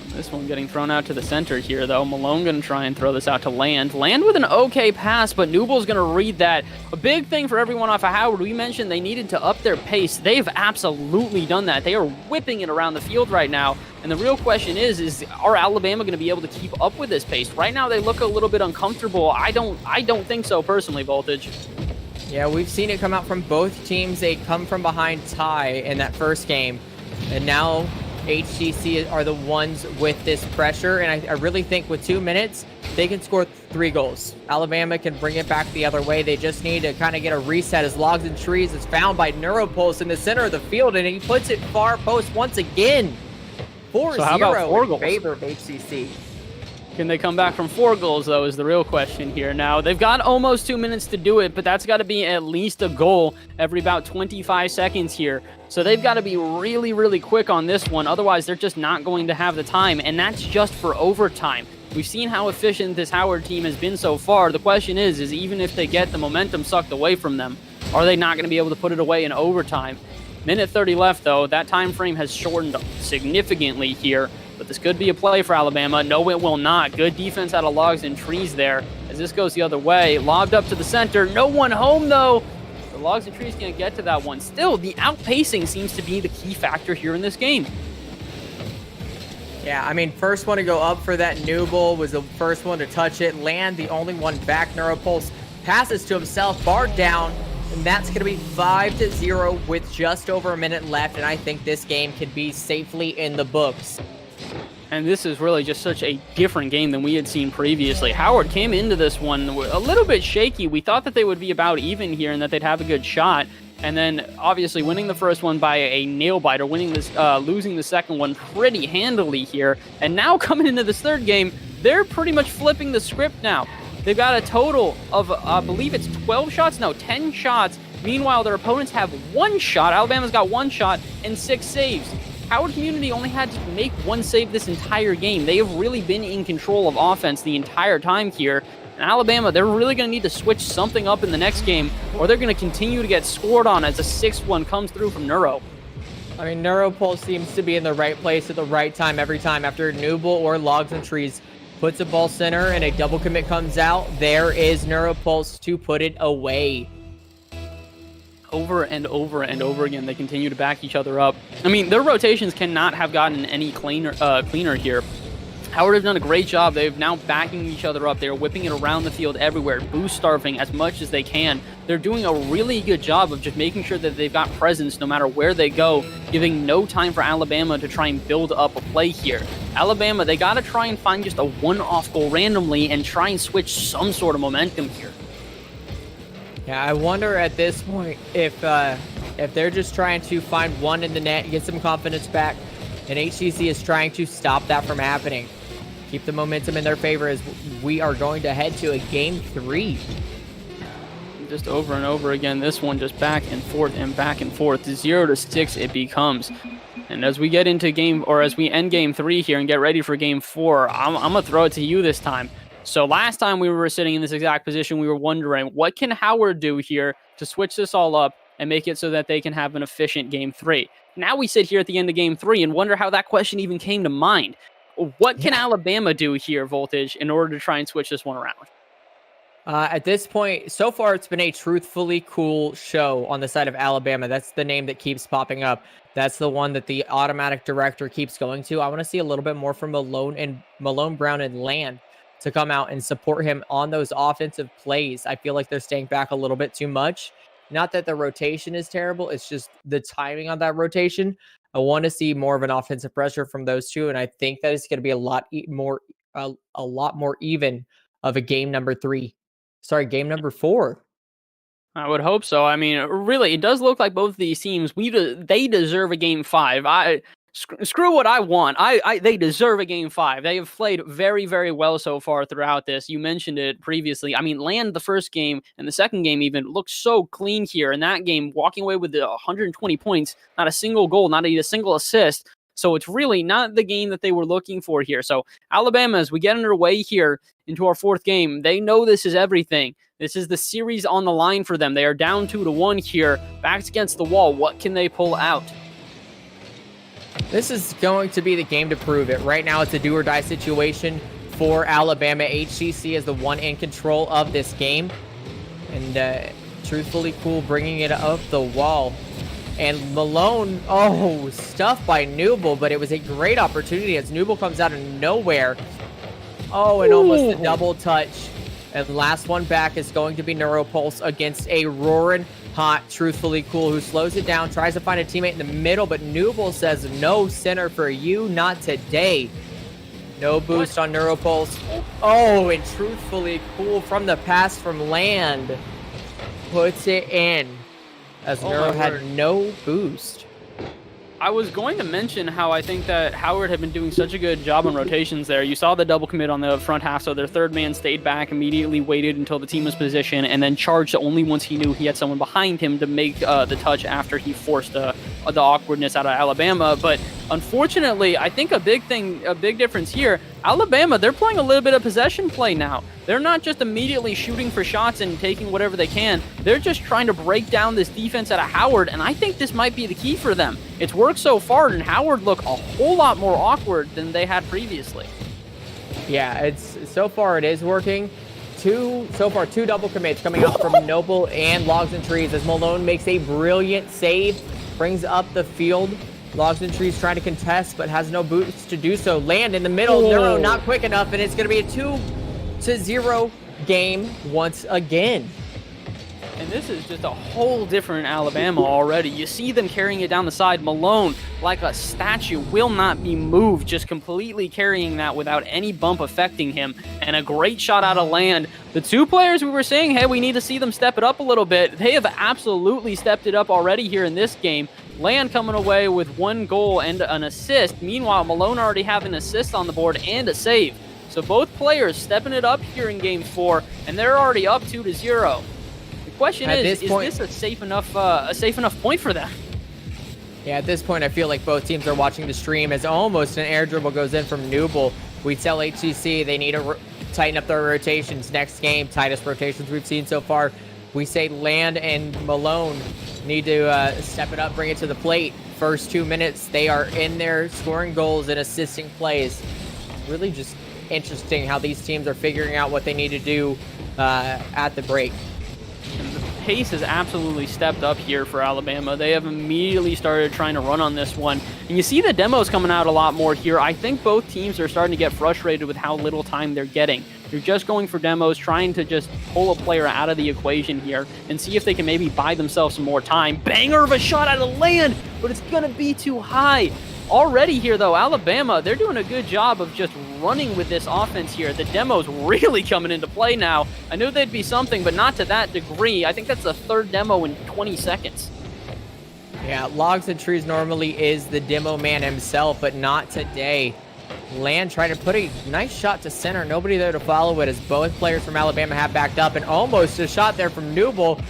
This one getting thrown out to the center here, though. Malone going to try and throw this out to Land. Land with an okay pass, but Nooble's going to read that. A big thing for everyone off of Howard, we mentioned they needed to up their pace. They've absolutely done that. They are whipping it around the field right now. And the real question is are Alabama going to be able to keep up with this pace? Right now, they look a little bit uncomfortable. I don't think so personally, Voltage. Yeah, we've seen it come out from both teams. They come from behind tie in that first game, and now HCC are the ones with this pressure, and I really think with 2 minutes, they can score 3 goals. Alabama can bring it back the other way. They just need to kind of get a reset as Logs and Trees is found by Neuropulse in the center of the field, and he puts it far post once again. 4-0 in favor of HCC. Can they come back from 4 goals, though, is the real question here. Now, they've got almost 2 minutes to do it, but that's got to be at least a goal every about 25 seconds here. So they've got to be really, really quick on this one. Otherwise, they're just not going to have the time, and that's just for overtime. We've seen how efficient this Howard team has been so far. The question is even if they get the momentum sucked away from them, are they not going to be able to put it away in overtime? Minute 30 left, though. That time frame has shortened significantly here. But this could be a play for Alabama. No, it will not. Good defense out of Logs and Trees there. As this goes the other way, lobbed up to the center. No one home, though. The Logs and Trees can't get to that one. Still, the outpacing seems to be the key factor here in this game. Yeah, I mean, first one to go up for that Nooble was the first one to touch it. Land, the only one back. Neuropulse passes to himself, barred down. And that's going to be 5-0 with just over a minute left. And I think this game can be safely in the books. And this is really just such a different game than we had seen previously. Howard came into this one a little bit shaky. We thought that they would be about even here and that they'd have a good shot. And then obviously winning the first one by a nail biter, winning this, losing the second one pretty handily here. And now coming into this third game, they're pretty much flipping the script now. They've got a total of, I believe it's 12 shots? No, 10 shots. Meanwhile, their opponents have 1 shot. Alabama's got 1 shot and 6 saves. Howard Community only had to make 1 save this entire game. They have really been in control of offense the entire time here. And Alabama, they're really going to need to switch something up in the next game, or they're going to continue to get scored on as a 6-1 comes through from Neuro. I mean, NeuroPulse seems to be in the right place at the right time every time. After Nooble or Logs and Trees puts a ball center and a double commit comes out, there is NeuroPulse to put it away. Over and over and over again, they continue to back each other up. I mean, their rotations cannot have gotten any cleaner here. Howard have done a great job. They've now backing each other up. They're whipping it around the field everywhere, boost starving as much as they can. They're doing a really good job of just making sure that they've got presence no matter where they go, giving no time for Alabama to try and build up a play here. Alabama, they got to try and find just a one-off goal randomly and try and switch some sort of momentum here. Yeah, I wonder at this point if they're just trying to find one in the net, get some confidence back, and HCC is trying to stop that from happening. Keep the momentum in their favor as we are going to head to a game 3. Just over and over again, this one just back and forth and back and forth. 0-6 it becomes. And as we get into as we end game 3 here and get ready for game 4, I'm going to throw it to you this time. So last time we were sitting in this exact position, we were wondering, what can Howard do here to switch this all up and make it so that they can have an efficient game 3? Now we sit here at the end of game 3 and wonder how that question even came to mind. What can Alabama do here, Voltage, in order to try and switch this one around? At this point, so far, it's been a truthfully cool show on the side of Alabama. That's the name that keeps popping up. That's the one that the automatic director keeps going to. I want to see a little bit more from Malone, Brown, and Land to come out and support him on those offensive plays. I feel like they're staying back a little bit too much. Not that the rotation is terrible. It's just the timing on that rotation. I want to see more of an offensive pressure from those two, and I think that it's going to be a lot more even of a game number 4. I would hope so. I mean, really, it does look like both of these teams, they deserve a game 5. Screw what I want. They deserve a game 5. They have played very, very well so far throughout this. You mentioned it previously. I mean, Land the first game and the second game even looked so clean here. In that game, walking away with 120 points, not a single goal, not a single assist. So it's really not the game that they were looking for here. So Alabama, as we get underway here into our 4th game, they know this is everything. This is the series on the line for them. They are down 2-1 here, backs against the wall. What can they pull out? This is going to be the game to prove it. Right now, it's a do-or-die situation for Alabama. HCC is the one in control of this game. And truthfully cool bringing it up the wall. And Malone, stuffed by Nooble, but it was a great opportunity as Nooble comes out of nowhere. And almost a double touch. And last one back is going to be NeuroPulse against a roaring hot, truthfully cool, who slows it down, tries to find a teammate in the middle, but Nooble says, no center for you, not today. No boost on NeuroPulse. And truthfully cool from the pass from Land. Puts it in. As Neuro had no boost. I was going to mention how I think that Howard had been doing such a good job on rotations there. You saw the double commit on the front half, so their third man stayed back, immediately waited until the team was positioned, and then charged only once he knew he had someone behind him to make the touch after he forced the awkwardness out of Alabama. But unfortunately, I think a big difference here, Alabama, they're playing a little bit of possession play now. They're not just immediately shooting for shots and taking whatever they can. They're just trying to break down this defense out of Howard, and I think this might be the key for them. It's worked so far, and Howard look a whole lot more awkward than they had previously. Yeah, so far it is working. Two double commits coming up from Noble and Logs and Trees as Malone makes a brilliant save, brings up the field. Logs and Trees trying to contest, but has no boots to do so. Land in the middle, Neuro not quick enough, and it's going to be a 2-0 game once again. And this is just a whole different Alabama already. You see them carrying it down the side. Malone, like a statue, will not be moved, just completely carrying that without any bump affecting him. And a great shot out of Land. The two players we were saying, hey, we need to see them step it up a little bit. They have absolutely stepped it up already here in this game. Land coming away with 1 goal and an assist. Meanwhile, Malone already having an assist on the board and a save. So both players stepping it up here in Game 4, and they're already up 2-0. The question is this a safe enough point for them? Yeah, at this point, I feel like both teams are watching the stream as almost an air dribble goes in from Nooble. We tell HCC they need to tighten up their rotations. Next game, tightest rotations we've seen so far. We say Land and Malone need to step it up, bring it to the plate. First 2 minutes, they are in there scoring goals and assisting plays. Really just interesting how these teams are figuring out what they need to do at the break. And the pace has absolutely stepped up here for Alabama. They have immediately started trying to run on this one. And you see the demos coming out a lot more here. I think both teams are starting to get frustrated with how little time they're getting. They're just going for demos, trying to just pull a player out of the equation here and see if they can maybe buy themselves some more time. Banger of a shot out of Land, but it's going to be too high. Already here, though, Alabama, they're doing a good job of just running with this offense here. The demo's really coming into play now. I knew they'd be something, but not to that degree. I think that's the 3rd demo in 20 seconds. Yeah, Logs and Trees normally is the demo man himself, but not today. Land trying to put a nice shot to center. Nobody there to follow it as both players from Alabama have backed up, and almost a shot there from Nooble.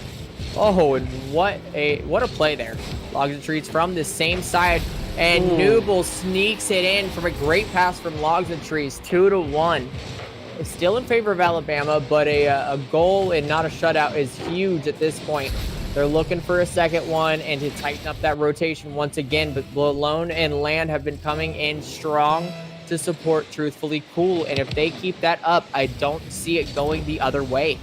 Oh, and what a play there. Logs and Trees from the same side. And Nooble sneaks it in from a great pass from Logs and Trees, 2-1. It's still in favor of Alabama, but a goal and not a shutout is huge at this point. They're looking for a second one and to tighten up that rotation once again, but Malone and Land have been coming in strong to support Truthfully Cool, and if they keep that up, I don't see it going the other way.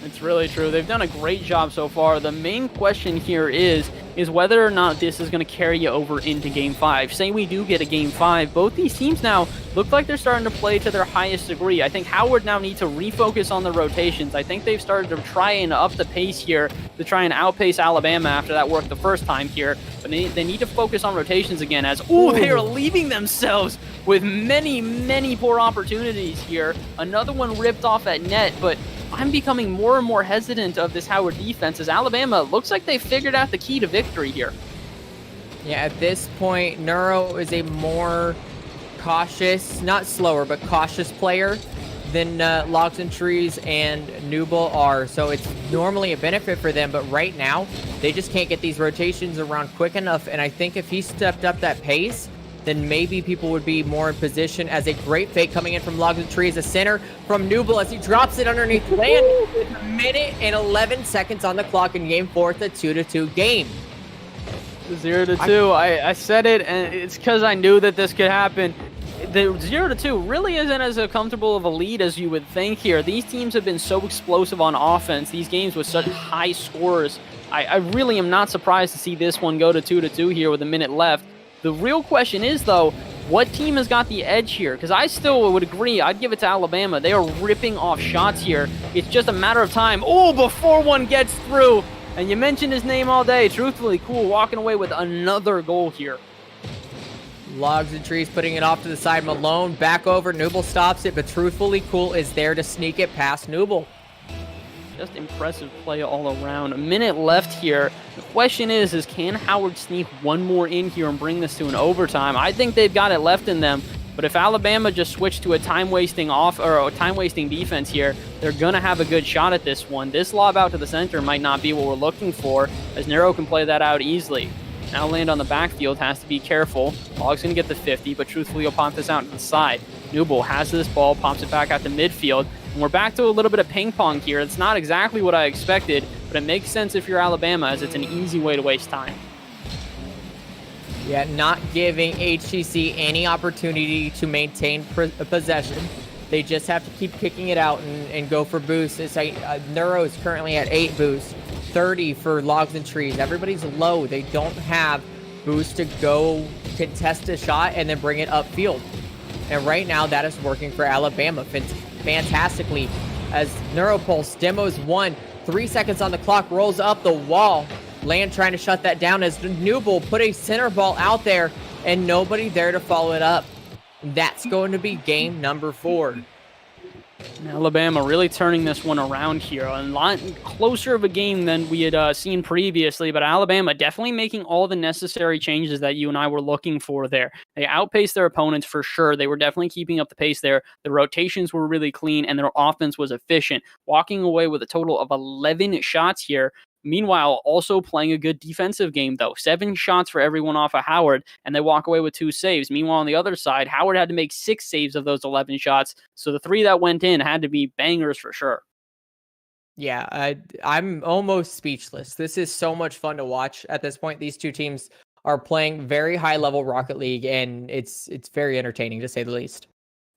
It's really true. They've done a great job so far. The main question here is whether or not this is going to carry you over into Game 5. Say we do get a Game 5, both these teams now look like they're starting to play to their highest degree. I think Howard now needs to refocus on the rotations. I think they've started to try and up the pace here to try and outpace Alabama after that worked the first time here. But they need to focus on rotations again as, they are leaving themselves with many, many poor opportunities here. Another one ripped off at net, but I'm becoming more and more hesitant of this Howard defense as Alabama looks like they figured out the key to victory here. Yeah, at this point, Neuro is a more cautious, not slower, but cautious player than Logs and Trees and Nooble are. So it's normally a benefit for them, but right now, they just can't get these rotations around quick enough. And I think if he stepped up that pace, then maybe people would be more in position. As a great fake coming in from Logs and Trees, a center from Nooble as he drops it underneath Land with 1 minute and 11 seconds on the clock in Game 4. It's a 2-2 game. 0-2. I said it, and it's because I knew that this could happen. The 0-2 really isn't as comfortable of a lead as you would think here. These teams have been so explosive on offense, these games with such high scores. I really am not surprised to see this one go to 2-2 here with a minute left. The real question is, though, what team has got the edge here? Because I still would agree. I'd give it to Alabama. They are ripping off shots here. It's just a matter of time. Before one gets through. And you mentioned his name all day. Truthfully Cool walking away with another goal here. Logs and Trees putting it off to the side. Malone back over. Nooble stops it, but Truthfully Cool is there to sneak it past Nooble. Just impressive play all around. A minute left here. The question is can Howard sneak one more in here and bring this to an overtime? I think they've got it left in them. But if Alabama just switched to a time-wasting defense here, they're going to have a good shot at this one. This lob out to the center might not be what we're looking for, as Nero can play that out easily. Now Land on the backfield has to be careful. Log's going to get the 50, but truthfully he'll pop this out to the side. Nooble has this ball, pops it back out to midfield. And we're back to a little bit of ping pong here. It's not exactly what I expected, but it makes sense if you're Alabama, as it's an easy way to waste time. Yeah, not giving HCC any opportunity to maintain possession. They just have to keep kicking it out and go for boosts. It's Neuro is currently at 8 boosts, 30 for Logs and Trees. Everybody's low. They don't have boosts to go contest a shot and then bring it upfield. And right now, that is working for Alabama fantastically as Neuropulse demos 1, 3 seconds on the clock, rolls up the wall. Land trying to shut that down as Newble put a center ball out there and nobody there to follow it up. That's going to be game number 4. Alabama really turning this one around here. A lot closer of a game than we had seen previously, but Alabama definitely making all the necessary changes that you and I were looking for there. They outpaced their opponents for sure. They were definitely keeping up the pace there. The rotations were really clean, and their offense was efficient, walking away with a total of 11 shots here. Meanwhile, also playing a good defensive game, though. 7 shots for everyone off of Howard, and they walk away with 2 saves. Meanwhile, on the other side, Howard had to make 6 saves of those 11 shots, so the 3 that went in had to be bangers for sure. Yeah, I'm almost speechless. This is so much fun to watch at this point. These two teams are playing very high-level Rocket League, and it's very entertaining, to say the least.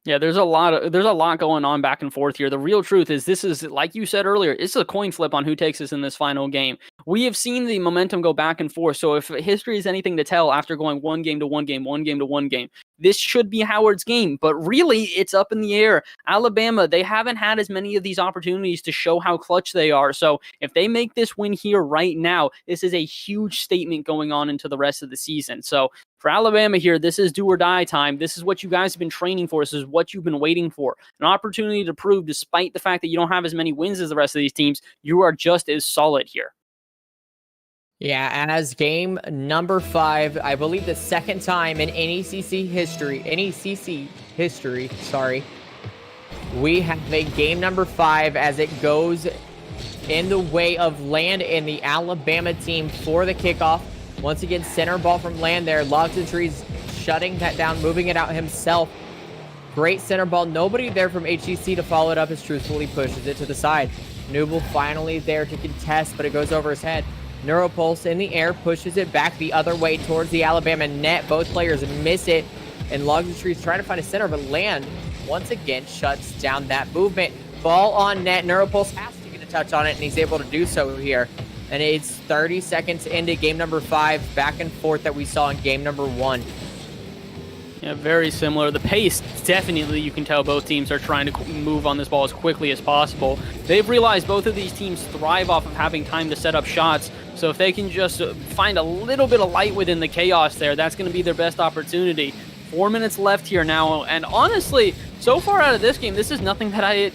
Yeah, there's a lot going on back and forth here. The real truth is this is, like you said earlier, it's a coin flip on who takes us in this final game. We have seen the momentum go back and forth, so if history is anything to tell after going 1 game to 1 game, 1 game to 1 game, this should be Howard's game, but really, it's up in the air. Alabama, they haven't had as many of these opportunities to show how clutch they are, so if they make this win here right now, this is a huge statement going on into the rest of the season. So for Alabama here, this is do or die time. This is what you guys have been training for. This is what you've been waiting for. An opportunity to prove, despite the fact that you don't have as many wins as the rest of these teams, you are just as solid here. Yeah, as game number 5, I believe the second time in NECC history, we have a game number 5 as it goes in the way of Land and the Alabama team for the kickoff. Once again, center ball from Land there. Logs and Trees shutting that down, moving it out himself. Great center ball. Nobody there from HCC to follow it up as Truthfully pushes it to the side. Newble finally there to contest, but it goes over his head. Neuropulse in the air pushes it back the other way towards the Alabama net. Both players miss it, and Logs and Trees trying to find a center, but Land once again shuts down that movement. Ball on net. Neuropulse has to get a touch on it, and he's able to do so here. And it's 30 seconds into game number 5, back and forth that we saw in game number 1. Yeah, very similar. The pace, definitely, you can tell both teams are trying to move on this ball as quickly as possible. They've realized both of these teams thrive off of having time to set up shots. So if they can just find a little bit of light within the chaos there, that's going to be their best opportunity. 4 minutes left here now, and honestly, so far out of this game, this is nothing that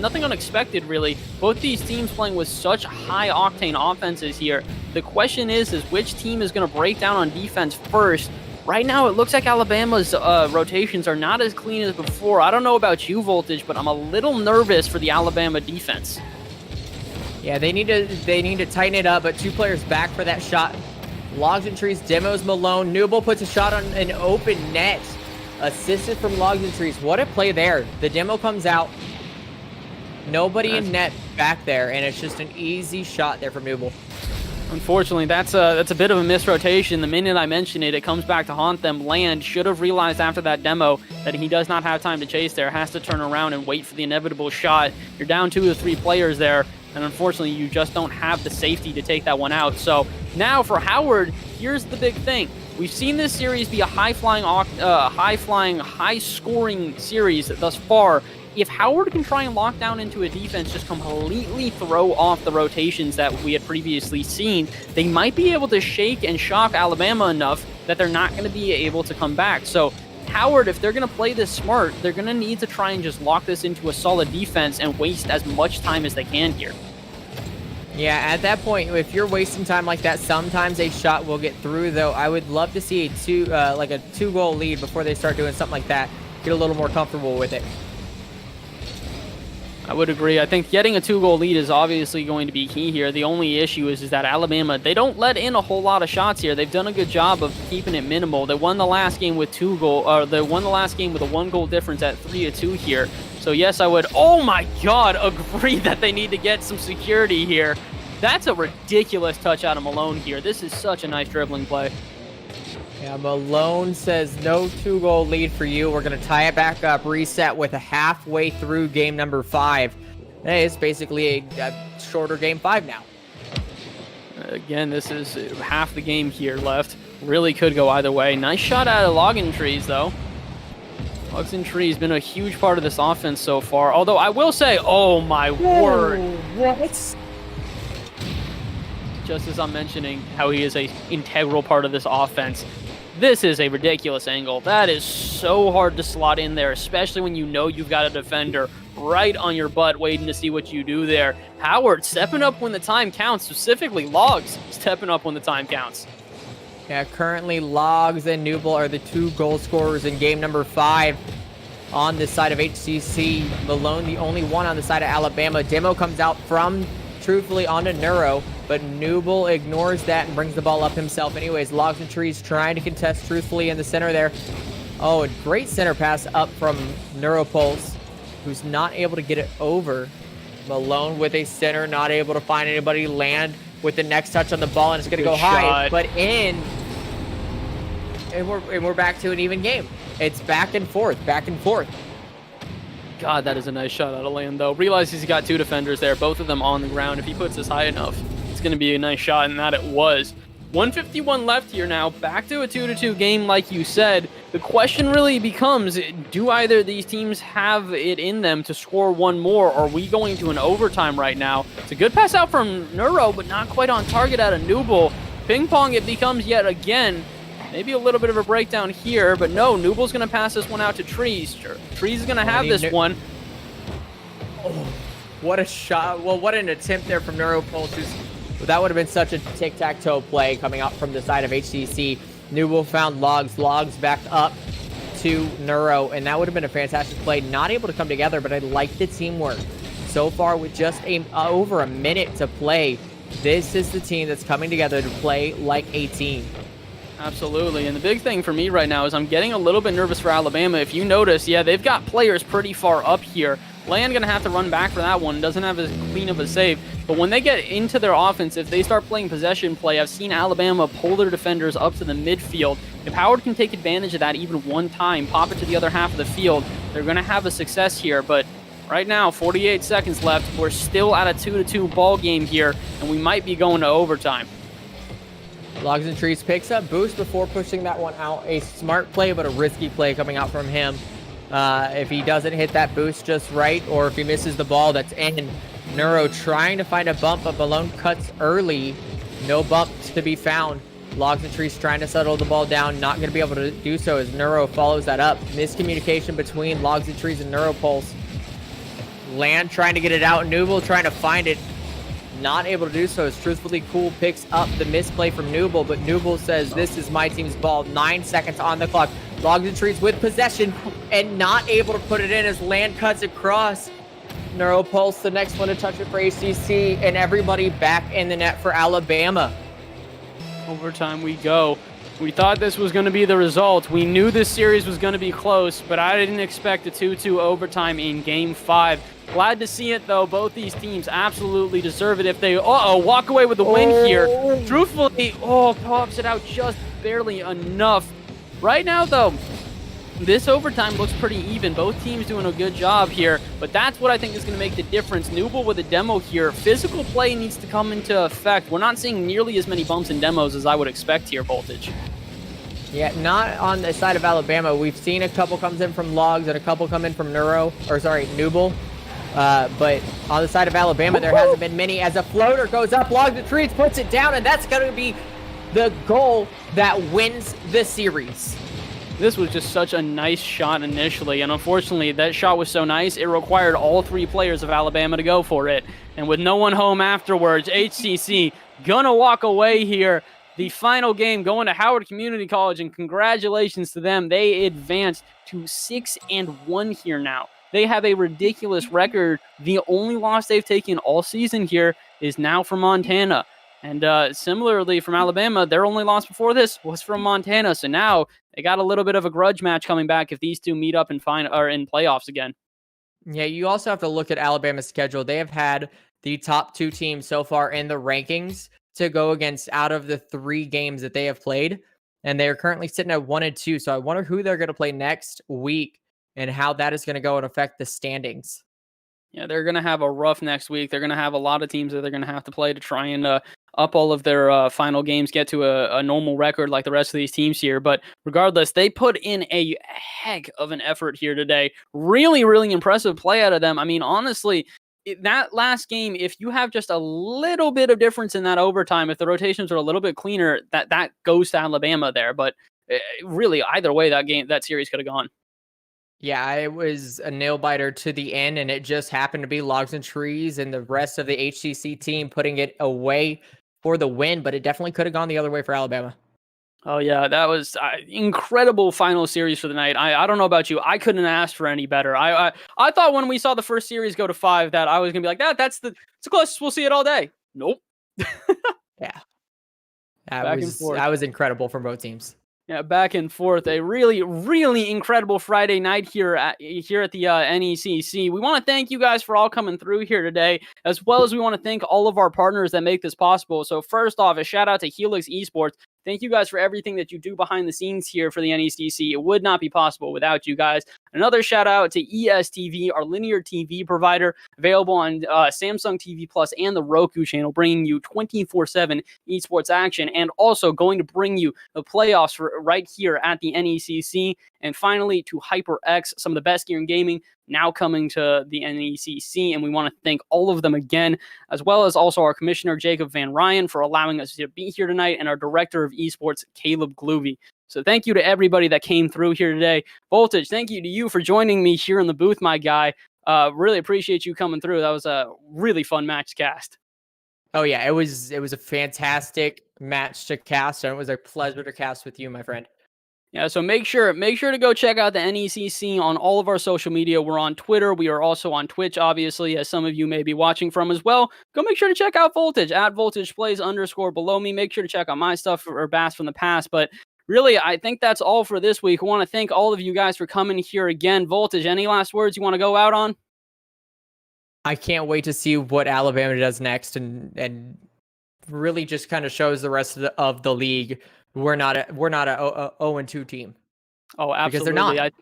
nothing unexpected really. Both these teams playing with such high octane offenses here. The question is which team is going to break down on defense first? Right now, it looks like Alabama's rotations are not as clean as before. I don't know about you, Voltage, but I'm a little nervous for the Alabama defense. Yeah, they need to tighten it up, but 2 players back for that shot. Logs and Trees demos Malone. Newble puts a shot on an open net. Assisted from Logs and Trees. What a play there. The demo comes out. Nobody in net back there, and it's just an easy shot there from Newble. Unfortunately, that's a bit of a misrotation. The minute I mention it, it comes back to haunt them. Land should have realized after that demo that he does not have time to chase there. Has to turn around and wait for the inevitable shot. You're down 2 or 3 players there, and unfortunately, you just don't have the safety to take that one out. So now for Howard, here's the big thing. We've seen this series be a high-flying, high-scoring series thus far. If Howard can try and lock down into a defense, just completely throw off the rotations that we had previously seen, they might be able to shake and shock Alabama enough that they're not going to be able to come back. So Howard, if they're going to play this smart, they're going to need to try and just lock this into a solid defense and waste as much time as they can here. Yeah, at that point, if you're wasting time like that, sometimes a shot will get through, though. I would love to see a 2-goal lead before they start doing something like that. Get a little more comfortable with it. I would agree. I think getting a 2-goal lead is obviously going to be key here. The only issue is that Alabama, they don't let in a whole lot of shots here. They've done a good job of keeping it minimal. They won the last game with they won the last game with a 1-goal difference at 3-2 here. So yes, I would, oh my God, agree that they need to get some security here. That's a ridiculous touch out of Malone here. This is such a nice dribbling play. Yeah, Malone says no 2-goal lead for you. We're going to tie it back up, reset with a halfway through game number 5. Hey, it's basically a shorter game 5 now. Again, this is half the game here left. Really could go either way. Nice shot out of Loggin' Trees, though. Logs and Trees been a huge part of this offense so far. Although I will say, oh my word. What? just as I'm mentioning how he is a integral part of this offense. This is a ridiculous angle. That is so hard to slot in there, especially when you know you've got a defender right on your butt waiting to see what you do there. Howard stepping up when the time counts, specifically Logs stepping up when the time counts. Yeah, currently Logs and Newble are the 2 goal scorers in game number 5 on the side of HCC. Malone, the only one on the side of Alabama. Demo comes out from, truthfully, onto Neuro, but Newble ignores that and brings the ball up himself anyways. Logs and Trees trying to contest truthfully in the center there. Oh, a great center pass up from Neuropulse, who's not able to get it over. Malone with a center, not able to find anybody. Land with the next touch on the ball, and it's going to go high, but in. And we're back to an even game. It's back and forth, back and forth. God, that is a nice shot out of Land, though. Realizes he's got 2 defenders there, both of them on the ground. If he puts this high enough, it's going to be a nice shot, and that it was. 151 left here now. Back to a 2-2 game, like you said. The question really becomes, do either of these teams have it in them to score one more? Or are we going to an overtime right now? It's a good pass out from Neuro, but not quite on target out of Newble. Ping pong it becomes yet again. Maybe a little bit of a breakdown here, but no, Newble's going to pass this one out to Trees. Trees is going to have this one. Oh, what a shot. Well, what an attempt there from Neuropulse. That would have been such a tic-tac-toe play coming out from the side of HCC. Newble found Logs. Logs back up to Neuro, and that would have been a fantastic play. Not able to come together, but I like the teamwork. So far, with just over a minute to play, this is the team that's coming together to play like a team. Absolutely, and the big thing for me right now is I'm getting a little bit nervous for Alabama. If you notice, yeah, they've got players pretty far up here. Land gonna have to run back for that one. Doesn't have as clean of a save. But when they get into their offense, if they start playing possession play, I've seen Alabama pull their defenders up to the midfield. If Howard can take advantage of that even one time, pop it to the other half of the field, they're gonna have a success here. But right now, 48 seconds left. We're still at a 2-2 ball game here, and we might be going to overtime. Logs and Trees picks up boost before pushing that one out. A smart play, but a risky play coming out from him. If he doesn't hit that boost just right, or if he misses the ball, that's in. Neuro trying to find a bump, but Malone cuts early. No bump to be found. Logs and Trees trying to settle the ball down. Not going to be able to do so as Neuro follows that up. Miscommunication between Logs and Trees and Neuropulse. Land trying to get it out. Newble trying to find it. Not able to do so as Truthfully Cool picks up the misplay from Newble, but Newble says this is my team's ball. 9 seconds on the clock. Logs and Trees with possession and not able to put it in as Land cuts across. Neuropulse, the next one to touch it for ACC, and everybody back in the net for Alabama. Overtime we go. We thought this was going to be the result. We knew this series was going to be close, but I didn't expect a 2-2 overtime in Game 5. Glad to see it, though. Both these teams absolutely deserve it if they walk away with the win here. Truthfully, pops it out just barely enough. Right now, though, this overtime looks pretty even. Both teams doing a good job here, but that's what I think is going to make the difference. Newble with a demo here. Physical play needs to come into effect. We're not seeing nearly as many bumps and demos as I would expect here, Voltage. Yeah, not on the side of Alabama. We've seen a couple comes in from Logs and a couple come in from Newble. But on the side of Alabama, there hasn't been many. As a floater goes up, Logs and Trees puts it down, and that's going to be the goal that wins the series. This was just such a nice shot initially, and unfortunately, that shot was so nice, it required all 3 players of Alabama to go for it. And with no one home afterwards, HCC gonna walk away here. The final game going to Howard Community College, and congratulations to them. They advanced to 6-1 here now. They have a ridiculous record. The only loss they've taken all season here is now from Montana. And similarly from Alabama, their only loss before this was from Montana. So now they got a little bit of a grudge match coming back if these two meet up and are in playoffs again. Yeah, you also have to look at Alabama's schedule. They have had the top 2 teams so far in the rankings to go against out of the 3 games that they have played. And they're currently sitting at 1-2. So I wonder who they're going to play next week and how that is going to go and affect the standings. Yeah, they're going to have a rough next week. They're going to have a lot of teams that they're going to have to play to try and up all of their final games, get to a normal record like the rest of these teams here. But regardless, they put in a heck of an effort here today. Really, really impressive play out of them. I mean, honestly, that last game, if you have just a little bit of difference in that overtime, if the rotations are a little bit cleaner, that goes to Alabama there. But really, either way, that series could have gone. Yeah, it was a nail biter to the end, and it just happened to be Logs and Trees and the rest of the HCC team putting it away for the win, but it definitely could have gone the other way for Alabama. Oh, yeah, that was incredible final series for the night. I don't know about you. I couldn't ask for any better. I thought when we saw the first series go to 5 that I was going to be like, that's the closest we'll see it all day. Nope. Yeah. That was incredible from both teams. Yeah, back and forth. A really, really incredible Friday night here at the NECC. We want to thank you guys for all coming through here today, as well as we want to thank all of our partners that make this possible. So first off, a shout out to Helix Esports. Thank you guys for everything that you do behind the scenes here for the NECC. It would not be possible without you guys. Another shout out to ESTV, our linear TV provider, available on Samsung TV Plus and the Roku channel, bringing you 24/7 esports action, and also going to bring you the playoffs right here at the NECC. And finally, to HyperX, some of the best gear in gaming, now coming to the NECC, and we want to thank all of them again, as well as also our commissioner, Jacob Van Ryan, for allowing us to be here tonight, and our director of esports, Caleb Gloovy. So thank you to everybody that came through here today. Voltage, thank you to you for joining me here in the booth, my guy. Really appreciate you coming through. That was a really fun match to cast. Oh yeah, it was a fantastic match to cast, and it was a pleasure to cast with you, my friend. Yeah, so make sure to go check out the NECC on all of our social media. We're on Twitter. We are also on Twitch, obviously, as some of you may be watching from as well. Go make sure to check out Voltage, at @VoltagePlays_below me. Make sure to check out my stuff or Bass from the past. But really, I think that's all for this week. I want to thank all of you guys for coming here again. Voltage, any last words you want to go out on? I can't wait to see what Alabama does next, and really just kind of shows the rest of the league we're not a 0-2 team. Oh, absolutely. Because they're not.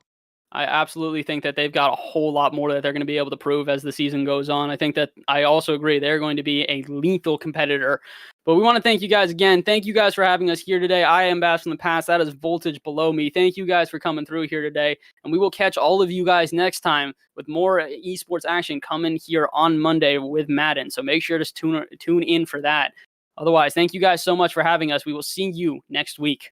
I absolutely think that they've got a whole lot more that they're going to be able to prove as the season goes on. I think that I also agree they're going to be a lethal competitor. But we want to thank you guys again. Thank you guys for having us here today. I am Bass from the past. That is Voltage below me. Thank you guys for coming through here today. And we will catch all of you guys next time with more esports action coming here on Monday with Madden. So make sure to tune in for that. Otherwise, thank you guys so much for having us. We will see you next week.